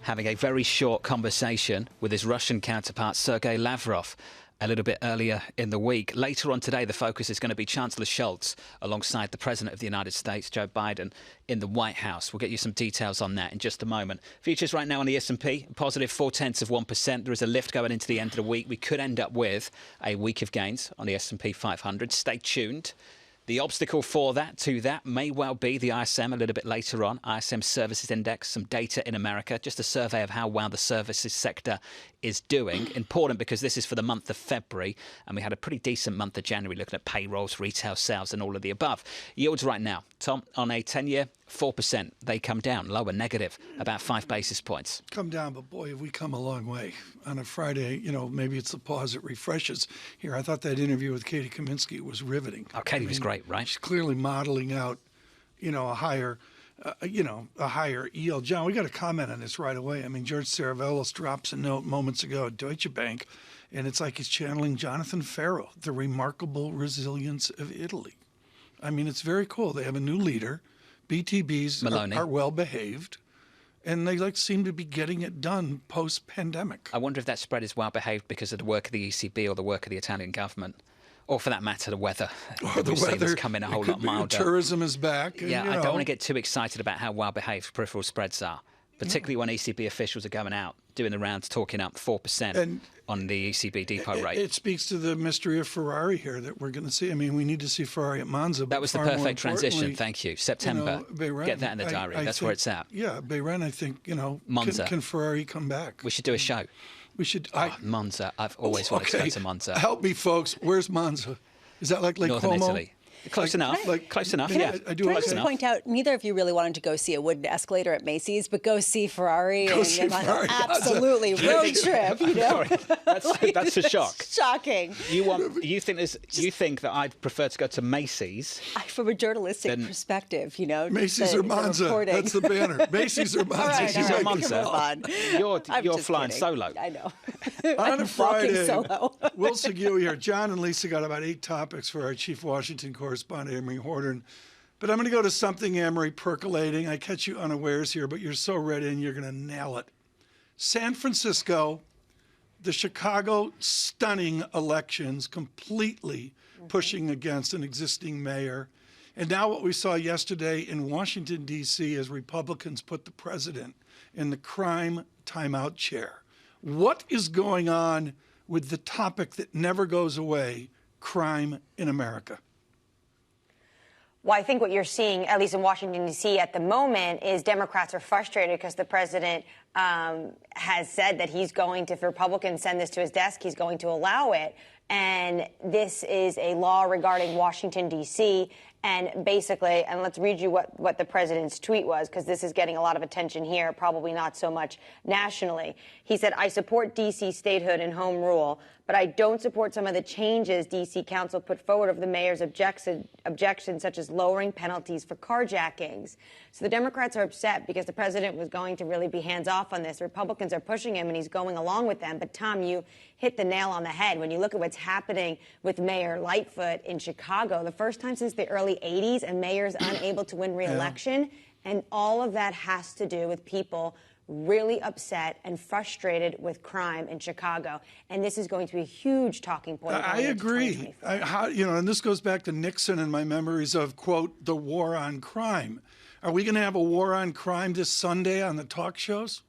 having a very short conversation with his Russian counterpart, Sergei Lavrov, a little bit earlier in the week. Later on today, the focus is going to be Chancellor Scholz alongside the President of the United States, Joe Biden, in the White House. We'll get you some details on that in just a moment. Futures right now on the S&P, positive 0.4%. There is a lift going into the end of the week. We could end up with a week of gains on the S&P 500. Stay tuned. The obstacle for that may well be the ISM a little bit later on. ISM Services Index, some data in America, just a survey of how well the services sector is doing. Important because this is for the month of February, and we had a pretty decent month of January looking at payrolls, retail sales, and all of the above. Yields right now, Tom, on a 10-year, 4%. They come down, lower, negative, about 5 basis points. Come down, but boy, have we come a long way. On a Friday, maybe it's the pause that refreshes. Here, I thought that interview with Katie Kaminsky was riveting. Oh, Katie was great, right? She's clearly modeling out, a higher yield. John, we got to comment on this right away. I mean, George Saravelos drops a note moments ago at Deutsche Bank, and it's like he's channeling Jonathan Ferro, the remarkable resilience of Italy. I mean, it's very cool. They have a new leader. BTBs are well behaved, and they seem to be getting it done post-pandemic. I wonder if that spread is well behaved because of the work of the ECB or the work of the Italian government. Or for that matter, the weather. Or the weather. Coming a whole lot milder. Tourism is back. And, I don't want to get too excited about how well behaved peripheral spreads are, particularly when ECB officials are going out, doing the rounds, talking up 4% on the ECB depot rate. It speaks to the mystery of Ferrari here that we're going to see. I mean, we need to see Ferrari at Monza. That was the perfect transition. Thank you. September. Bahrain, get that in the diary. That's where it's at. Yeah, Bahrain, I think, Monza. Can Ferrari come back? We should do a show. We should. Monza. I've always wanted to go to Monza. Help me, folks. Where's Monza? Is that like Lake Northern Como? Italy. Close enough. Close enough, yeah. I do just point out, neither of you really wanted to go see a wooden escalator at Macy's, but go see Ferrari. Ferrari. Absolutely. Road trip, Sorry, that's a shock. Shocking. You think that I'd prefer to go to Macy's? From a journalistic perspective, Macy's or Monza. That's the banner. Macy's or Monza. Right, Macy's or Monza. You're flying kidding. solo. I know. On a Friday, solo. Will Segui here. John and Lisa got about 8 topics for our chief Washington correspondent, Amory Horton. But I'm going to go to something, Amory, percolating. I catch you unawares here, but you're so ready and you're going to nail it. San Francisco, the Chicago stunning elections, completely pushing against an existing mayor. And now what we saw yesterday in Washington, D.C. as Republicans put the president in the crime timeout chair. What is going on with the topic that never goes away, crime in America? Well, I think what you're seeing, at least in Washington, D.C. at the moment, is Democrats are frustrated because the president has said that he's going to, if Republicans send this to his desk, he's going to allow it. And this is a law regarding Washington, D.C. And basically, and let's read you what the president's tweet was, because this is getting a lot of attention here, probably not so much nationally. He said, I support D.C. statehood and home rule, but I don't support some of the changes D.C. Council put forward of the mayor's objections, such as lowering penalties for carjackings. So the Democrats are upset because the president was going to really be hands off on this. Republicans are pushing him, and he's going along with them. But, Tom, you hit the nail on the head. When you look at what's happening with Mayor Lightfoot in Chicago, the first time since the early 80s, a mayor's unable to win re-election. And all of that has to do with people really upset and frustrated with crime in Chicago. And this is going to be a huge talking point. I agree. And this goes back to Nixon and my memories of, quote, the war on crime. Are we going to have a war on crime this Sunday on the talk shows?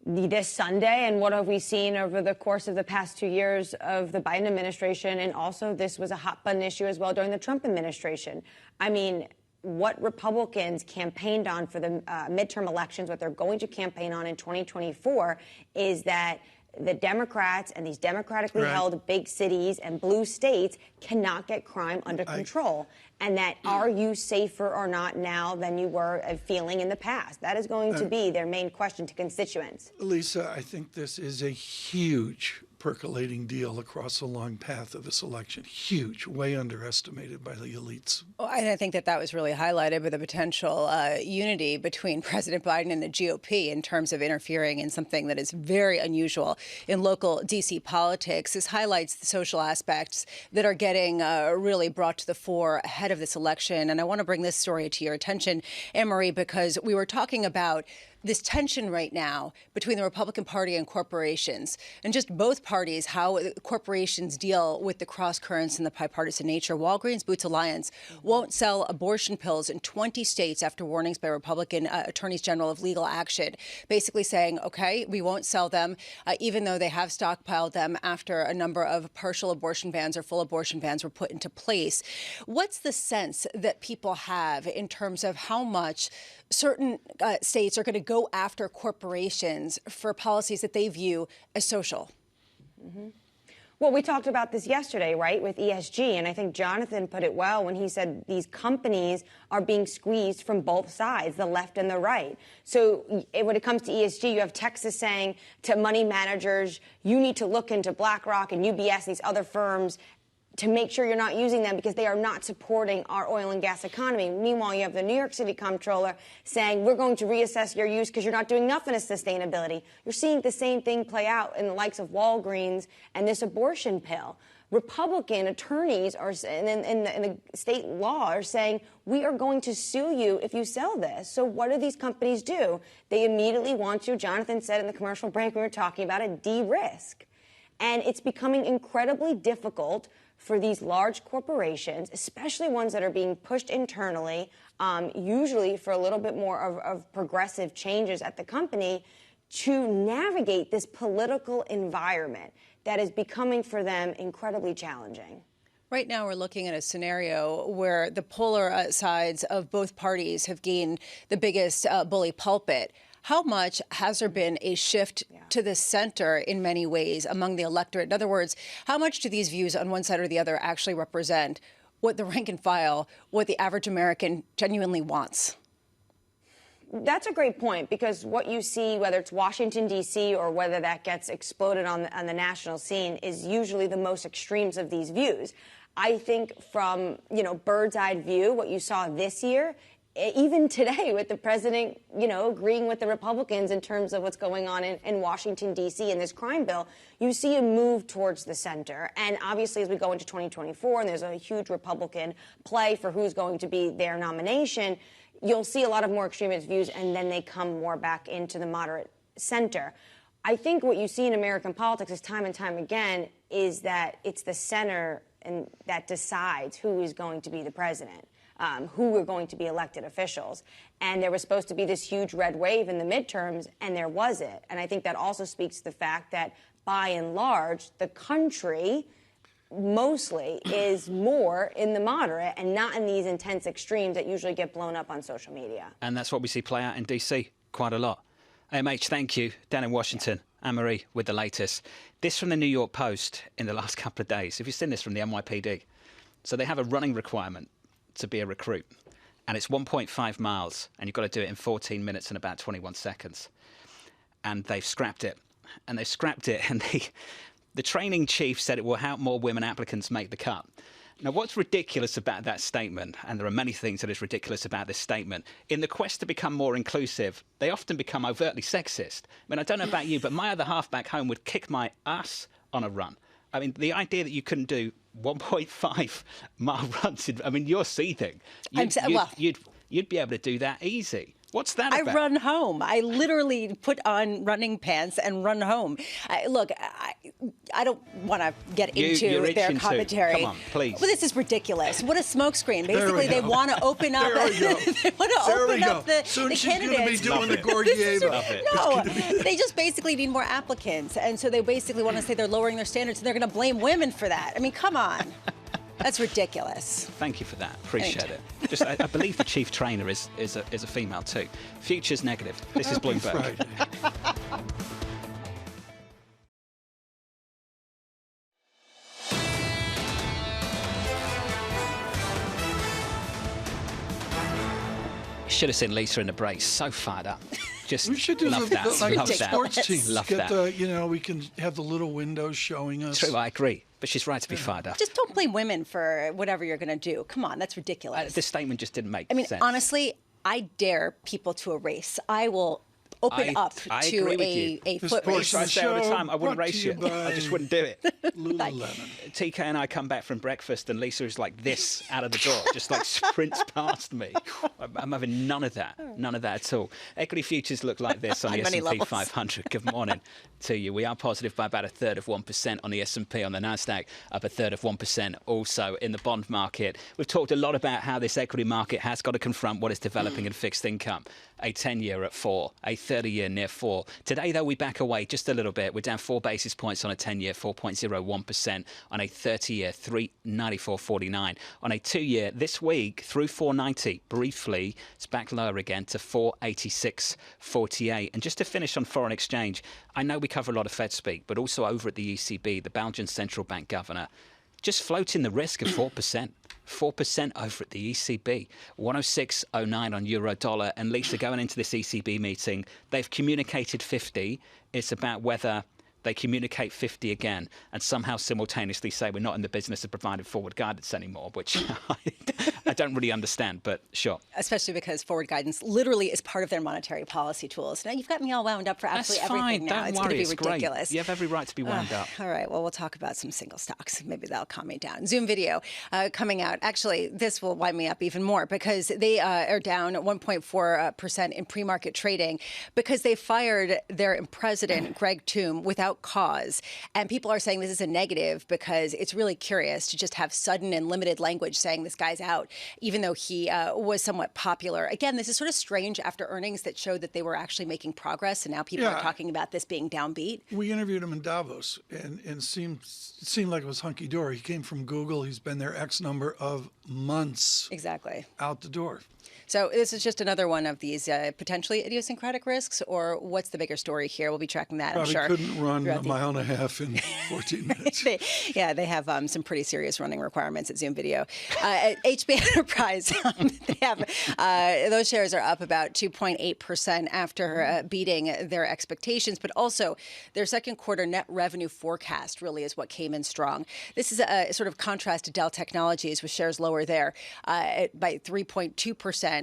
This Sunday, and what have we seen over the course of the past 2 years of the Biden administration? And also, this was a hot button issue as well during the Trump administration. I mean, what Republicans campaigned on for the midterm elections, what they're going to campaign on in 2024, is that the Democrats and these democratically held big cities and blue states cannot get crime under control. And that are you safer or not now than you were feeling in the past? That is going to be their main question to constituents. Lisa, I think this is a huge percolating deal across a long path of this election. Huge, way underestimated by the elites. Well, and I think that was really highlighted by the potential unity between President Biden and the GOP in terms of interfering in something that is very unusual in local D.C. politics. This highlights the social aspects that are getting really brought to the fore ahead of this election. And I want to bring this story to your attention, Anne-Marie, because we were talking about this tension right now between the Republican Party and corporations, and just both parties, how corporations deal with the cross currents and the bipartisan nature. Walgreens Boots Alliance won't sell abortion pills in 20 states after warnings by Republican attorneys general of legal action, basically saying, okay, we won't sell them, even though they have stockpiled them after a number of partial abortion bans or full abortion bans were put into place. What's the sense that people have in terms of how much certain states are going to go after corporations for policies that they view as social? Well, we talked about this yesterday, right, with ESG, and I think Jonathan put it well when he said these companies are being squeezed from both sides, the left and the right. So when it comes to ESG, you have Texas saying to money managers, you need to look into BlackRock and UBS, these other firms, to make sure you're not using them because they are not supporting our oil and gas economy. Meanwhile, you have the New York City comptroller saying we're going to reassess your use because you're not doing enough in sustainability. You're seeing the same thing play out in the likes of Walgreens and this abortion pill. Republican attorneys are in the state law are saying we are going to sue you if you sell this. So what do these companies do? They immediately want you, Jonathan said in the commercial break we were talking about it, de-risk. And it's becoming incredibly difficult for these large corporations, especially ones that are being pushed internally, usually for a little bit more of progressive changes at the company, to navigate this political environment that is becoming for them incredibly challenging. Right now, we're looking at a scenario where the polar sides of both parties have gained the biggest bully pulpit. How much has there been a shift to the center in many ways among the electorate? In other words, how much do these views on one side or the other actually represent what the rank and file, what the average American genuinely wants? That's a great point, because what you see, whether it's Washington, D.C., or whether that gets exploded on the national scene, is usually the most extremes of these views. I think from, bird's eye view, what you saw this year, even today with the president, agreeing with the Republicans in terms of what's going on in Washington, D.C. in this crime bill, you see a move towards the center. And obviously, as we go into 2024, and there's a huge Republican play for who's going to be their nomination, you'll see a lot of more extremist views, and then they come more back into the moderate center. I think what you see in American politics is time and time again is that it's the center and that decides who is going to be the president. Who were going to be elected officials. And there was supposed to be this huge red wave in the midterms, and there wasn't. And I think that also speaks to the fact that, by and large, the country mostly is more in the moderate and not in these intense extremes that usually get blown up on social media. And that's what we see play out in D.C. quite a lot. AMH, thank you. Down in Washington, Anne-Marie with the latest. This from the New York Post in the last couple of days. Have you seen this from the NYPD? So they have a running requirement to be a recruit, and it's 1.5 miles, and you've got to do it in 14 minutes and about 21 seconds. And they've scrapped it, and the training chief said it will help more women applicants make the cut. Now, what's ridiculous about that statement, and there are many things that is ridiculous about this statement, in the quest to become more inclusive, they often become overtly sexist. I mean, I don't know about you, but my other half back home would kick my ass on a run. I mean, the idea that you couldn't do 1.5 mile runs, you're seething. You'd be able to do that easy. What's that about? I run home. I literally put on running pants and run home. Look, I don't want to get into their commentary. Come on, please. Well, this is ridiculous. What a smokescreen. Basically, they want to open up. They want to open up the Soon she's candidates. going to be doing the Gorgieva. No, they just basically need more applicants, and so they basically want to say they're lowering their standards, and they're going to blame women for that. I mean, come on. That's ridiculous. Thank you for that. Appreciate it. Just, I believe the chief trainer is a female too. Futures negative. This is Bloomberg. Should have seen Lisa in the break. So fired up. Just we should do love that. like Love the that. sports teams. Love Get that. the, we can have the little windows showing us. True, I agree. But she's right to be fired up. Just don't blame women for whatever you're going to do. Come on, that's ridiculous. This statement just didn't make sense. Honestly, I dare people to a race. I will open up to a foot race. I say all the time, I wouldn't race you. by I just wouldn't do it. Lululemon. TK and I come back from breakfast and Lisa is like this out of the door, just like sprints past me. I'm having none of that. None of that at all. Equity futures look like this on the S&P 500. Good morning to you. We are positive by about 1/3 of 1% on the S&P, on the Nasdaq, up 1/3 of 1% also in the bond market. We've talked a lot about how this equity market has got to confront what is developing in fixed income. A 10-year at 4, a 30-year near 4. Today, though, we back away just a little bit. We're down 4 basis points on a 10-year, 4.01%. On a 30-year, 394.49. On a 2-year, this week, through 490. Briefly, it's back lower again to 486.48. And just to finish on foreign exchange, I know we cover a lot of Fed speak, but also over at the ECB, the Belgian Central Bank Governor, just floating the risk of 4%. 4% over at the ECB, 106.09 on euro dollar. And Lisa, going into this ECB meeting, they've communicated 50. It's about whether they communicate 50 again and somehow simultaneously say we're not in the business of providing forward guidance anymore, which I don't really understand, but sure. Especially because forward guidance literally is part of their monetary policy tools. Now, you've got me all wound up for absolutely everything now. It's going to be ridiculous. Great. You have every right to be wound up. All right, well, we'll talk about some single stocks. Maybe that'll calm me down. Zoom video coming out. Actually, this will wind me up even more because they are down 1.4% in pre-market trading because they fired their president, Greg Toom, without cause. And people are saying this is a negative because it's really curious to just have sudden and limited language saying this guy's out, even though he was somewhat popular. Again, this is sort of strange after earnings that showed that they were actually making progress, and now people are talking about this being downbeat. We interviewed him in Davos, and it seemed like it was hunky-dory. He came from Google. He's been there X number of months. Exactly. Out the door. So this is just another one of these potentially idiosyncratic risks, or what's the bigger story here? We'll be tracking that, Probably I'm sure. Couldn't run a mile and a half in 14 minutes. They have some pretty serious running requirements at Zoom Video. HB Enterprise, they have those shares are up about 2.8% after beating their expectations, but also their second quarter net revenue forecast really is what came in strong. This is a sort of contrast to Dell Technologies, with shares lower there by 3.2%.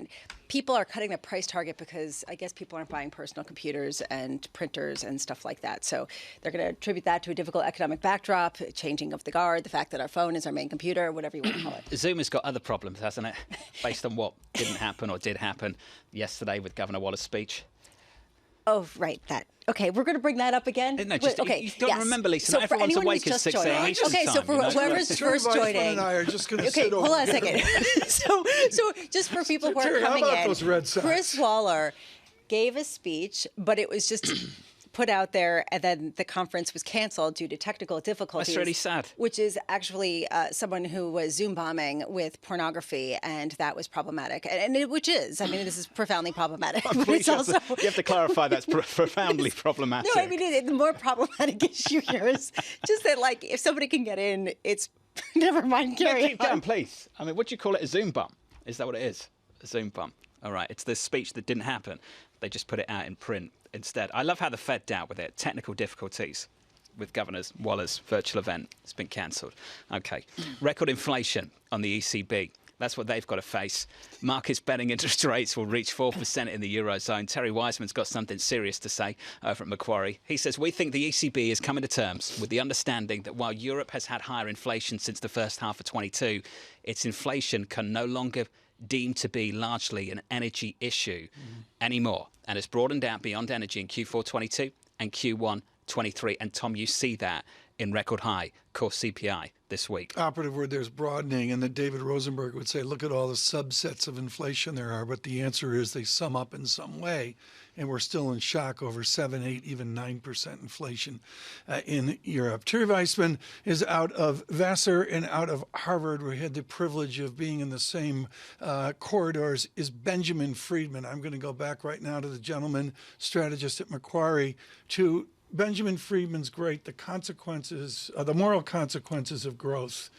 People are cutting the price target because I guess people aren't buying personal computers and printers and stuff like that. So they're going to attribute that to a difficult economic backdrop, changing of the guard, the fact that our phone is our main computer, whatever you want to call it. Zoom has got other problems, hasn't it? Based on what didn't happen or did happen yesterday with Governor Waller's speech. Oh, right, that. Okay, we're going to bring that up again? No, just, okay, you've got to remember, Lisa, not everyone's awake at 6 a.m. Eastern Okay, so time, for whoever's first joining. and I are just going to sit over hold on a second. so just for people who are coming in, Chris Waller gave a speech, but it was just put out there, and then the conference was canceled due to technical difficulties. That's really sad. Which is actually someone who was Zoom bombing with pornography, and that was problematic. Which is, I mean, this is profoundly problematic. But it's also, you have to clarify that's profoundly problematic. No, I mean, the more problematic issue here is just that, like, if somebody can get in, it's never mind. Carry on. Keep down, please. I mean, what do you call it? A Zoom bump? Is that what it is? A Zoom bump. All right. It's this speech that didn't happen. They just put it out in print instead. I love how the Fed dealt with it. Technical difficulties with Governor Waller's virtual event. It's been cancelled. Okay. Record inflation on the ECB. That's what they've got to face. Markets betting interest rates will reach 4% in the Eurozone. Terry Wiseman's got something serious to say over at Macquarie. He says, we think the ECB is coming to terms with the understanding that while Europe has had higher inflation since the first half of 22, its inflation can no longer deemed to be largely an energy issue anymore. And it's broadened out beyond energy in Q4 22 and Q1 23. And Tom, you see that in record high core CPI this week. Operative word there's broadening, and that David Rosenberg would say, look at all the subsets of inflation there are, but the answer is they sum up in some way, and we're still in shock over 7, 8, even 9% inflation in Europe. Terry Weissman is out of Vassar and out of Harvard. We had the privilege of being in the same corridors. Is Benjamin Friedman. I'm going to go back right now to the gentleman strategist at Macquarie, to Benjamin Friedman's great, the consequences, the moral consequences of growth.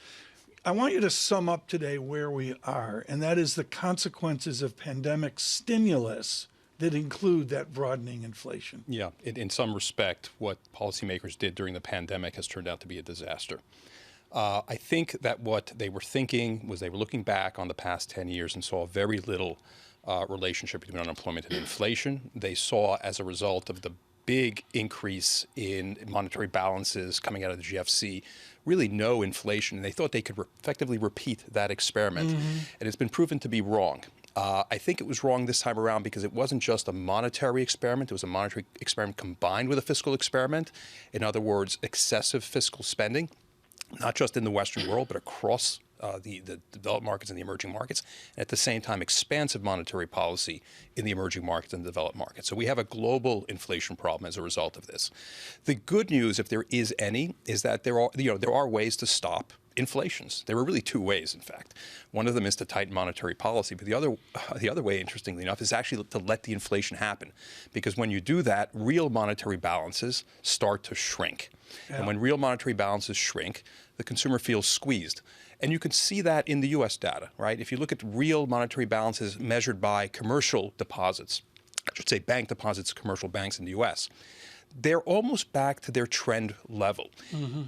I want you to sum up today where we are, and that is the consequences of pandemic stimulus that include that broadening inflation. Yeah, in some respect, what policymakers did during the pandemic has turned out to be a disaster. I think that what they were thinking was they were looking back on the past 10 years and saw very little relationship between unemployment and inflation. They saw, as a result of the big increase in monetary balances coming out of the GFC, really no inflation. And they thought they could effectively repeat that experiment. And it's been proven to be wrong. I think it was wrong this time around because it wasn't just a monetary experiment. It was a monetary experiment combined with a fiscal experiment. In other words, excessive fiscal spending, not just in the Western world, but across the developed markets and the emerging markets, and at the same time expansive monetary policy in the emerging markets and the developed markets. So we have a global inflation problem as a result of this. The good news, if there is any, is that there are ways to stop inflations. There are really two ways, in fact. One of them is to tighten monetary policy, but the other way, interestingly enough, is actually to let the inflation happen. Because when you do that, real monetary balances start to shrink. Yeah. And when real monetary balances shrink, the consumer feels squeezed. And you can see that in the U.S. data, right? If you look at real monetary balances measured by commercial deposits, I should say bank deposits, commercial banks in the U.S., they're almost back to their trend level.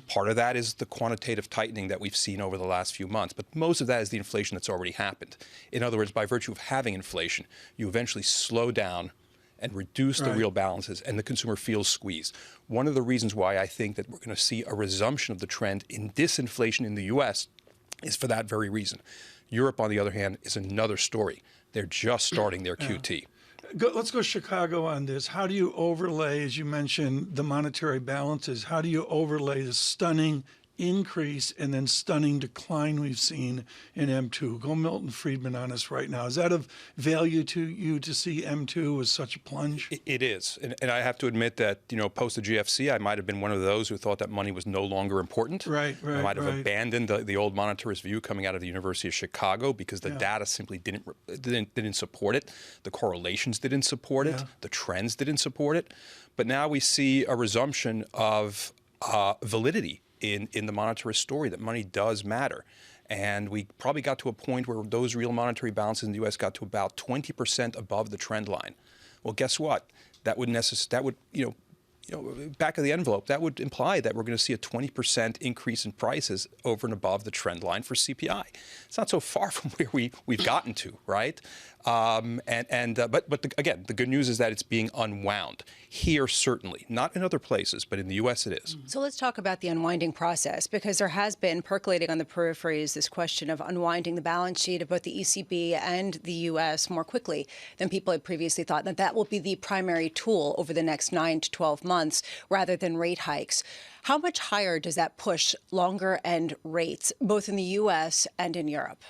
Part of that is the quantitative tightening that we've seen over the last few months, but most of that is the inflation that's already happened. In other words, by virtue of having inflation, you eventually slow down and reduce the real balances, and the consumer feels squeezed. One of the reasons why I think that we're going to see a resumption of the trend in disinflation in the U.S. is for that very reason. Europe, on the other hand, is another story. They're just starting their QT. Let's go Chicago on this. How do you overlay, as you mentioned, the monetary balances? How do you overlay the stunning increase and then stunning decline we've seen in M2? Go Milton Friedman on us right now. Is that of value to you to see M2 with such a plunge? It is. And I have to admit that, post the GFC, I might have been one of those who thought that money was no longer important. Right. I might have abandoned the old monetarist view coming out of the University of Chicago because the data simply didn't support it. The correlations didn't support it. The trends didn't support it. But now we see a resumption of validity in the monetarist story, that money does matter. And we probably got to a point where those real monetary balances in the U.S. got to about 20% above the trend line. Well, guess what? That would back of the envelope, that would imply that we're going to see a 20% increase in prices over and above the trend line for CPI. It's not so far from where we've gotten to, right? But again, the good news is that it's being unwound. Here, certainly. Not in other places, but in the U.S. it is. So let's talk about the unwinding process, because there has been percolating on the peripheries this question of unwinding the balance sheet of both the ECB and the U.S. more quickly than people had previously thought, and that will be the primary tool over the next 9 to 12 months rather than rate hikes. How much higher does that push longer end rates, both in the U.S. and in Europe?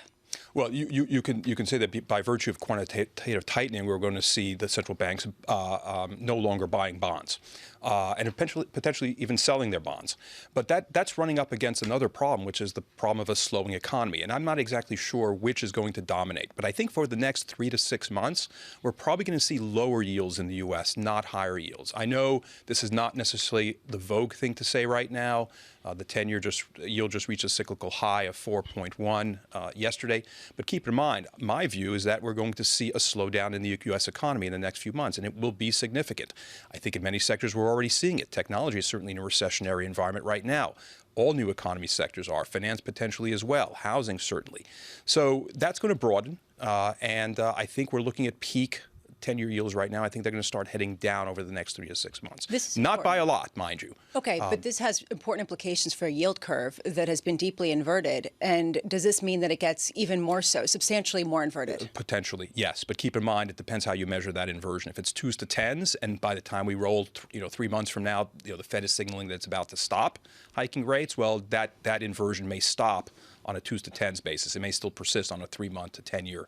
Well, you can say that by virtue of quantitative tightening, we're going to see the central banks no longer buying bonds and potentially even selling their bonds. But that's running up against another problem, which is the problem of a slowing economy. And I'm not exactly sure which is going to dominate. But I think for the next 3 to 6 months, we're probably going to see lower yields in the U.S., not higher yields. I know this is not necessarily the vogue thing to say right now. The 10-year yield just reached a cyclical high of 4.1 yesterday. But keep in mind, my view is that we're going to see a slowdown in the U.S. economy in the next few months, and it will be significant. I think in many sectors we're already seeing it. Technology is certainly in a recessionary environment right now. All new economy sectors are. Finance potentially as well. Housing certainly. So that's going to broaden, and I think we're looking at peak 10-year yields right now. I think they're going to start heading down over the next 3 to 6 months. This is not important. by a lot, mind you. Okay, but this has important implications for a yield curve that has been deeply inverted. And does this mean that it gets even more so, substantially more inverted? Potentially, yes. But keep in mind, it depends how you measure that inversion. If it's 2s to 10s, and by the time we roll, 3 months from now, the Fed is signaling that it's about to stop hiking rates, well, that inversion may stop on a 2s to 10s basis. It may still persist on a 3-month to 10-year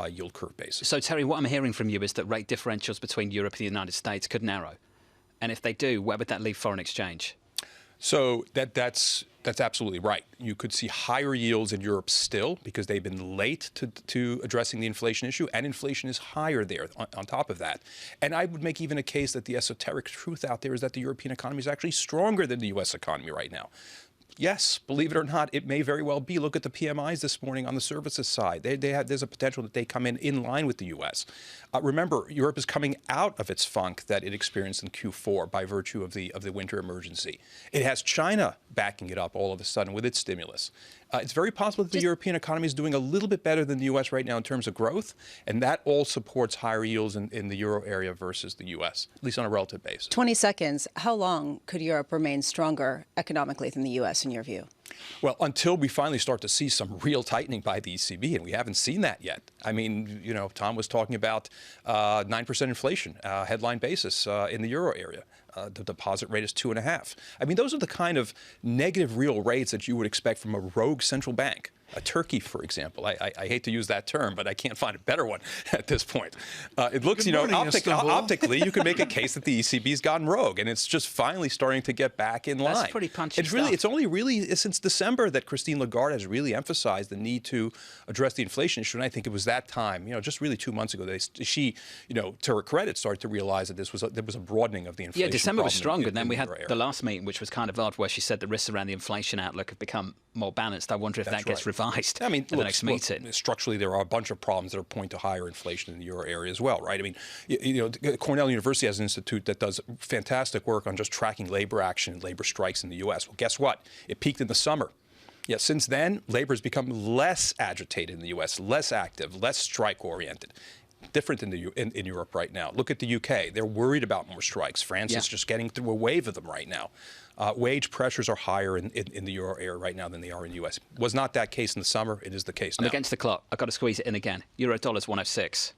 yield curve basis. So, Terry, what I'm hearing from you is that rate differentials between Europe and the United States could narrow. And if they do, where would that leave foreign exchange? So that's absolutely right. You could see higher yields in Europe still because they've been late to addressing the inflation issue, and inflation is higher there on top of that. And I would make even a case that the esoteric truth out there is that the European economy is actually stronger than the U.S. economy right now. Yes, believe it or not, it may very well be. Look at the PMIs this morning on the services side. There's a potential that they come in line with the U.S. Remember, Europe is coming out of its funk that it experienced in Q4 by virtue of the winter emergency. It has China backing it up all of a sudden with its stimulus. It's very possible that the European economy is doing a little bit better than the U.S. right now in terms of growth, and that all supports higher yields in the euro area versus the U.S., at least on a relative basis. 20 seconds. How long could Europe remain stronger economically than the U.S. in your view? Well, until we finally start to see some real tightening by the ECB, and we haven't seen that yet. I mean, Tom was talking about 9% inflation, headline basis in the euro area. The deposit rate is 2.5. I mean, those are the kind of negative real rates that you would expect from a rogue central bank. Turkey, for example. I hate to use that term, but I can't find a better one at this point. It looks, optically, you can make a case that the ECB's gotten rogue, and it's just finally starting to get back in line. That's pretty punchy It's only really since December that Christine Lagarde has really emphasized the need to address the inflation issue, and I think it was that time, just really 2 months ago, that she, to her credit, started to realize that there was a broadening of the inflation. Yeah, December was strong, and then we had the last meeting, which was kind of odd, where she said the risks around the inflation outlook have become more balanced. I wonder if that gets revised in the next meeting. Structurally, there are a bunch of problems that are pointing to higher inflation in the euro area as well, right? I mean, Cornell University has an institute that does fantastic work on just tracking labor action and labor strikes in the U.S. Well, guess what? It peaked in the summer. Yet since then, labor has become less agitated in the U.S., less active, less strike-oriented. Different in Europe right now. Look at the UK. They're worried about more strikes. France is just getting through a wave of them right now. Wage pressures are higher in the euro area right now than they are in the U.S. Was not that case in the summer. It is the case now. I'm against the clock. I've got to squeeze it in again. Euro dollar's 106.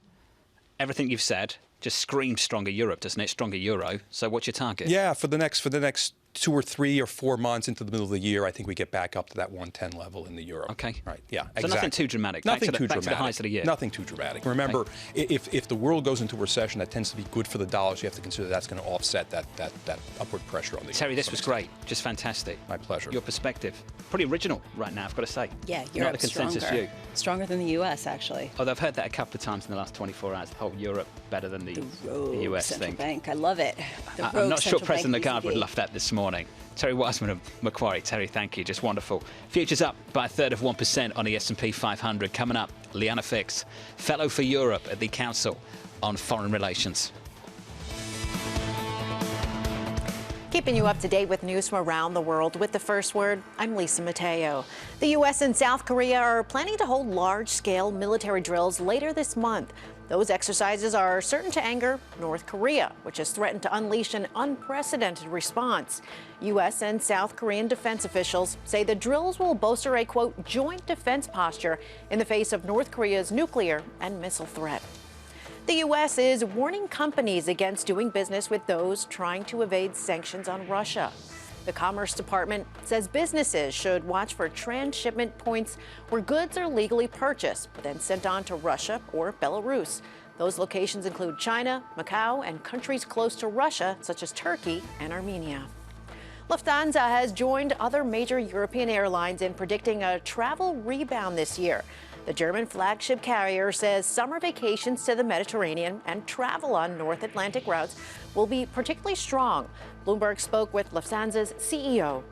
Everything you've said just screams stronger Europe, doesn't it? Stronger euro. So what's your target? Yeah, for the next 2 or 3 or 4 months into the middle of the year, I think we get back up to that 110 level in the euro. Okay. Right. Yeah. So exactly. nothing too dramatic. Nothing too back dramatic. to the highs of the year. Nothing too dramatic. Remember, if the world goes into recession, that tends to be good for the dollar. So you have to consider that's going to offset that upward pressure on the. Terry, this was great. Just fantastic. My pleasure. Your perspective, pretty original right now, I've got to say. Yeah, Not Europe's the consensus stronger. view. Stronger than the U.S. actually. Although I've heard that a couple of times in the last 24 hours. The whole Europe better than the U.S. Central thing. Bank. I love it. I'm not sure President Lagarde would ECB. love that this morning. Terry Wiseman of Macquarie. Terry, thank you. Just wonderful. Futures up by 1/3% on the S&P 500. Coming up, Liana Fix, Fellow for Europe at the Council on Foreign Relations. Keeping you up to date with news from around the world with the first word, I'm Lisa Mateo. The U.S. and South Korea are planning to hold large-scale military drills later this month. Those exercises are certain to anger North Korea, which has threatened to unleash an unprecedented response. U.S. and South Korean defense officials say the drills will bolster a, quote, joint defense posture in the face of North Korea's nuclear and missile threat. The U.S. is warning companies against doing business with those trying to evade sanctions on Russia. The Commerce Department says businesses should watch for transshipment points where goods are legally purchased but then sent on to Russia or Belarus. Those locations include China, Macau, and countries close to Russia, such as Turkey and Armenia. Lufthansa has joined other major European airlines in predicting a travel rebound this year. The German flagship carrier says summer vacations to the Mediterranean and travel on North Atlantic routes will be particularly strong. Bloomberg spoke with Lufthansa's CEO.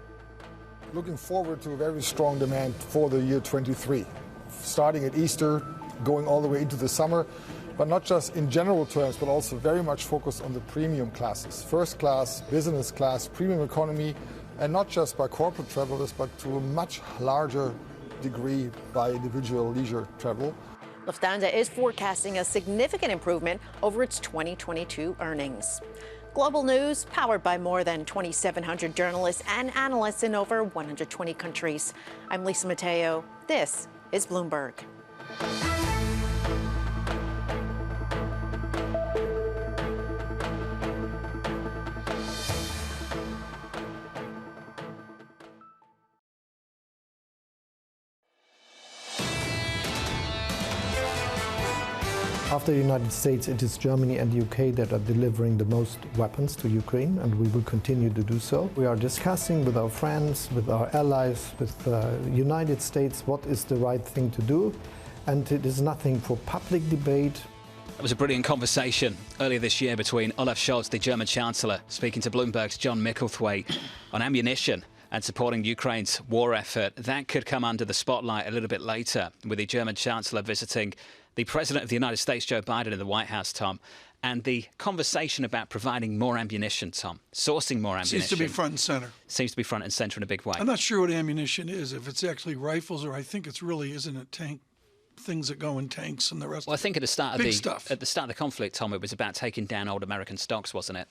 Looking forward to a very strong demand for the year 23, starting at Easter, going all the way into the summer, but not just in general terms, but also very much focused on the premium classes, first class, business class, premium economy, and not just by corporate travelers, but to a much larger degree by individual leisure travel. Lufthansa is forecasting a significant improvement over its 2022 earnings. Global news powered by more than 2,700 journalists and analysts in over 120 countries. I'm Lisa Mateo. This is Bloomberg. After the United States, it is Germany and the UK that are delivering the most weapons to Ukraine, and we will continue to do so. We are discussing with our friends, with our allies, with the United States, what is the right thing to do, and it is nothing for public debate. That was a brilliant conversation earlier this year between Olaf Scholz, the German Chancellor, speaking to Bloomberg's John Micklethwaite on ammunition and supporting Ukraine's war effort. That could come under the spotlight a little bit later, with the German Chancellor visiting the President of the United States, Joe Biden, in the White House, Tom, and the conversation about providing more ammunition, Tom, sourcing more ammunition. Seems to be front and center. Seems to be front and center in a big way. I'm not sure what ammunition is, if it's actually rifles, or I think it's really, isn't it, tank things that go in tanks and the rest. Well, I think at the start of the start of the conflict, Tom, it was about taking down old American stocks, wasn't it?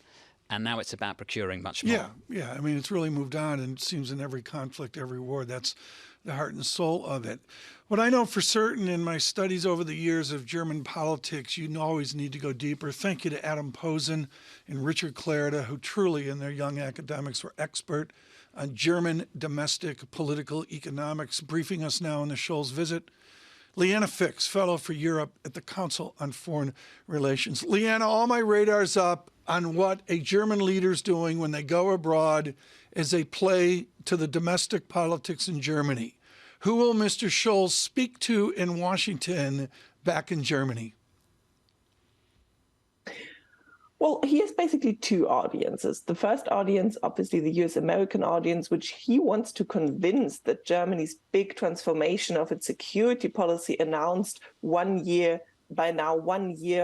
And now it's about procuring much more. Yeah. I mean, it's really moved on, and it seems in every conflict, every war, that's the heart and soul of it. What I know for certain in my studies over the years of German politics, you always need to go deeper. Thank you to Adam Posen and Richard Clarida, who truly, in their young academics, were expert on German domestic political economics, briefing us now on the Scholz visit. Leanna Fix, fellow for Europe at the Council on Foreign Relations. Leanna, all my radar's up on what a German leader's doing when they go abroad as they play to the domestic politics in Germany. Who will Mr. Scholz speak to in Washington back in Germany? Well, he has basically two audiences. The first audience, obviously the US-American audience, which he wants to convince that Germany's big transformation of its security policy announced 1 year,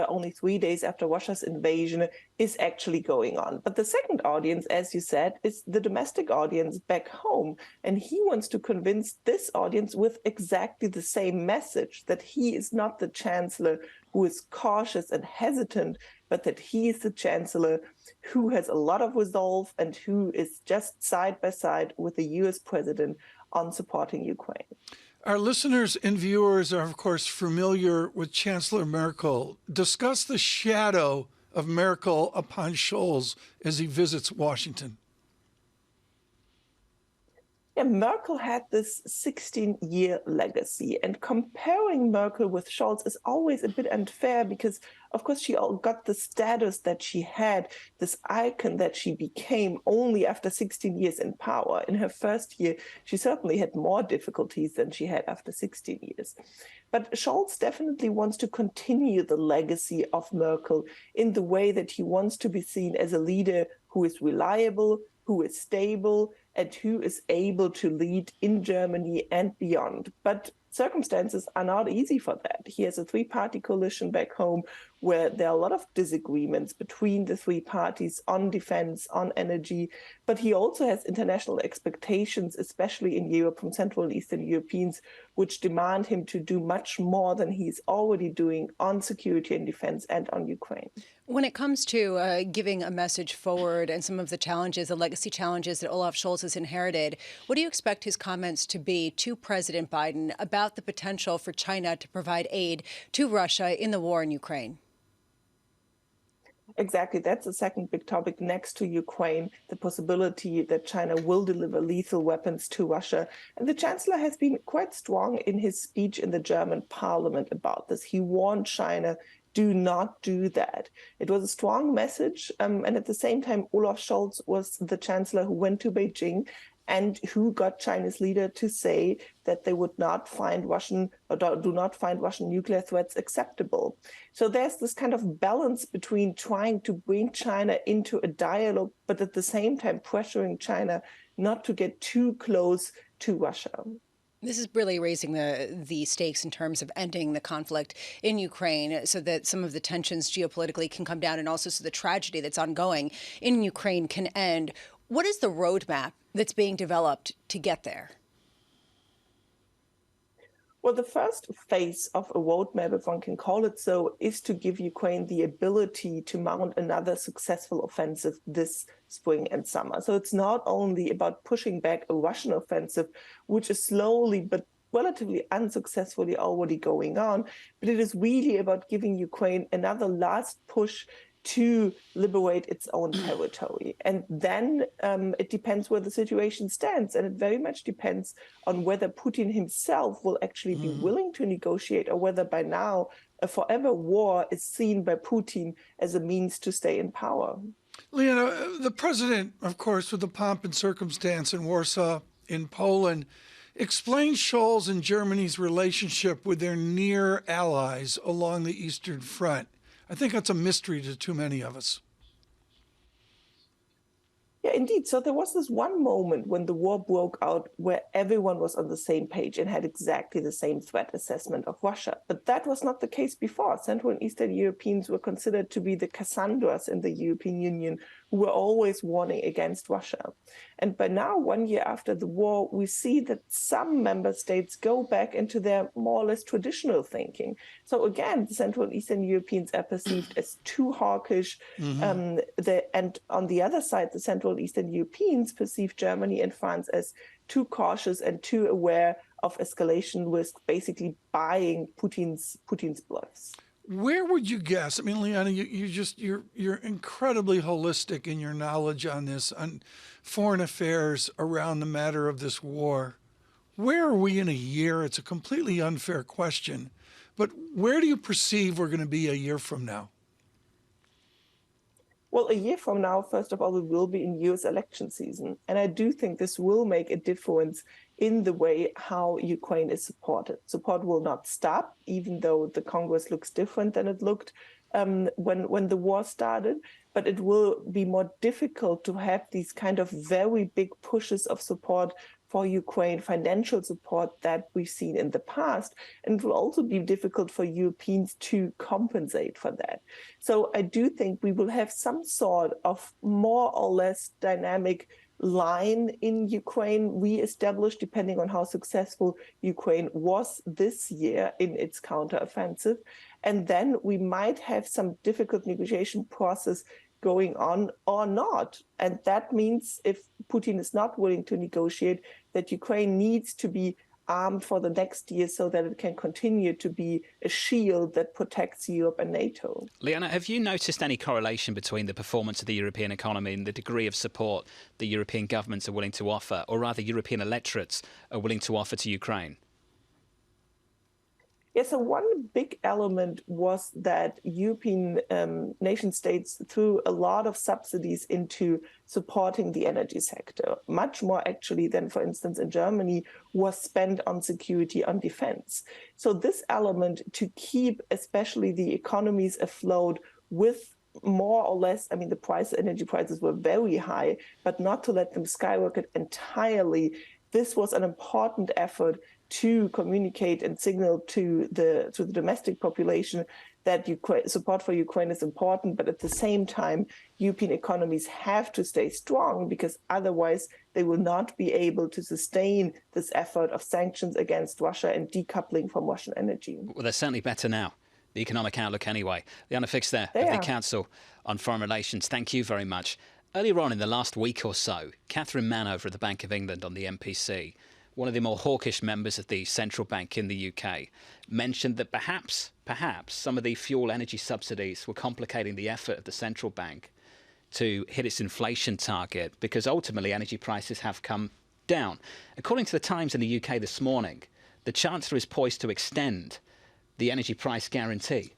only 3 days after Russia's invasion, is actually going on. But the second audience, as you said, is the domestic audience back home. And he wants to convince this audience with exactly the same message, that he is not the chancellor who is cautious and hesitant, but that he is the chancellor who has a lot of resolve and who is just side by side with the US president on supporting Ukraine. Our listeners and viewers are, of course, familiar with Chancellor Merkel. Discuss the shadow of Merkel upon Scholz as he visits Washington. Yeah, Merkel had this 16-year legacy, and comparing Merkel with Scholz is always a bit unfair because, of course, she got the status that she had, this icon that she became only after 16 years in power. In her first year, she certainly had more difficulties than she had after 16 years. But Scholz definitely wants to continue the legacy of Merkel in the way that he wants to be seen as a leader who is reliable, who is stable, and who is able to lead in Germany and beyond. But circumstances are not easy for that. He has a three-party coalition back home where there are a lot of disagreements between the three parties on defense, on energy, but he also has international expectations, especially in Europe, from Central and Eastern Europeans, which demand him to do much more than he's already doing on security and defense and on Ukraine. When it comes to giving a message forward and some of the challenges, the legacy challenges that Olaf Scholz has inherited, what do you expect his comments to be to President Biden about the potential for China to provide aid to Russia in the war in Ukraine? Exactly. That's the second big topic next to Ukraine, the possibility that China will deliver lethal weapons to Russia. And the chancellor has been quite strong in his speech in the German parliament about this. He warned China, do not do that. It was a strong message. And at the same time, Olaf Scholz was the chancellor who went to Beijing and who got China's leader to say that they would not find Russian or do not find Russian nuclear threats acceptable. So there's this kind of balance between trying to bring China into a dialogue, but at the same time pressuring China not to get too close to Russia. This is really raising the stakes in terms of ending the conflict in Ukraine so that some of the tensions geopolitically can come down and also so the tragedy that's ongoing in Ukraine can end. What is the roadmap that's being developed to get there? Well, the first phase of a roadmap, if one can call it so, is to give Ukraine the ability to mount another successful offensive this spring and summer. So it's not only about pushing back a Russian offensive, which is slowly but relatively unsuccessfully already going on, but it is really about giving Ukraine another last push to liberate its own territory. And then it depends where the situation stands. And it very much depends on whether Putin himself will actually be willing to negotiate, or whether by now a forever war is seen by Putin as a means to stay in power. Leona, the president, of course, with the pomp and circumstance in Warsaw, in Poland, explained Scholz and Germany's relationship with their near allies along the Eastern Front. I think that's a mystery to too many of us. Yeah, indeed. So there was this one moment when the war broke out where everyone was on the same page and had exactly the same threat assessment of Russia. But that was not the case before. Central and Eastern Europeans were considered to be the Cassandras in the European Union, who were always warning against Russia. And by now, 1 year after the war, we see that some member states go back into their more or less traditional thinking. So again, the Central and Eastern Europeans are perceived as too hawkish. And on the other side, the Central and Eastern Europeans perceive Germany and France as too cautious and too aware of escalation risk, basically buying Putin's bluffs. Where would you guess? I mean, Leona, you're incredibly holistic in your knowledge on this, on foreign affairs around the matter of this war. Where are we in a year? It's a completely unfair question, but where do you perceive we're going to be a year from now? Well, a year from now, first of all, we will be in US election season. And I do think this will make a difference in the way how Ukraine is supported. Support will not stop, even though the Congress looks different than it looked when the war started. But it will be more difficult to have these kind of very big pushes of support for Ukraine, financial support that we've seen in the past. And it will also be difficult for Europeans to compensate for that. So I do think we will have some sort of more or less dynamic line in Ukraine re-established, depending on how successful Ukraine was this year in its counteroffensive. And then we might have some difficult negotiation process going on or not. And that means if Putin is not willing to negotiate, that Ukraine needs to be armed for the next year so that it can continue to be a shield that protects Europe and NATO. Leona, have you noticed any correlation between the performance of the European economy and the degree of support the European governments are willing to offer, or rather European electorates are willing to offer to Ukraine? Yeah, so one big element was that European nation states threw a lot of subsidies into supporting the energy sector, much more actually than, for instance, in Germany, was spent on security, on defense. So this element to keep especially the economies afloat with more or less, I mean, the energy prices were very high, but not to let them skyrocket entirely. This was an important effort to communicate and signal to the domestic population that support for Ukraine is important, but at the same time, European economies have to stay strong, because otherwise they will not be able to sustain this effort of sanctions against Russia and decoupling from Russian energy. Well, they're certainly better now, the economic outlook anyway. Leona Fix there of the Council on Foreign Relations. Thank you very much. Earlier on in the last week or so, Catherine Mann over at the Bank of England on the MPC, one of the more hawkish members of the central bank in the UK, mentioned that perhaps some of the fuel energy subsidies were complicating the effort of the central bank to hit its inflation target, because ultimately energy prices have come down. According to the Times in the UK this morning, the Chancellor is poised to extend the energy price guarantee.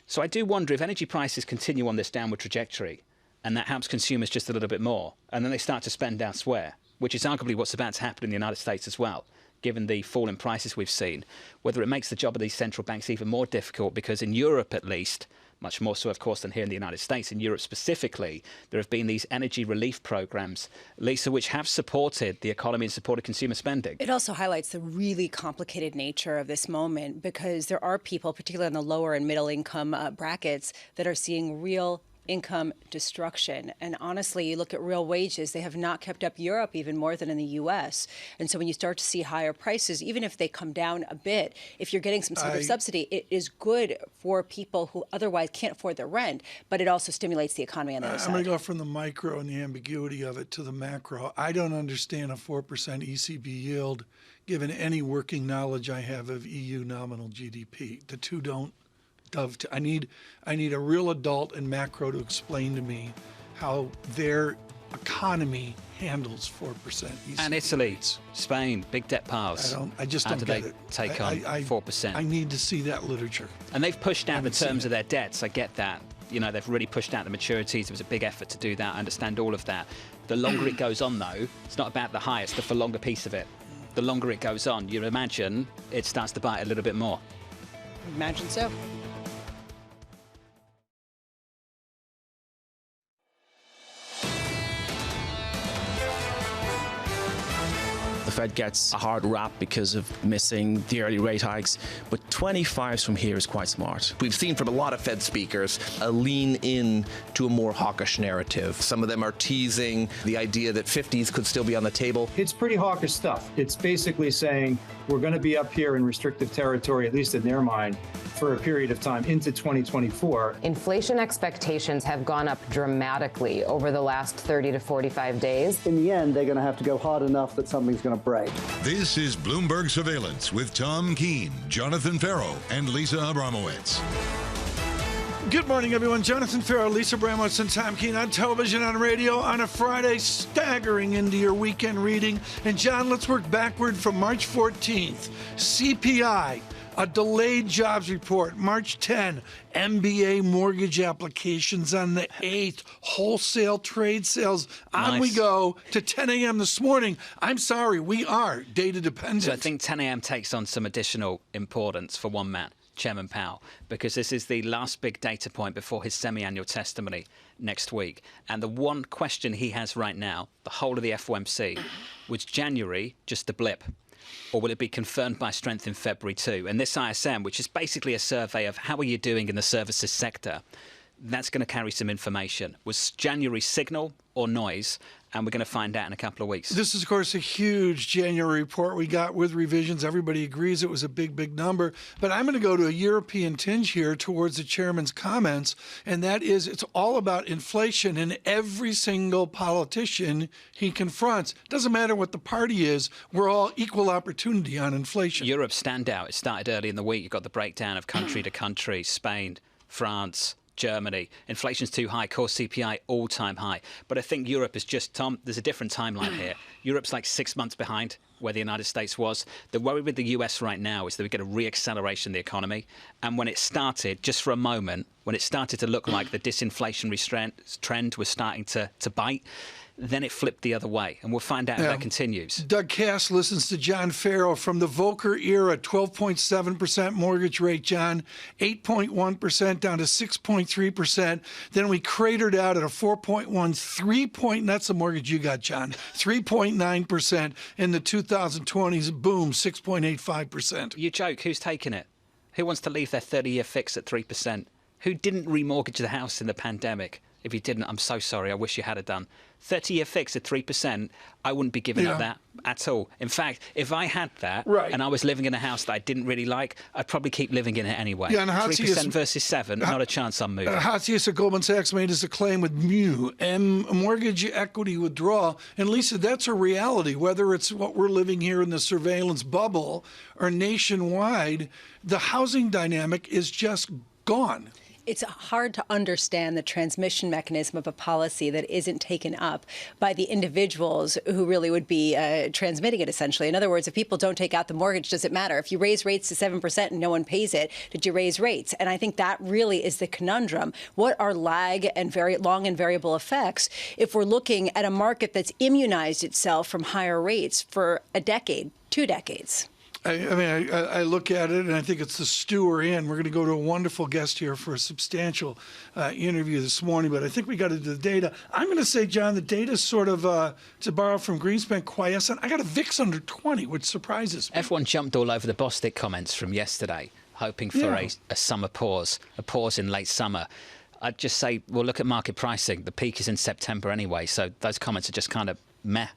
So I do wonder if energy prices continue on this downward trajectory, and that helps consumers just a little bit more, and then they start to spend elsewhere, which is arguably what's about to happen in the United States as well, given the fall in prices we've seen, whether it makes the job of these central banks even more difficult, because in Europe at least, much more so of course than here in the United States, in Europe specifically, there have been these energy relief programs, Lisa, which have supported the economy and supported consumer spending. It also highlights the really complicated nature of this moment, because there are people, particularly in the lower and middle income brackets, that are seeing real income destruction. And honestly, you look at real wages, they have not kept up Europe even more than in the U.S. And so when you start to see higher prices, even if they come down a bit, if you're getting some sort of subsidy, it is good for people who otherwise can't afford their rent, but it also stimulates the economy on the other side. I'm going to go from the micro and the ambiguity of it to the macro. I don't understand a 4% ECB yield, given any working knowledge I have of EU nominal GDP. The two don't dovetail. I need a real adult in macro to explain to me how their economy handles 4% ECB. And Italy, Spain, big debt piles. I just don't get it. Take on 4%. I need to see that literature. And they've pushed out the terms of their debts. I get that. You know, they've really pushed out the maturities. It was a big effort to do that. I understand all of that. The longer it goes on, though, it's not about the highest, the for longer piece of it. The longer it goes on, you imagine it starts to bite a little bit more. Imagine so. The Fed gets a hard rap because of missing the early rate hikes, but 25s from here is quite smart. We've seen from a lot of Fed speakers a lean in to a more hawkish narrative. Some of them are teasing the idea that 50s could still be on the table. It's pretty hawkish stuff. It's basically saying we're going to be up here in restrictive territory, at least in their mind, for a period of time into 2024. Inflation expectations have gone up dramatically over the last 30 to 45 days. In the end, they're going to have to go hard enough that something's going to break. This is Bloomberg Surveillance with Tom Keene, Jonathan Ferro, and Lisa Abramowicz. Good morning, everyone. Jonathan Ferro, Lisa Abramowicz, and Tom Keene on television, on radio, on a Friday, staggering into your weekend reading. And John, let's work backward from March 14th. CPI, a delayed jobs report. March 10, MBA mortgage applications on the 8th. Wholesale trade sales. On we go to 10 a.m. this morning. I'm sorry, we are data dependent. So I think 10 a.m. takes on some additional importance for one man, Chairman Powell, because this is the last big data point before his semi-annual testimony next week. And the one question he has right now, the whole of the FOMC, was January just a blip? Or will it be confirmed by strength in February too? And this ISM, which is basically a survey of how are you doing in the services sector, that's going to carry some information. Was January signal or noise? And we're going to find out in a couple of weeks. This is, of course, a huge January report we got with revisions. Everybody agrees it was a big, big number. But I'm going to go to a European tinge here towards the chairman's comments, and that is it's all about inflation, and every single politician he confronts. Doesn't matter what the party is, we're all equal opportunity on inflation. Europe's standout. It started early in the week. You've got the breakdown of country to country, Spain, France, Germany. Inflation's too high, core CPI all-time high. But I think Europe is just, Tom, there's a different timeline here. Europe's like 6 months behind where the United States was. The worry with the US right now is that we get a re-acceleration of the economy. And when it started, just for a moment, when it started to look like the disinflationary trend was starting to bite, then it flipped the other way. And we'll find out if that continues. Doug Cass listens to John Ferro from the Volcker era, 12.7% mortgage rate, John, 8.1% down to 6.3%. Then we cratered out at a 4.1, that's the mortgage you got, John, 3.9% in the 2020s, boom, 6.85%. You joke, who's taking it? Who wants to leave their 30-year fix at 3%? Who didn't remortgage the house in the pandemic? If you didn't, I'm so sorry. I wish you had done. 30-year fix at 3%, I wouldn't be giving up that at all. In fact, if I had that and I was living in a house that I didn't really like, I'd probably keep living in it anyway. Yeah, and 3% versus 7, not a chance I'm moving. Hatzius at Goldman Sachs made his claim with mortgage equity withdrawal. And Lisa, that's a reality. Whether it's what we're living here in the surveillance bubble or nationwide, the housing dynamic is just gone. It's hard to understand the transmission mechanism of a policy that isn't taken up by the individuals who really would be transmitting it, essentially. In other words, if people don't take out the mortgage, does it matter? If you raise rates to 7% and no one pays it, did you raise rates? And I think that really is the conundrum. What are lag and very long and variable effects if we're looking at a market that's immunized itself from higher rates for a decade, 2 decades? I look at it and I think it's the stew we're in. We're going to go to a wonderful guest here for a substantial interview this morning, but I think we got to do the data. I'm going to say, John, the data is sort of, to borrow from Greenspan, quiescent. I got a VIX under 20, which surprises me. Everyone jumped all over the Bostic comments from yesterday, hoping for a summer pause, a pause in late summer. I'd just say, well, look at market pricing. The peak is in September anyway, so those comments are just kind of meh.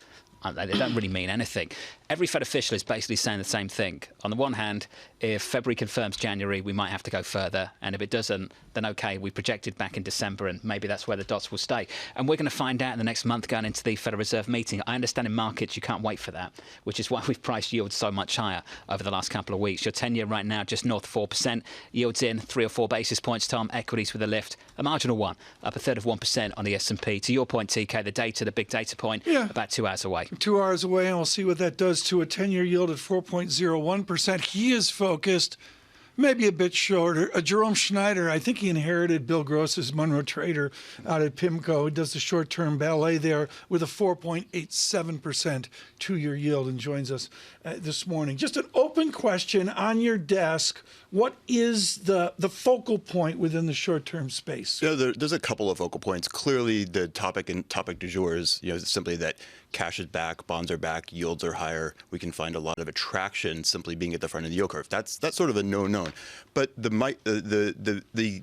They don't really mean anything. Every Fed official is basically saying the same thing. On the one hand, if February confirms January, we might have to go further. And if it doesn't, then OK, we projected back in December, and maybe that's where the dots will stay. And we're going to find out in the next month going into the Federal Reserve meeting. I understand in markets you can't wait for that, which is why we've priced yields so much higher over the last couple of weeks. Your 10-year right now just north of 4%. Yields in 3 or 4 basis points, Tom. Equities with a lift, a marginal one, up a third of 1% on the S&P. To your point, TK, the data, the big data point, about 2 hours away. 2 hours away, and we'll see what that does to a 10-year yield at 4.01%. He is focused, maybe a bit shorter. Jerome Schneider, I think he inherited Bill Gross's Monroe Trader out at PIMCO. He does the short-term ballet there with a 4.87% 2-year yield and joins us this morning. Just an open question on your desk. What is the focal point within the short-term space? There's a couple of focal points. Clearly, the topic du jour is simply that cash is back, bonds are back, yields are higher. We can find a lot of attraction simply being at the front of the yield curve. That's sort of a known. But the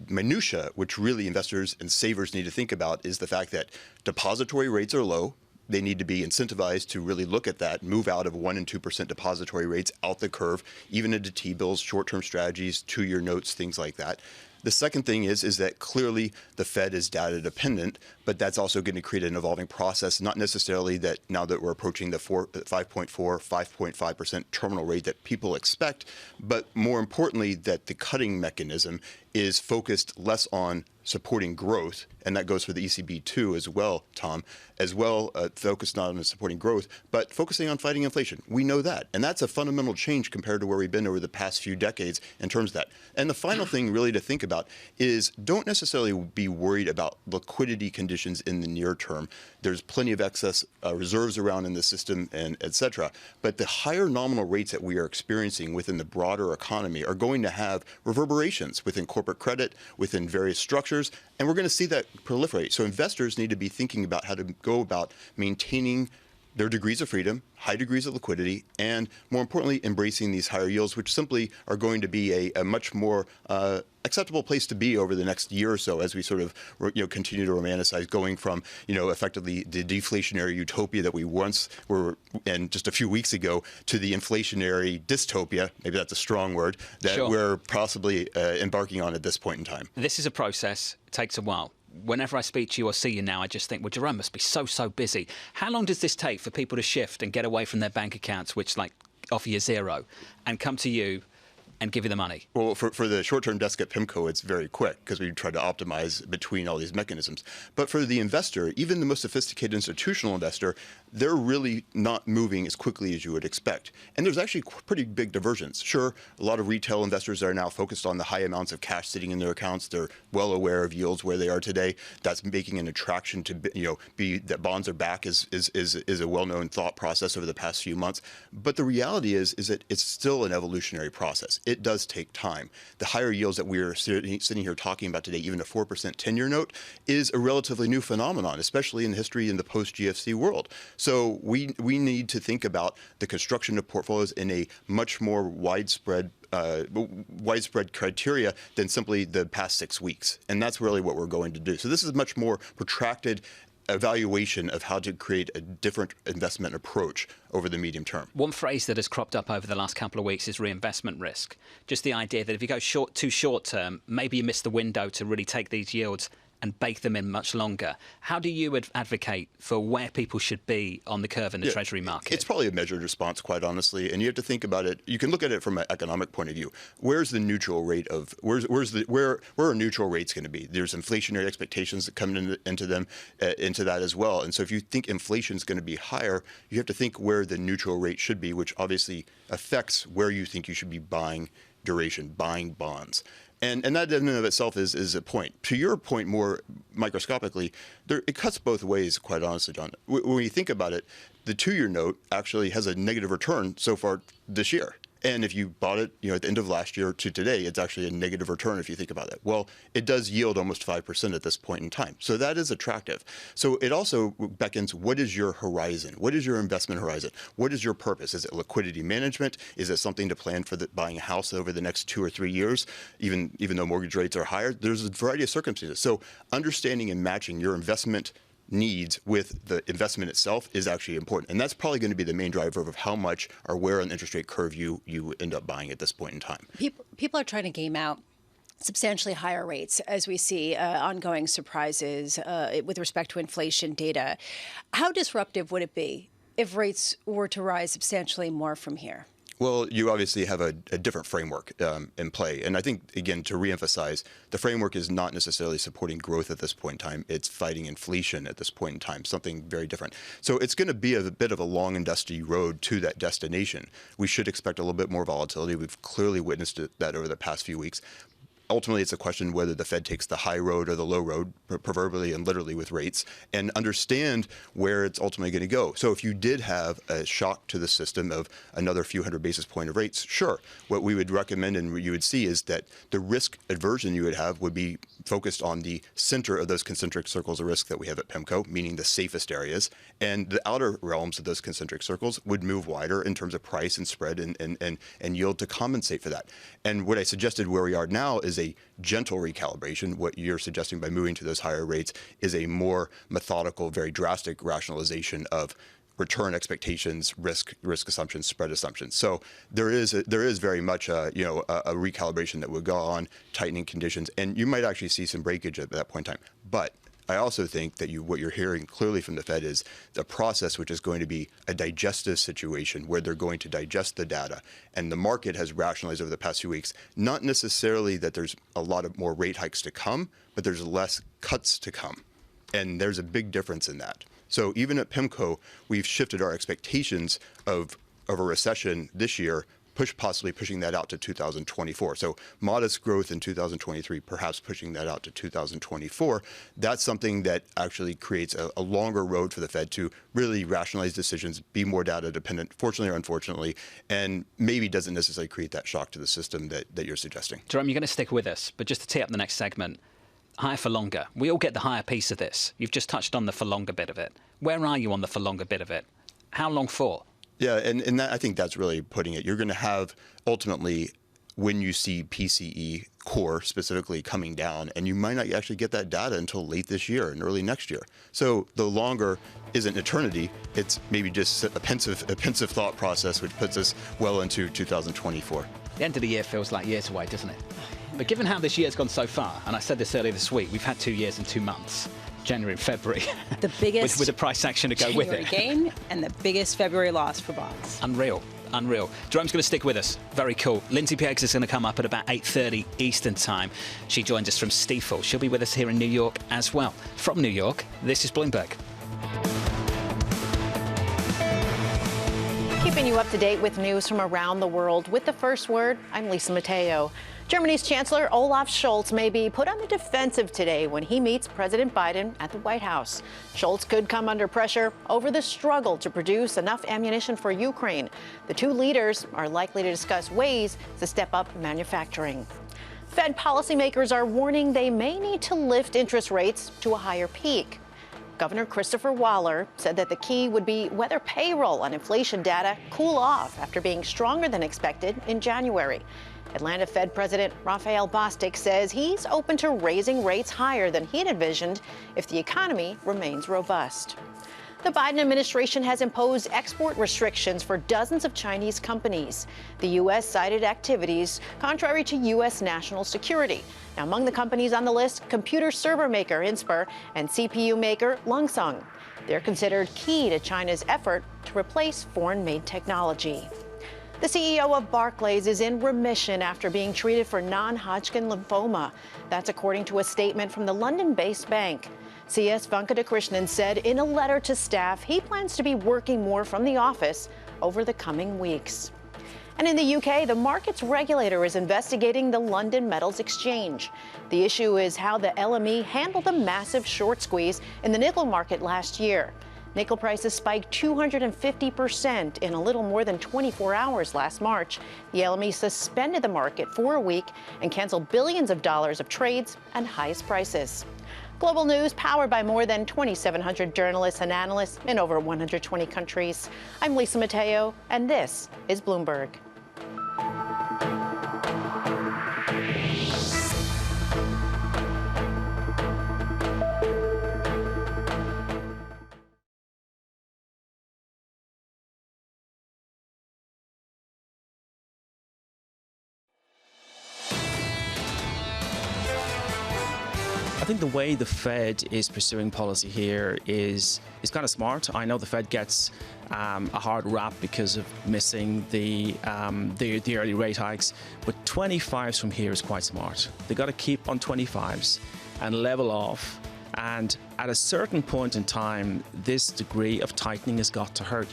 minutia, which really investors and savers need to think about, is the fact that depository rates are low. They need to be incentivized to really look at that, move out of 1% and 2% depository rates out the curve, even into T-bills, short-term strategies, 2-year notes, things like that. The second thing is that clearly the Fed is data dependent, but that's also going to create an evolving process, not necessarily that now that we're approaching the 5.4, 5.5% terminal rate that people expect, but more importantly that the cutting mechanism is focused less on supporting growth, and that goes for the ECB too as well, Tom, focused not on supporting growth, but focusing on fighting inflation. We know that, and that's a fundamental change compared to where we've been over the past few decades in terms of that. And the final thing really to think about is don't necessarily be worried about liquidity conditions in the near term. There's plenty of excess reserves around in the system, and et cetera. But the higher nominal rates that we are experiencing within the broader economy are going to have reverberations within corporate credit, within various structures, and we're going to see that proliferate. So investors need to be thinking about how to go about maintaining their degrees of freedom, high degrees of liquidity, and more importantly, embracing these higher yields, which simply are going to be a much more acceptable place to be over the next year or so as we sort of continue to romanticize going from effectively the deflationary utopia that we once were in just a few weeks ago to the inflationary dystopia, maybe that's a strong word, that we're possibly embarking on at this point in time. This is a process. It takes a while. Whenever I speak to you or see you now, I just think, well, Jerome must be so busy. How long does this take for people to shift and get away from their bank accounts, which offer you zero, and come to you and give you the money? Well, for the short-term desk at PIMCO, it's very quick because we try to optimize between all these mechanisms. But for the investor, even the most sophisticated institutional investor, they're really not moving as quickly as you would expect. And there's actually pretty big divergence. Sure, a lot of retail investors are now focused on the high amounts of cash sitting in their accounts. They're well aware of yields where they are today. That's making an attraction to be that bonds are back is a well-known thought process over the past few months. But the reality is that it's still an evolutionary process. It does take time. The higher yields that we're sitting here talking about today, even a 4% 10-year note, is a relatively new phenomenon, especially in history in the post-GFC world. So we need to think about the construction of portfolios in a much more widespread criteria than simply the past 6 weeks. And that's really what we're going to do. So this is a much more protracted evaluation of how to create a different investment approach over the medium term. One phrase that has cropped up over the last couple of weeks is reinvestment risk. Just the idea that if you go too short term, maybe you miss the window to really take these yields and bake them in much longer. How do you advocate for where people should be on the curve in the Treasury market? It's probably a measured response, quite honestly, and you have to think about it. You can look at it from an economic point of view. Where's the neutral rate of where are neutral rates going to be? There's inflationary expectations that come into that as well. And so if you think inflation is going to be higher, you have to think where the neutral rate should be, which obviously affects where you think you should be buying duration, buying bonds. And that in and of itself is a point. To your point, more microscopically, it cuts both ways, quite honestly, John. When you think about it, the 2-year note actually has a negative return so far this year. And if you bought it, at the end of last year to today, it's actually a negative return if you think about it. Well, it does yield almost 5% at this point in time. So that is attractive. So it also beckons, what is your horizon? What is your investment horizon? What is your purpose? Is it liquidity management? Is it something to plan for buying a house over the next 2 or 3 years, even though mortgage rates are higher? There's a variety of circumstances. So understanding and matching your investment needs with the investment itself is actually important. And that's probably going to be the main driver of how much or where on the interest rate curve you end up buying at this point in time. People are trying to game out substantially higher rates as we see ongoing surprises with respect to inflation data. How disruptive would it be if rates were to rise substantially more from here? Well, you obviously have a different framework in play. And I think, again, to reemphasize, the framework is not necessarily supporting growth at this point in time. It's fighting inflation at this point in time, something very different. So it's going to be a bit of a long and dusty road to that destination. We should expect a little bit more volatility. We've clearly witnessed that over the past few weeks. Ultimately, it's a question whether the Fed takes the high road or the low road, proverbially and literally with rates, and understand where it's ultimately going to go. So if you did have a shock to the system of another few hundred basis point of rates, sure. What we would recommend and what you would see is that the risk aversion you would have would be focused on the center of those concentric circles of risk that we have at PIMCO, meaning the safest areas, and the outer realms of those concentric circles would move wider in terms of price and spread and yield to compensate for that. And what I suggested where we are now is a gentle recalibration. What you're suggesting by moving to those higher rates is a more methodical, very drastic rationalization of return expectations, risk assumptions, spread assumptions. So there is very much a recalibration that would go on, tightening conditions, and you might actually see some breakage at that point in time. But I also think that what you're hearing clearly from the Fed is the process, which is going to be a digestive situation where they're going to digest the data. And the market has rationalized over the past few weeks, not necessarily that there's a lot of more rate hikes to come, but there's less cuts to come. And there's a big difference in that. So even at PIMCO, we've shifted our expectations of a recession this year, possibly pushing that out to 2024. So modest growth in 2023, perhaps pushing that out to 2024. That's something that actually creates a longer road for the Fed to really rationalize decisions, be more data dependent, fortunately or unfortunately, and maybe doesn't necessarily create that shock to the system that you're suggesting. Jerome, you're going to stick with us, but just to tee up the next segment, higher for longer. We all get the higher piece of this. You've just touched on the for longer bit of it. Where are you on the for longer bit of it? How long for? Yeah, and that, I think that's really putting it. You're going to have, ultimately, when you see PCE core specifically coming down, and you might not actually get that data until late this year and early next year. So the longer isn't eternity. It's maybe just a pensive thought process, which puts us well into 2024. The end of the year feels like years away, doesn't it? But given how this year's gone so far, and I said this earlier this week, we've had 2 years and 2 months. January and February. The biggest with a price action to go with it. Gain and the biggest February loss for bonds. Unreal. Jerome's going to stick with us. Very cool. Lindsay Peggs is going to come up at about 8:30 Eastern Time. She joins us from Stifel. She'll be with us here in New York as well. From New York, this is Bloomberg. Keeping you up to date with news from around the world. With the first word, I'm Lisa Mateo. Germany's Chancellor Olaf Scholz may be put on the defensive today when he meets President Biden at the White House. Scholz could come under pressure over the struggle to produce enough ammunition for Ukraine. The two leaders are likely to discuss ways to step up manufacturing. Fed policymakers are warning they may need to lift interest rates to a higher peak. Governor Christopher Waller said that the key would be whether payroll and inflation data cool off after being stronger than expected in January. Atlanta Fed President Raphael Bostic says he's open to raising rates higher than he had envisioned if the economy remains robust. The Biden administration has imposed export restrictions for dozens of Chinese companies. The U.S. cited activities contrary to U.S. national security. Now, among the companies on the list, computer server maker Inspur and CPU maker Longsong. They're considered key to China's effort to replace foreign-made technology. The CEO of Barclays is in remission after being treated for non-Hodgkin lymphoma. That's according to a statement from the London-based bank. C.S. Venkatakrishnan said in a letter to staff he plans to be working more from the office over the coming weeks. And in the UK, the markets regulator is investigating the London Metals Exchange. The issue is how the LME handled a massive short squeeze in the nickel market last year. Nickel prices spiked 250% in a little more than 24 hours last March. The LME suspended the market for a week and canceled billions of dollars of trades and highest prices. Global news powered by more than 2,700 journalists and analysts in over 120 countries. I'm Lisa Mateo, and this is Bloomberg. I think the way the Fed is pursuing policy here is kind of smart. I know the Fed gets a hard rap because of missing the early rate hikes, but 25s from here is quite smart. They got to keep on 25s and level off. And at a certain point in time, this degree of tightening has got to hurt.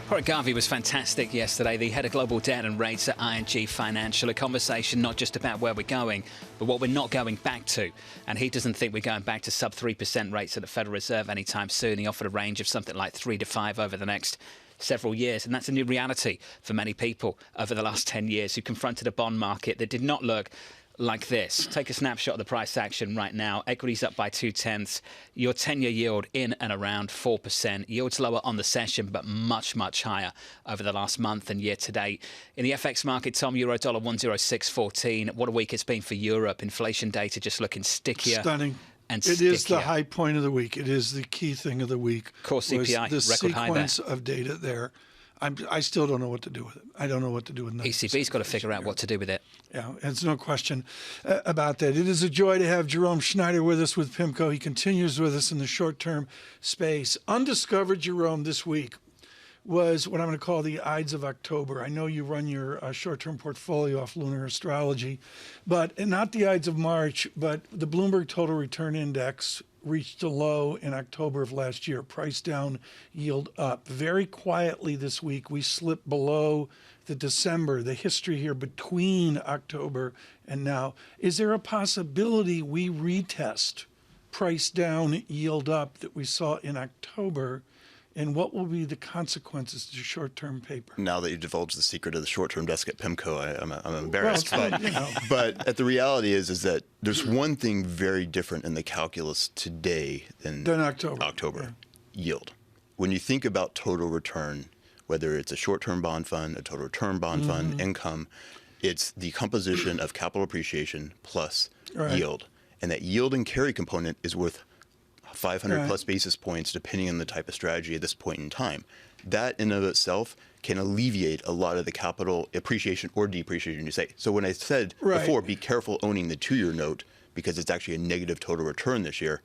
Warwick Garvey was fantastic yesterday, the head of global debt and rates at ING Financial. A conversation not just about where we're going, but what we're not going back to. And he doesn't think we're going back to sub 3% rates at the Federal Reserve anytime soon. He offered a range of something like 3 to 5 over the next several years. And that's a new reality for many people over the last 10 years who confronted a bond market that did not look like this. Take a snapshot of the price action right now. Equities up by 0.2. Your 10-year yield in and around 4%. Yields lower on the session, but much, much higher over the last month and year to date. In the FX market, Tom, euro dollar 106.14. What a week it's been for Europe. Inflation data just looking stickier. Stunning. And it is the high point of the week. It is the key thing of the week. Core CPI, the record high there. sequence of data there. I still don't know what to do with it. I don't know what to do with it. ECB's got to figure out what to do with it. Yeah, there's no question about that. It is a joy to have Jerome Schneider with us with PIMCO. He continues with us in the short-term space. Undiscovered Jerome this week was what I'm going to call the Ides of October. I know you run your short-term portfolio off lunar astrology, but not the Ides of March, but the Bloomberg Total Return Index reached a low in October of last year. Price down, yield up. Very quietly this week, we slipped below the history here between October and now. Is there a possibility we retest price down, yield up that we saw in October? And what will be the consequences to short-term paper? Now that you divulged the secret of the short-term desk at PIMCO, I'm embarrassed. Well, but the reality is that there's one thing very different in the calculus today than October. Yield. When you think about total return, whether it's a short-term bond fund, a total return bond fund, income, it's the composition of capital appreciation plus yield. And that yield and carry component is worth 500 plus basis points, depending on the type of strategy at this point in time. That in and of itself can alleviate a lot of the capital appreciation or depreciation you say. So when I said before, be careful owning the 2-year note because it's actually a negative total return this year.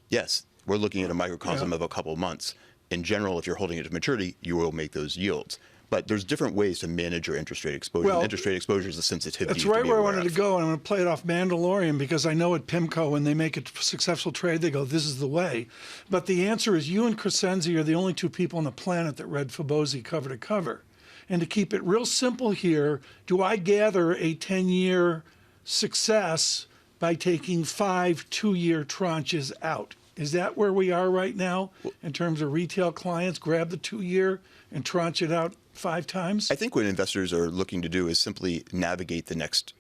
Yes, we're looking at a microcosm of a couple of months. In general, if you're holding it to maturity, you will make those yields. But there's different ways to manage your interest rate exposure. Well, interest rate exposure is a sensitivity. That's right where I wanted to go, and I'm going to play it off Mandalorian because I know at PIMCO, when they make a successful trade, they go, this is the way. But the answer is you and Crescenzi are the only two people on the planet that read Fibonacci cover to cover. And to keep it real simple here, do I gather a 10-year success by taking 5 2-year tranches out? Is that where we are right now in terms of retail clients? Grab the 2-year and tranche it out 5 times? I think what investors are looking to do is simply navigate the next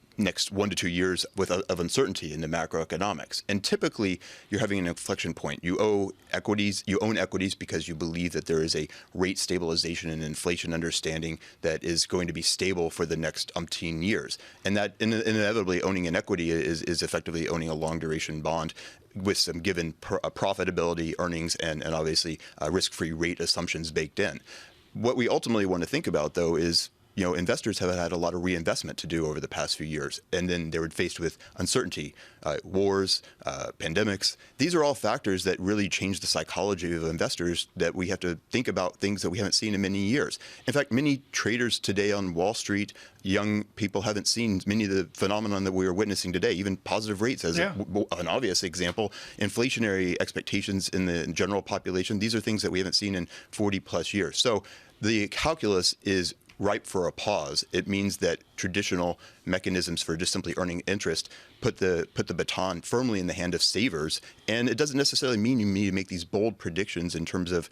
1 to 2 years of uncertainty in the macroeconomics. And typically, you're having an inflection point. You own equities because you believe that there is a rate stabilization and inflation understanding that is going to be stable for the next umpteen years. And that inevitably owning an equity is effectively owning a long duration bond with some given profitability, earnings, and obviously risk-free rate assumptions baked in. What we ultimately want to think about, though, is investors have had a lot of reinvestment to do over the past few years, and then they were faced with uncertainty, wars, pandemics. These are all factors that really change the psychology of investors that we have to think about things that we haven't seen in many years. In fact, many traders today on Wall Street, young people haven't seen many of the phenomenon that we are witnessing today, even positive rates as an obvious example, inflationary expectations in the general population. These are things that we haven't seen in 40 plus years. So the calculus is ripe for a pause. It means that traditional mechanisms for just simply earning interest put the baton firmly in the hand of savers, and it doesn't necessarily mean you need to make these bold predictions in terms of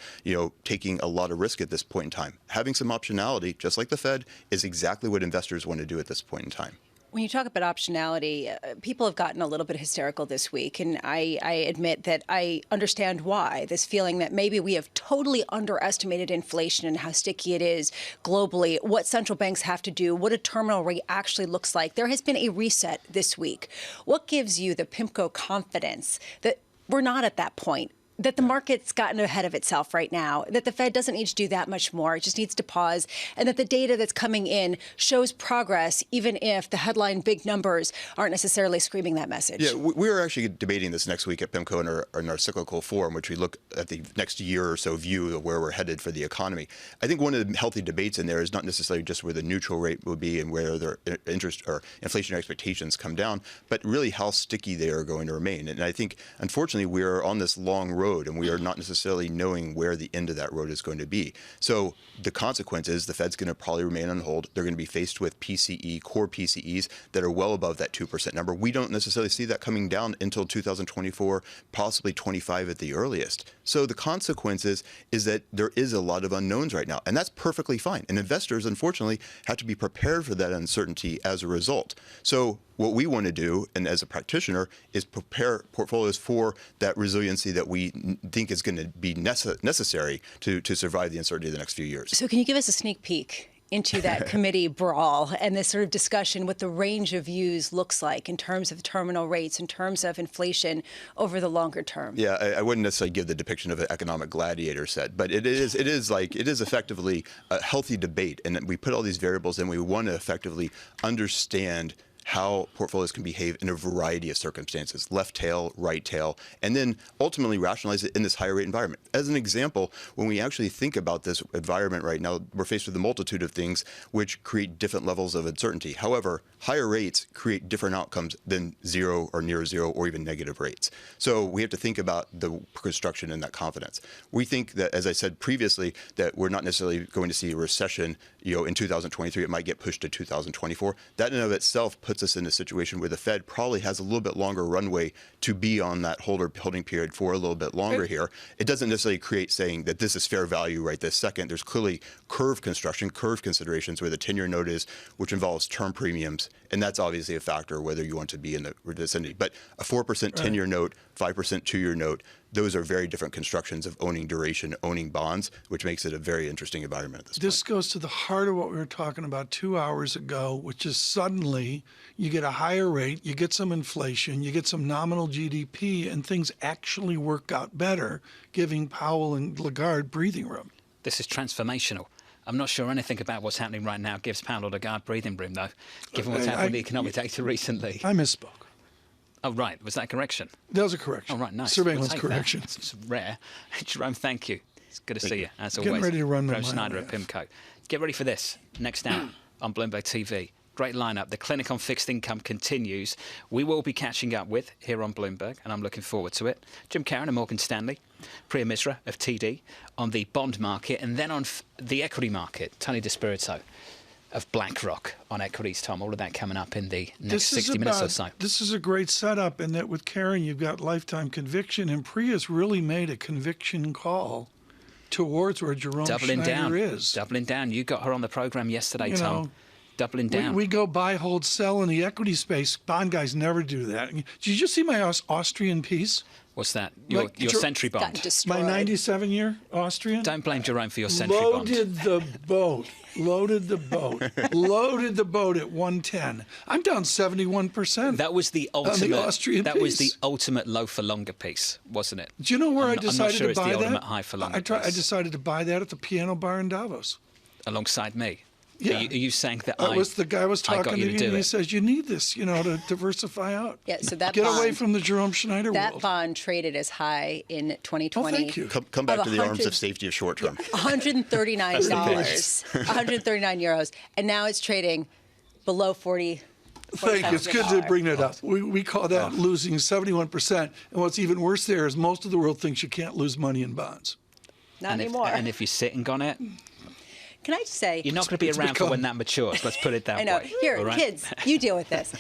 taking a lot of risk at this point in time. Having some optionality, just like the Fed, is exactly what investors want to do at this point in time. When you talk about optionality, people have gotten a little bit hysterical this week, and I admit that I understand why. This feeling that maybe we have totally underestimated inflation and how sticky it is globally, what central banks have to do, what a terminal rate actually looks like. There has been a reset this week. What gives you the PIMCO confidence that we're not at that point, that the market's gotten ahead of itself right now, that the Fed doesn't need to do that much more, it just needs to pause, and that the data that's coming in shows progress, even if the headline big numbers aren't necessarily screaming that message? Yeah, we are actually debating this next week at PIMCO in our cyclical forum, which we look at the next year or so view of where we're headed for the economy. I think one of the healthy debates in there is not necessarily just where the neutral rate will be and where their interest or inflation expectations come down, but really how sticky they are going to remain. And I think, unfortunately, we are on this long road, and we are not necessarily knowing where the end of that road is going to be. So the consequence is the Fed's going to probably remain on hold. They're going to be faced with PCE, core PCEs that are well above that 2% number. We don't necessarily see that coming down until 2024, possibly 25 at the earliest. So the consequences is that there is a lot of unknowns right now, and that's perfectly fine. And investors, unfortunately, have to be prepared for that uncertainty as a result. So what we want to do, and as a practitioner, is prepare portfolios for that resiliency that we think is going to be necessary to survive the uncertainty of the next few years. So can you give us a sneak peek into that committee brawl and this sort of discussion, what the range of views looks like in terms of terminal rates, in terms of inflation over the longer term? Yeah, I wouldn't necessarily give the depiction of an economic gladiator set, but it is effectively a healthy debate, and we put all these variables in. We want to effectively understand how portfolios can behave in a variety of circumstances, left tail, right tail, and then ultimately rationalize it in this higher rate environment. As an example, when we actually think about this environment right now, we're faced with a multitude of things which create different levels of uncertainty. However, higher rates create different outcomes than zero or near zero or even negative rates. So we have to think about the construction and that confidence. We think that, as I said previously, that we're not necessarily going to see a recession, in 2023. It might get pushed to 2024. That in and of itself puts us in a situation where the Fed probably has a little bit longer runway to be on that holding period for a little bit longer here. It doesn't necessarily create saying that this is fair value right this second. There's clearly curve construction, curve considerations where the 10-year note is, which involves term premiums, and that's obviously a factor whether you want to be in the vicinity. But a 4% 10-year note, 5% 2-year note, those are very different constructions of owning duration, owning bonds, which makes it a very interesting environment at this point. This goes to the heart of what we were talking about 2 hours ago, which is suddenly you get a higher rate, you get some inflation, you get some nominal GDP, and things actually work out better, giving Powell and Lagarde breathing room. This is transformational. I'm not sure anything about what's happening right now gives Powell or Lagarde breathing room, though, given what's happened in the economic data recently. I misspoke. Oh, right. Was that a correction? That was a correction. Oh, right. Nice. Surveillance correction. It's rare. Jerome, thank you. It's good to see you, as always. Getting ready to run the Jerome Snyder at PIMCO. Get ready for this. Next hour on Bloomberg TV. Great lineup. The clinic on fixed income continues. We will be catching up with here on Bloomberg, and I'm looking forward to it. Jim Caron of Morgan Stanley, Priya Misra of TD on the bond market, and then on the equity market, Tony DeSpirito of BlackRock on equities, Tom. All of that coming up in the next 60 minutes or so. This is a great setup in that with Karen, you've got lifetime conviction, and Priya's really made a conviction call towards where Jerome Schneider is. Doubling down. You got her on the program yesterday, Tom. Doubling down. We go buy, hold, sell in the equity space. Bond guys never do that. Did you just see my Austrian piece? What's that? Your Century bond. My 97-year Austrian? Don't blame Jerome for your Century bond. Loaded the boat. Loaded the boat at 110. I'm down 71%. That was the ultimate. On the Austrian that piece. was the ultimate low for longer piece, wasn't it? Do you know where I decided I'm not sure to buy it's the that? ultimate high for longer piece. I decided to buy that at the piano bar in Davos. Alongside me. Yeah. Are you saying that the guy was talking to me, and he says, you need this, to diversify out. Yeah, so that Get bond, away from the Jerome Schneider that world. bond traded as high in 2020. Oh, thank you. Come back to the arms of safety of short term. $139, 139 euros, and now it's trading below 40. Thank you. It's good to bring that up. We call that losing 71%. And what's even worse there is most of the world thinks you can't lose money in bonds. Not anymore. And if you're sitting on it, Can I just say... You're not going to be around for when that matures. Let's put it that way. I know. Here, right? kids, you deal with this.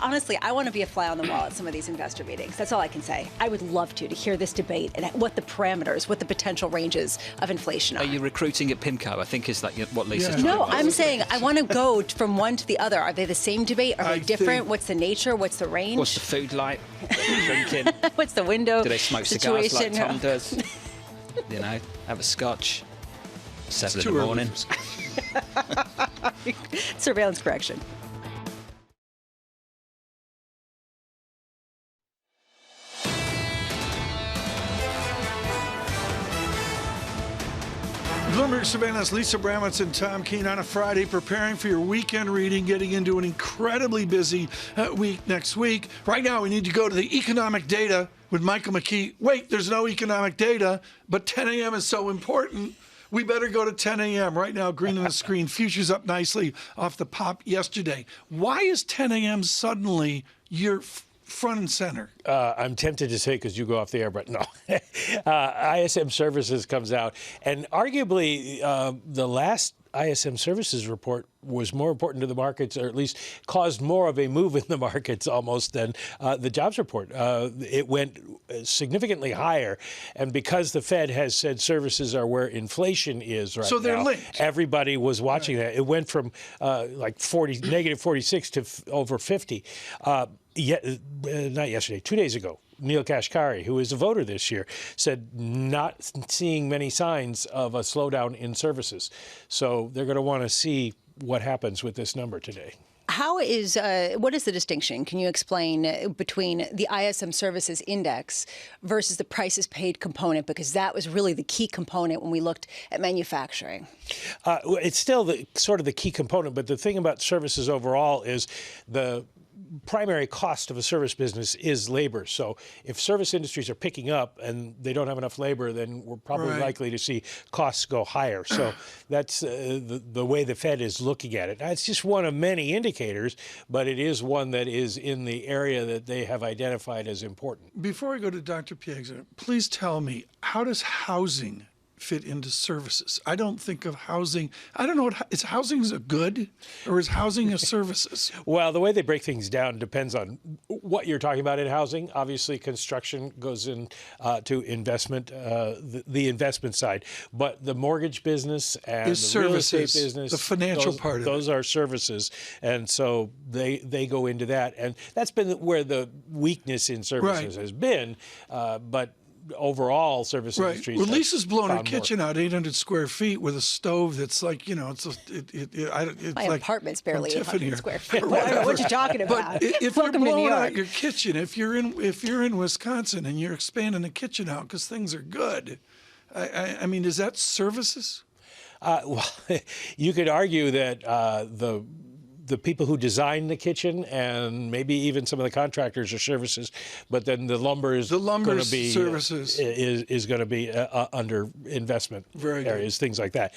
Honestly, I want to be a fly on the wall at some of these investor meetings. That's all I can say. I would love to hear this debate and what the parameters, what the potential ranges of inflation are. Are you recruiting at PIMCO? I think is that what Lisa's No, talking about. I'm saying I want to go from one to the other. Are they the same debate? Are they different? What's the nature? What's the range? What's the food like? Drinking? What's the window? Do they smoke cigars like situation? Tom does? Have a scotch. 7 in the morning. Surveillance correction. Bloomberg Surveillance, Lisa Abramowicz and Tom Keene on a Friday, preparing for your weekend reading, getting into an incredibly busy week next week. Right now, we need to go to the economic data with Michael McKee. Wait, there's no economic data, but 10 a.m. is so important. We better go to 10 a.m. Right now, green on the screen. Futures up nicely off the pop yesterday. Why is 10 a.m. suddenly your front and center? I'm tempted to say because you go off the air, but no. ISM Services comes out, and arguably the last ISM Services report was more important to the markets, or at least caused more of a move in the markets almost than the jobs report. It went significantly higher, and because the Fed has said services are where inflation is right now, so they're linked. Everybody was watching that. It went from like negative 46 to over 50. Not yesterday, 2 days ago. Neil Kashkari, who is a voter this year, said not seeing many signs of a slowdown in services. So they're going to want to see what happens with this number today. What is the distinction? Can you explain between the ISM Services Index versus the prices paid component? Because that was really the key component when we looked at manufacturing. It's still sort of the key component, but the thing about services overall is the primary cost of a service business is labor. So if service industries are picking up and they don't have enough labor, then we're probably likely to see costs go higher. So that's the way the Fed is looking at it. Now, it's just one of many indicators, but it is one that is in the area that they have identified as important. Before I go to Dr. Piegza, please tell me, how does housing fit into services? I don't think of housing. I don't know. Is housing a good or is housing a services? Well, the way they break things down depends on what you're talking about in housing. Obviously, construction goes in to investment, the investment side. But the mortgage business and the real estate business, the financial part of those are services. And so they go into that. And that's been where the weakness in services has been. But overall, service industries. Well, Lisa's blown her kitchen out 800 square feet with a stove that's like, it's my like apartment's barely 800 square feet. I don't know what you're talking about. But if Welcome you're to New blowing York. out your kitchen, if you're in Wisconsin and you're expanding the kitchen out because things are good, I mean, is that services? Well, you could argue that the people who design the kitchen and maybe even some of the contractors are services, but then the lumber is going to be services is going to be under investment areas, things like that.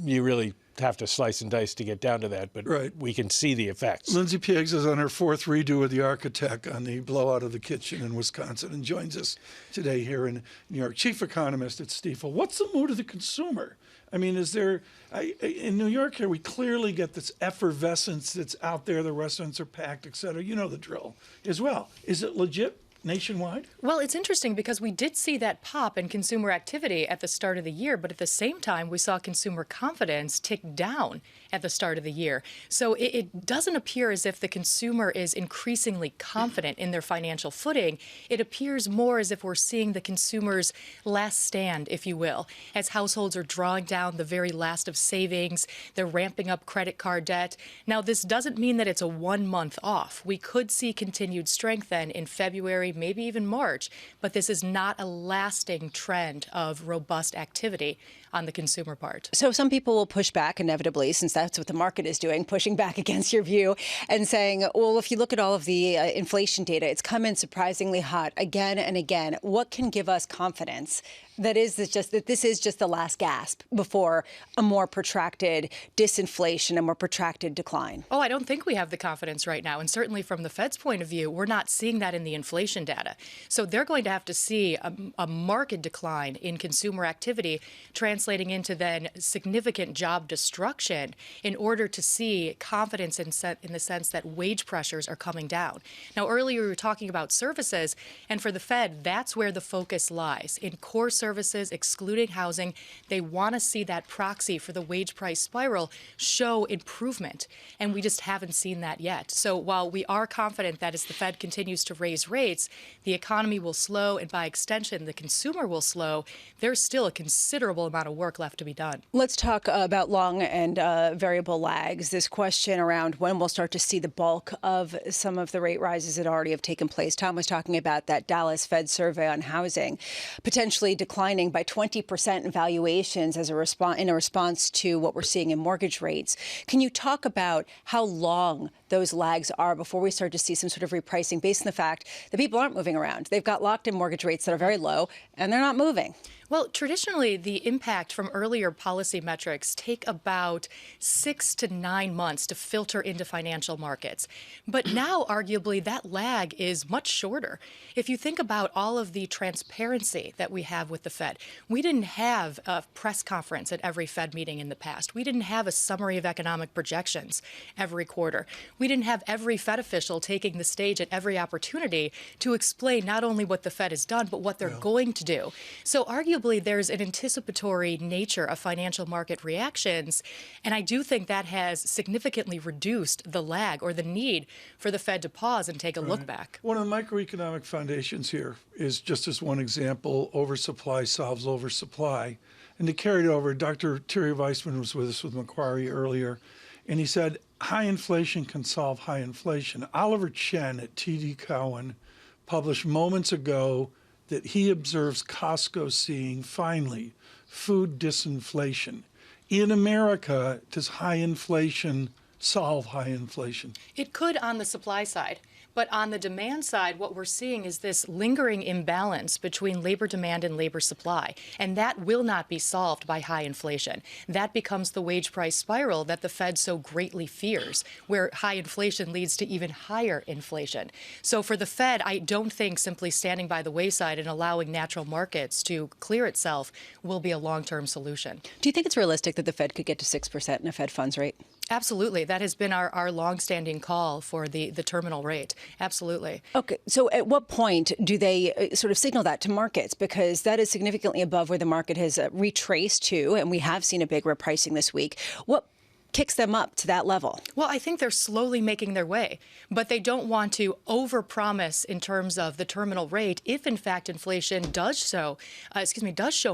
You really have to slice and dice to get down to that, but we can see the effects. Lindsay Piegza is on her fourth redo with the architect on the blowout of the kitchen in Wisconsin and joins us today here in New York. Chief economist at Stifel. What's the mood of the consumer? I mean, in New York here, we clearly get this effervescence that's out there. The restaurants are packed, et cetera. You know the drill as well. Is it legit nationwide? Well, it's interesting because we did see that pop in consumer activity at the start of the year, but at the same time, we saw consumer confidence tick down at the start of the year. So it doesn't appear as if the consumer is increasingly confident in their financial footing. It appears more as if we're seeing the consumer's last stand, if you will, as households are drawing down the very last of savings. They're ramping up credit card debt. Now, this doesn't mean that it's a 1 month off. We could see continued strength then in February, maybe even March, but this is not a lasting trend of robust activity on the consumer part. So some people will push back inevitably, since that's what the market is doing, pushing back against your view and saying, well, if you look at all of the inflation data, it's come in surprisingly hot again and again. What can give us confidence that this is just the last gasp before a more protracted disinflation, a more protracted decline? Oh, I don't think we have the confidence right now. And certainly from the Fed's point of view, we're not seeing that in the inflation data. So they're going to have to see a marked decline in consumer activity, translating into then significant job destruction in order to see confidence in the sense that wage pressures are coming down. Now, earlier we were talking about services, and for the Fed, that's where the focus lies. In core services, excluding housing, they want to see that proxy for the wage price spiral show improvement, and we just haven't seen that yet. So while we are confident that as the Fed continues to raise rates, the economy will slow, and by extension, the consumer will slow, there's still a considerable amount of work left to be done. Let's talk about long and variable lags. This question around when we'll start to see the bulk of some of the rate rises that already have taken place. Tom was talking about that Dallas Fed survey on housing, potentially declining by 20% in valuations as a response to what we're seeing in mortgage rates. Can you talk about how long those lags are before we start to see some sort of repricing based on the fact that people aren't moving around? They've got locked-in mortgage rates that are very low, and they're not moving. Well, traditionally, the impact from earlier policy metrics take about 6 to 9 months to filter into financial markets. But now, arguably, that lag is much shorter. If you think about all of the transparency that we have with the Fed, we didn't have a press conference at every Fed meeting in the past. We didn't have a summary of economic projections every quarter. We didn't have every Fed official taking the stage at every opportunity to explain not only what the Fed has done, but what they're going to do. So arguably, there's an anticipatory nature of financial market reactions, and I do think that has significantly reduced the lag or the need for the Fed to pause and take a look back. One of the microeconomic foundations here is, just as one example, oversupply solves oversupply. And to carry it over, Dr. Terry Weissman was with us with Macquarie earlier, and he said, high inflation can solve high inflation. Oliver Chen at TD Cowen published moments ago that he observes Costco seeing, finally, food disinflation. In America, does high inflation solve high inflation? It could on the supply side. But on the demand side, what we're seeing is this lingering imbalance between labor demand and labor supply. And that will not be solved by high inflation. That becomes the wage price spiral that the Fed so greatly fears, where high inflation leads to even higher inflation. So for the Fed, I don't think simply standing by the wayside and allowing natural markets to clear itself will be a long-term solution. Do you think it's realistic that the Fed could get to 6% in a Fed funds rate? Absolutely. That has been our longstanding call for the terminal rate. Absolutely. Okay. So at what point do they sort of signal that to markets? Because that is significantly above where the market has retraced to, and we have seen a big repricing this week. What kicks them up to that level? Well, I think they're slowly making their way, but they don't want to overpromise in terms of the terminal rate if, in fact, inflation does show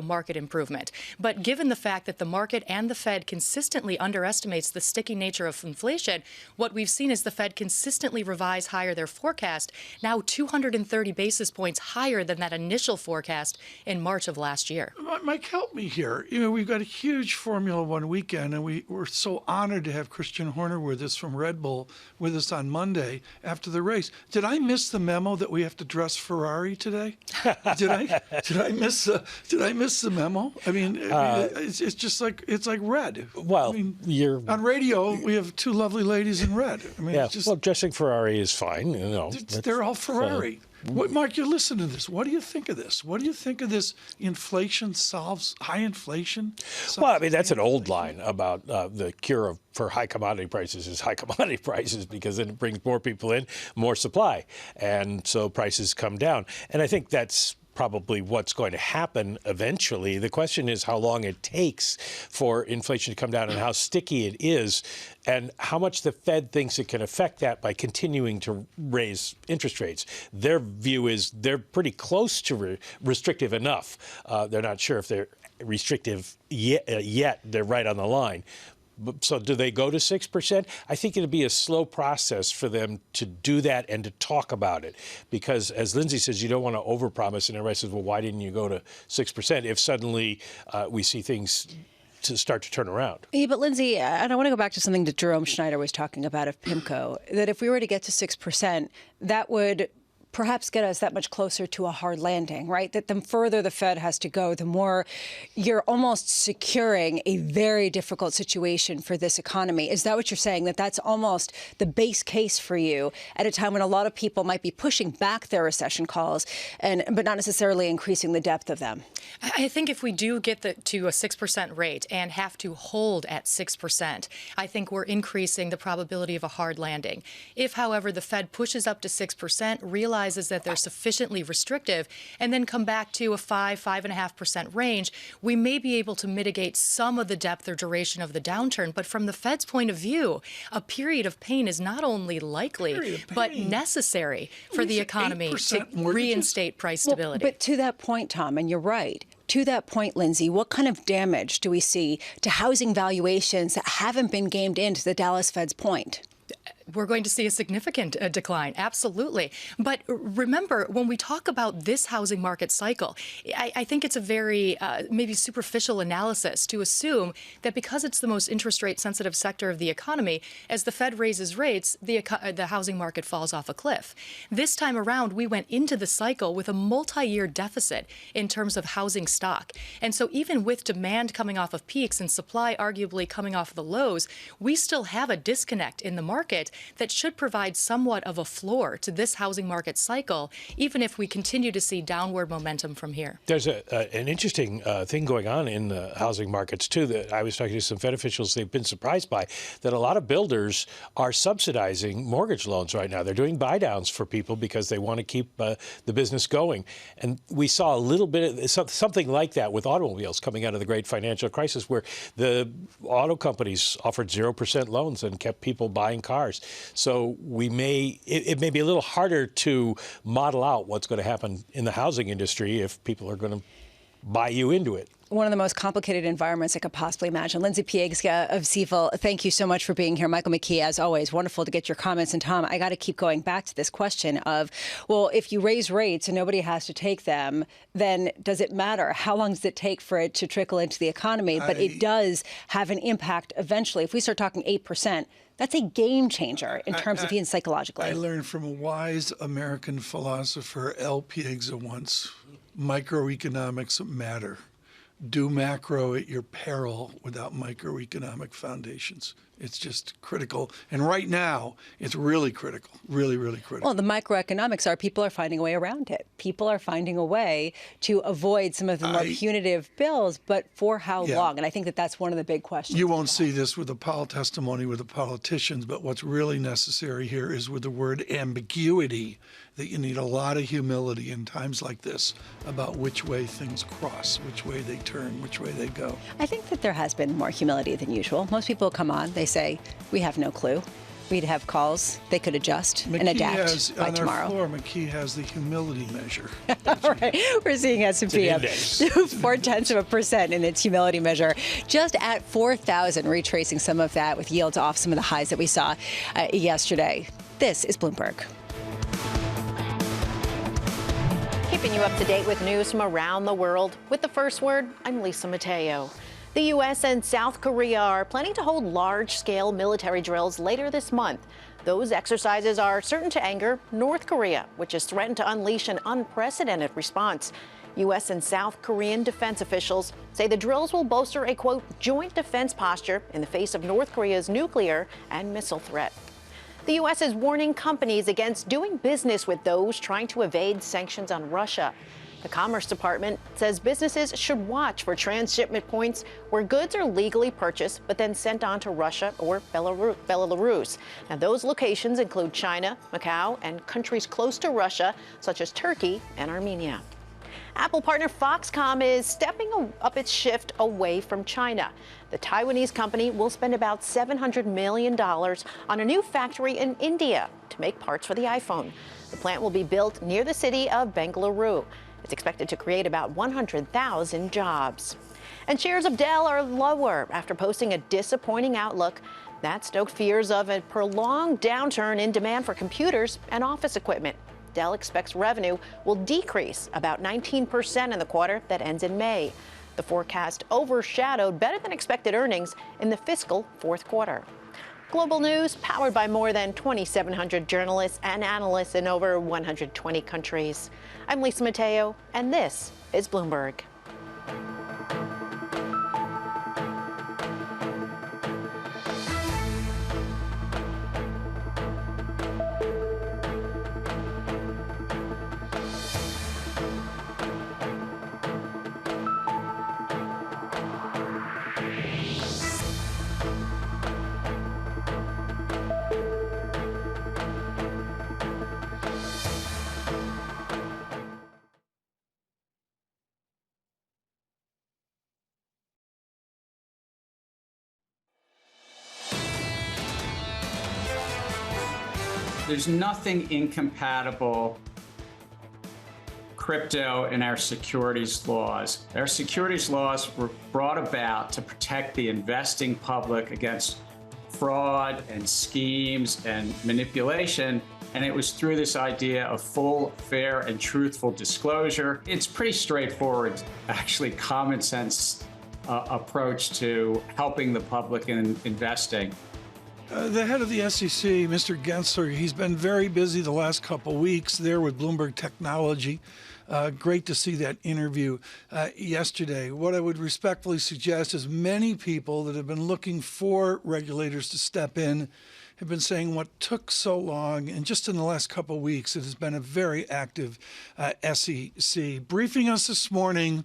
market improvement. But given the fact that the market and the Fed consistently underestimates the sticky nature of inflation, what we've seen is the Fed consistently revise higher their forecast, now 230 basis points higher than that initial forecast in March of last year. Mike, help me here. We've got a huge Formula One weekend, and we're so honored to have Christian Horner with us from Red Bull with us on Monday after the race. Did I miss the memo that we have to dress Ferrari today? Did I miss the memo? I mean, it's just like red. Well, you're on radio. We have two lovely ladies in red. I mean, yeah. it's just, well, dressing Ferrari is fine. They're all Ferrari. Mark, you listen to this. What do you think of this? What do you think of this? Inflation solves high inflation? Well, I mean, that's an old line about the cure for high commodity prices is high commodity prices, because then it brings more people in, more supply. And so prices come down. And I think that's probably what's going to happen eventually. The question is how long it takes for inflation to come down and how sticky it is, and how much the Fed thinks it can affect that by continuing to raise interest rates. Their view is they're pretty close to restrictive enough. They're not sure if they're restrictive yet. They're right on the line. So do they go to 6%? I think it'll be a slow process for them to do that and to talk about it. Because as Lindsay says, you don't want to overpromise. And everybody says, well, why didn't you go to 6% if suddenly we see things to start to turn around. Yeah, but Lindsay, and I want to go back to something that Jerome Schneider was talking about of PIMCO, that if we were to get to 6%, that would perhaps get us that much closer to a hard landing, right? That the further the Fed has to go, the more you're almost securing a very difficult situation for this economy. Is that what you're saying? That that's almost the base case for you at a time when a lot of people might be pushing back their recession calls, but not necessarily increasing the depth of them? I think if we do get to a 6% rate and have to hold at 6%, I think we're increasing the probability of a hard landing. If, however, the Fed pushes up to 6%, realizes that they're sufficiently restrictive, and then come back to a 5.5% range, we may be able to mitigate some of the depth or duration of the downturn. But from the Fed's point of view, a period of pain is not only likely, but necessary for the economy to reinstate price stability. But to that point, Tom, and you're right, to that point, Lindsay, what kind of damage do we see to housing valuations that haven't been gamed into the Dallas Fed's point? We're going to see a significant decline, absolutely. But remember, when we talk about this housing market cycle, I think it's a very maybe superficial analysis to assume that because it's the most interest rate sensitive sector of the economy, as the Fed raises rates, the housing market falls off a cliff. This time around, we went into the cycle with a multi-year deficit in terms of housing stock. And so even with demand coming off of peaks and supply arguably coming off the lows, we still have a disconnect in the market that should provide somewhat of a floor to this housing market cycle, even if we continue to see downward momentum from here. There's an interesting thing going on in the housing markets, too, that I was talking to some Fed officials they've been surprised by, that a lot of builders are subsidizing mortgage loans right now. They're doing buy downs for people because they want to keep the business going. And we saw a little bit of something like that with automobiles coming out of the great financial crisis, where the auto companies offered 0% loans and kept people buying cars. So it may be a little harder to model out what's going to happen in the housing industry if people are going to buy you into it. One of the most complicated environments I could possibly imagine. Lindsay Piegska of CFL, thank you so much for being here. Michael McKee, as always, wonderful to get your comments. And Tom, I got to keep going back to this question of, well, if you raise rates and nobody has to take them, then does it matter? How long does it take for it to trickle into the economy? But it does have an impact eventually. If we start talking 8%, that's a game changer in terms of even psychologically. I learned from a wise American philosopher, L. Piegza, once, microeconomics matter. Do macro at your peril without microeconomic foundations. It's just critical. And right now, it's really critical, really, really critical. Well, the microeconomics are people are finding a way around it. People are finding a way to avoid some of the more punitive bills, but for how long? And I think that that's one of the big questions. You won't see this with the testimony with the politicians, but what's really necessary here is with the word ambiguity, that you need a lot of humility in times like this about which way things cross, which way they turn, which way they go. I think that there has been more humility than usual. Most people come on, they say, we have no clue. We'd have calls. They could adjust and adapt by tomorrow. On our floor, McKee has the humility measure. All right. We're seeing S&P up 0.4% in its humility measure, just at 4,000, retracing some of that with yields off some of the highs that we saw yesterday. This is Bloomberg. Keeping you up to date with news from around the world. With the first word, I'm Lisa Mateo. The U.S. and South Korea are planning to hold large-scale military drills later this month. Those exercises are certain to anger North Korea, which has threatened to unleash an unprecedented response. U.S. and South Korean defense officials say the drills will bolster a, quote, joint defense posture in the face of North Korea's nuclear and missile threat. The U.S. is warning companies against doing business with those trying to evade sanctions on Russia. The Commerce Department says businesses should watch for transshipment points where goods are legally purchased but then sent on to Russia or Belarus. Now, those locations include China, Macau, and countries close to Russia, such as Turkey and Armenia. Apple partner Foxconn is stepping up its shift away from China. The Taiwanese company will spend about $700 million on a new factory in India to make parts for the iPhone. The plant will be built near the city of Bengaluru. It's expected to create about 100,000 jobs. And shares of Dell are lower after posting a disappointing outlook that stoked fears of a prolonged downturn in demand for computers and office equipment. Dell expects revenue will decrease about 19% in the quarter that ends in May. The forecast overshadowed better than expected earnings in the fiscal fourth quarter. Global news powered by more than 2,700 journalists and analysts in over 120 countries. I'm Lisa Mateo, and this is Bloomberg. There's nothing incompatible crypto in our securities laws. Our securities laws were brought about to protect the investing public against fraud and schemes and manipulation. And it was through this idea of full, fair, and truthful disclosure. It's pretty straightforward, actually common sense approach to helping the public in investing. The head of the SEC, Mr. Gensler, he's been very busy the last couple weeks there with Bloomberg Technology. Great to see that interview yesterday. What I would respectfully suggest is many people that have been looking for regulators to step in have been saying what took so long, and just in the last couple of weeks, it has been a very active SEC. Briefing us this morning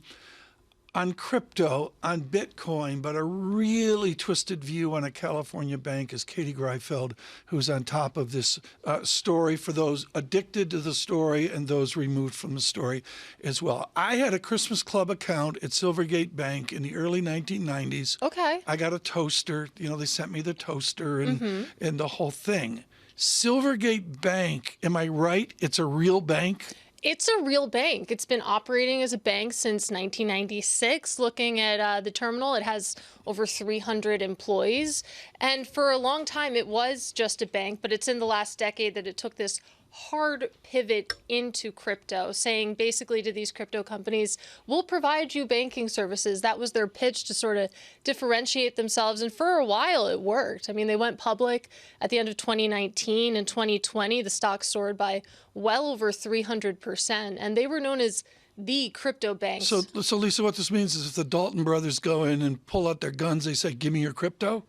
on crypto, on Bitcoin, but a really twisted view on a California bank is Katie Greifeld, who's on top of this story for those addicted to the story and those removed from the story as well. I had a Christmas Club account at Silvergate Bank in the early 1990s. Okay. I got a toaster. You know, they sent me the toaster and the whole thing. Silvergate Bank, am I right? It's a real bank? It's a real bank. It's been operating as a bank since 1996. Looking at the terminal, it has over 300 employees. And for a long time, it was just a bank, but it's in the last decade that it took this hard pivot into crypto, saying basically to these crypto companies, we'll provide you banking services. That was their pitch to sort of differentiate themselves. And for a while, it worked. I mean, they went public at the end of 2019 and 2020. The stock soared by well over 300%. And they were known as the crypto banks. So Lisa, what this means is if the Dalton brothers go in and pull out their guns, they say, give me your crypto?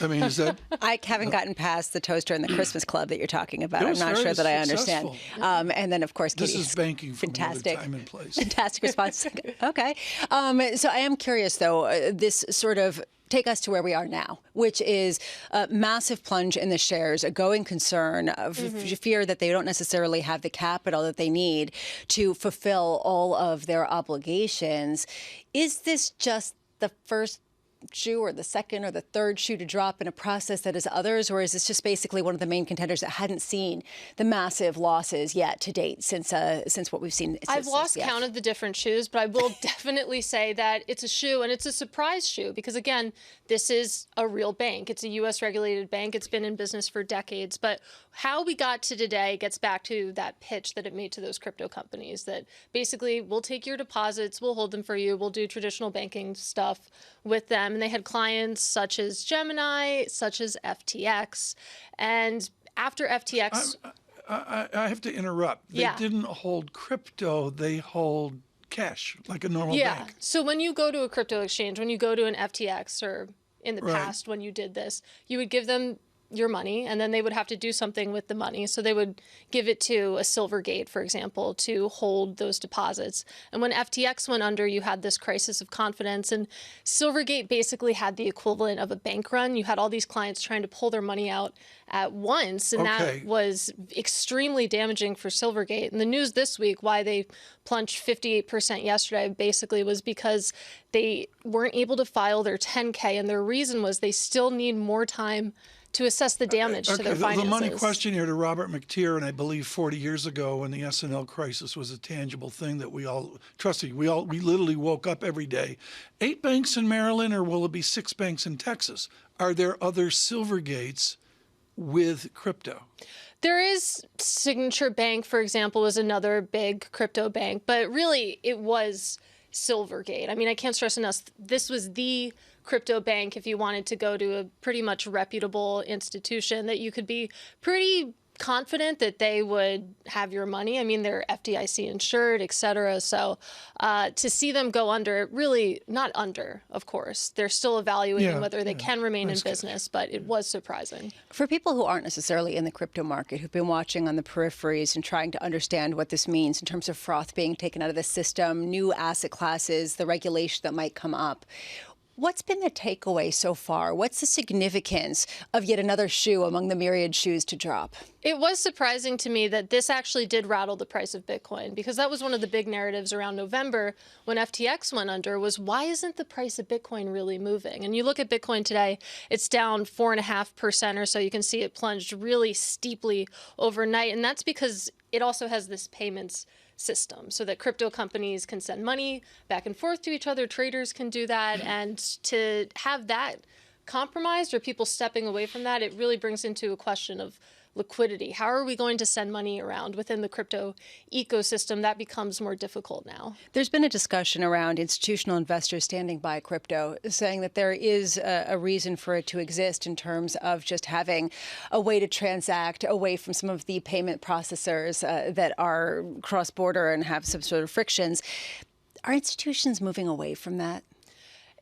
I mean, is that... I haven't gotten past the toaster and the Christmas Club that you're talking about. I'm not sure that I understand. And then, of course, this Katie's is banking from fantastic, another time and place. Fantastic response. Okay. So I am curious, though, this sort of take us to where we are now, which is a massive plunge in the shares, a going concern, of fear that they don't necessarily have the capital that they need to fulfill all of their obligations. Is this just the first shoe or the second or the third shoe to drop in a process that is others, or is this just basically one of the main contenders that hadn't seen the massive losses yet to date since what we've seen? I've lost count of the different shoes, but I will definitely say that it's a shoe, and it's a surprise shoe because, again, this is a real bank. It's a U.S. regulated bank. It's been in business for decades. But how we got to today gets back to that pitch that it made to those crypto companies that basically we'll take your deposits, we'll hold them for you, we'll do traditional banking stuff with them. And they had clients such as Gemini, such as FTX. And after FTX... I have to interrupt. They didn't hold crypto, they hold cash like a normal bank. So when you go to a crypto exchange, when you go to an FTX, or in the past when you did this, you would give them your money, and then they would have to do something with the money. So they would give it to a Silvergate, for example, to hold those deposits. And when FTX went under, you had this crisis of confidence, and Silvergate basically had the equivalent of a bank run. You had all these clients trying to pull their money out at once, and that was extremely damaging for Silvergate. And the news this week, why they plunged 58% yesterday, basically was because they weren't able to file their 10K, and their reason was they still need more time to assess the damage to their finances. The money question here to Robert McTeer, and I believe 40 years ago when the S&L crisis was a tangible thing that we all, trust me, we literally woke up every day. 8 banks in Maryland, or will it be 6 banks in Texas? Are there other Silvergates with crypto? There is Signature Bank, for example, was another big crypto bank, but really it was Silvergate. I mean, I can't stress enough, this was the crypto bank if you wanted to go to a pretty much reputable institution that you could be pretty confident that they would have your money. I mean, they're FDIC insured, et cetera. So to see them go under, really not under, of course. They're still evaluating whether they can remain in business, but it was surprising. For people who aren't necessarily in the crypto market, who've been watching on the peripheries and trying to understand what this means in terms of froth being taken out of the system, new asset classes, the regulation that might come up, what's been the takeaway so far? What's the significance of yet another shoe among the myriad shoes to drop? It was surprising to me that this actually did rattle the price of Bitcoin, because that was one of the big narratives around November when FTX went under, was why isn't the price of Bitcoin really moving? And you look at Bitcoin today, it's down 4.5% or so. You can see it plunged really steeply overnight. And that's because it also has this payments system so that crypto companies can send money back and forth to each other. Traders can do that. And to have that compromised or people stepping away from that, it really brings into a question of liquidity. How are we going to send money around within the crypto ecosystem? That becomes more difficult now. There's been a discussion around institutional investors standing by crypto, saying that there is a reason for it to exist in terms of just having a way to transact away from some of the payment processors that are cross-border and have some sort of frictions. Are institutions moving away from that?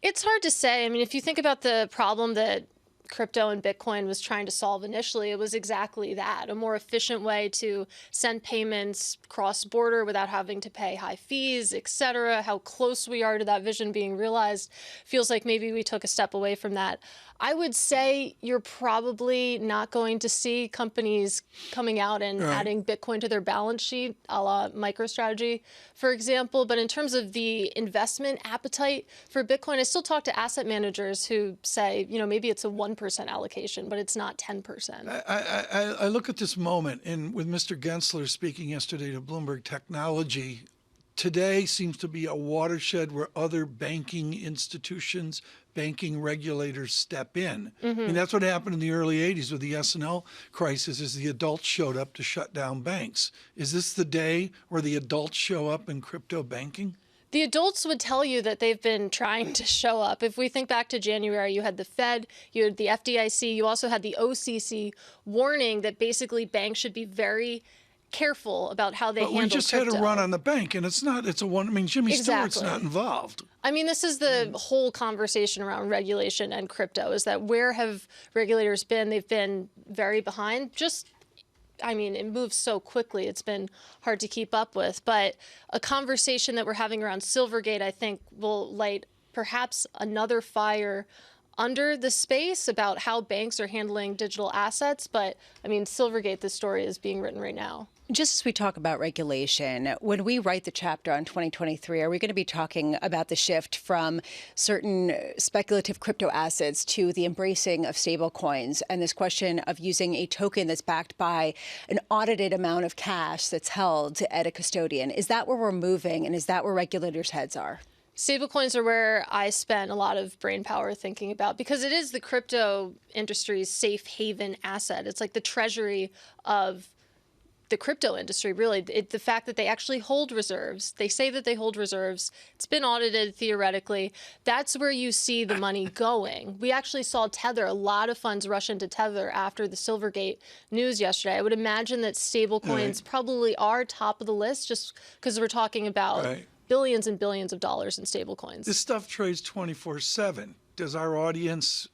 It's hard to say. I mean, if you think about the problem that crypto and Bitcoin was trying to solve initially, it was exactly that, a more efficient way to send payments cross-border without having to pay high fees, et cetera. How close we are to that vision being realized feels like maybe we took a step away from that. I would say you're probably not going to see companies coming out and adding Bitcoin to their balance sheet, a la MicroStrategy, for example. But in terms of the investment appetite for Bitcoin, I still talk to asset managers who say, you know, maybe it's a 1% allocation, but it's not 10%. I look at this moment, and with Mr. Gensler speaking yesterday to Bloomberg Technology, today seems to be a watershed where other banking institutions, banking regulators step in. I mean, that's what happened in the early 80s with the S&L crisis, is the adults showed up to shut down banks. Is this the day where the adults show up in crypto banking? The adults would tell you that they've been trying to show up. If we think back to January, you had the Fed, you had the FDIC, you also had the OCC warning that basically banks should be very careful about how they handle crypto. But we just had a run on the bank, and it's a one. I mean, Jimmy Stewart's not involved. I mean, this is the whole conversation around regulation and crypto, is that where have regulators been? They've been very behind. I mean, it moves so quickly, it's been hard to keep up with. But a conversation that we're having around Silvergate, I think, will light perhaps another fire under the space about how banks are handling digital assets. But, I mean, Silvergate, this story is being written right now. Just as we talk about regulation, when we write the chapter on 2023, are we going to be talking about the shift from certain speculative crypto assets to the embracing of stable coins and this question of using a token that's backed by an audited amount of cash that's held at a custodian? Is that where we're moving, and is that where regulators' heads are? Stablecoins are where I spent a lot of brain power thinking about, because it is the crypto industry's safe haven asset. It's like the treasury of the crypto industry, really. The fact that they actually hold reserves, they say that they hold reserves, it's been audited theoretically, that's where you see the money going. We actually saw Tether, a lot of funds rush into Tether after the Silvergate news yesterday. I would imagine that stablecoins probably are top of the list, just because we're talking about billions and billions of dollars in stablecoins. This stuff trades 24/7. Does our audience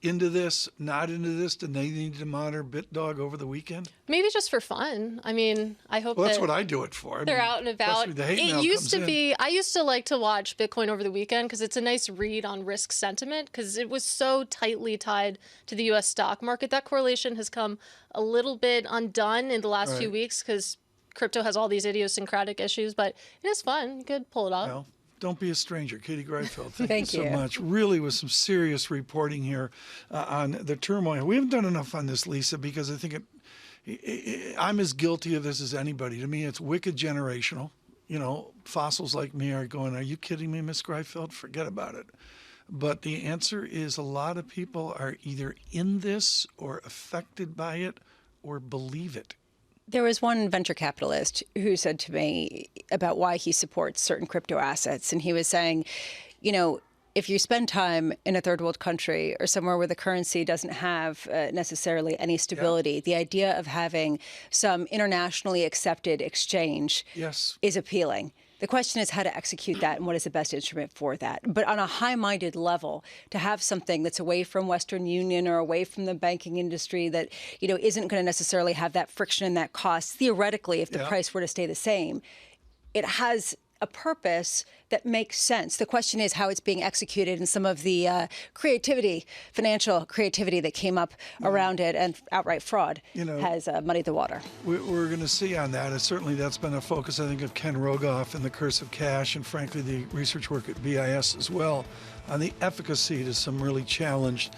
into this, not into this? Do they need to monitor BitDog over the weekend? Maybe just for fun. I mean, I hope that's what I do it for. They're out and about. It used to be, I used to like to watch Bitcoin over the weekend because it's a nice read on risk sentiment, because it was so tightly tied to the U.S. stock market. That correlation has come a little bit undone in the last few weeks because crypto has all these idiosyncratic issues, but it is fun. You could pull it up. Well, don't be a stranger. Katie Greifeld, thank you so you. much. Really was some serious reporting here on the turmoil. We haven't done enough on this, Lisa, because I think I'm as guilty of this as anybody. To me, it's wicked generational. You know, fossils like me are going, are you kidding me, Miss Greifeld? Forget about it. But the answer is a lot of people are either in this or affected by it or believe it. There was one venture capitalist who said to me about why he supports certain crypto assets. And he was saying, you know, if you spend time in a third world country or somewhere where the currency doesn't have necessarily any stability, the idea of having some internationally accepted exchange is appealing. The question is how to execute that and what is the best instrument for that. But on a high-minded level, to have something that's away from Western Union or away from the banking industry that, you know, isn't going to necessarily have that friction and that cost, theoretically, if the price were to stay the same, it has a purpose that makes sense. The question is how it's being executed and some of the creativity, financial creativity that came up around it and outright fraud has muddied the water. We're going to see on that. And certainly that's been a focus, I think, of Ken Rogoff and the Curse of Cash and, frankly, the research work at BIS as well on the efficacy to some really challenged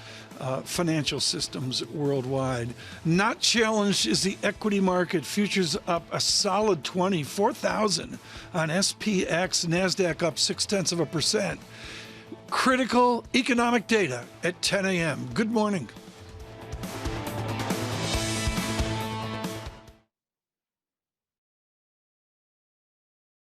financial systems worldwide. Not challenged is the equity market. Futures up a solid 24,000 on SPX, NASDAQ up 0.6%. Critical economic data at 10 a.m. Good morning.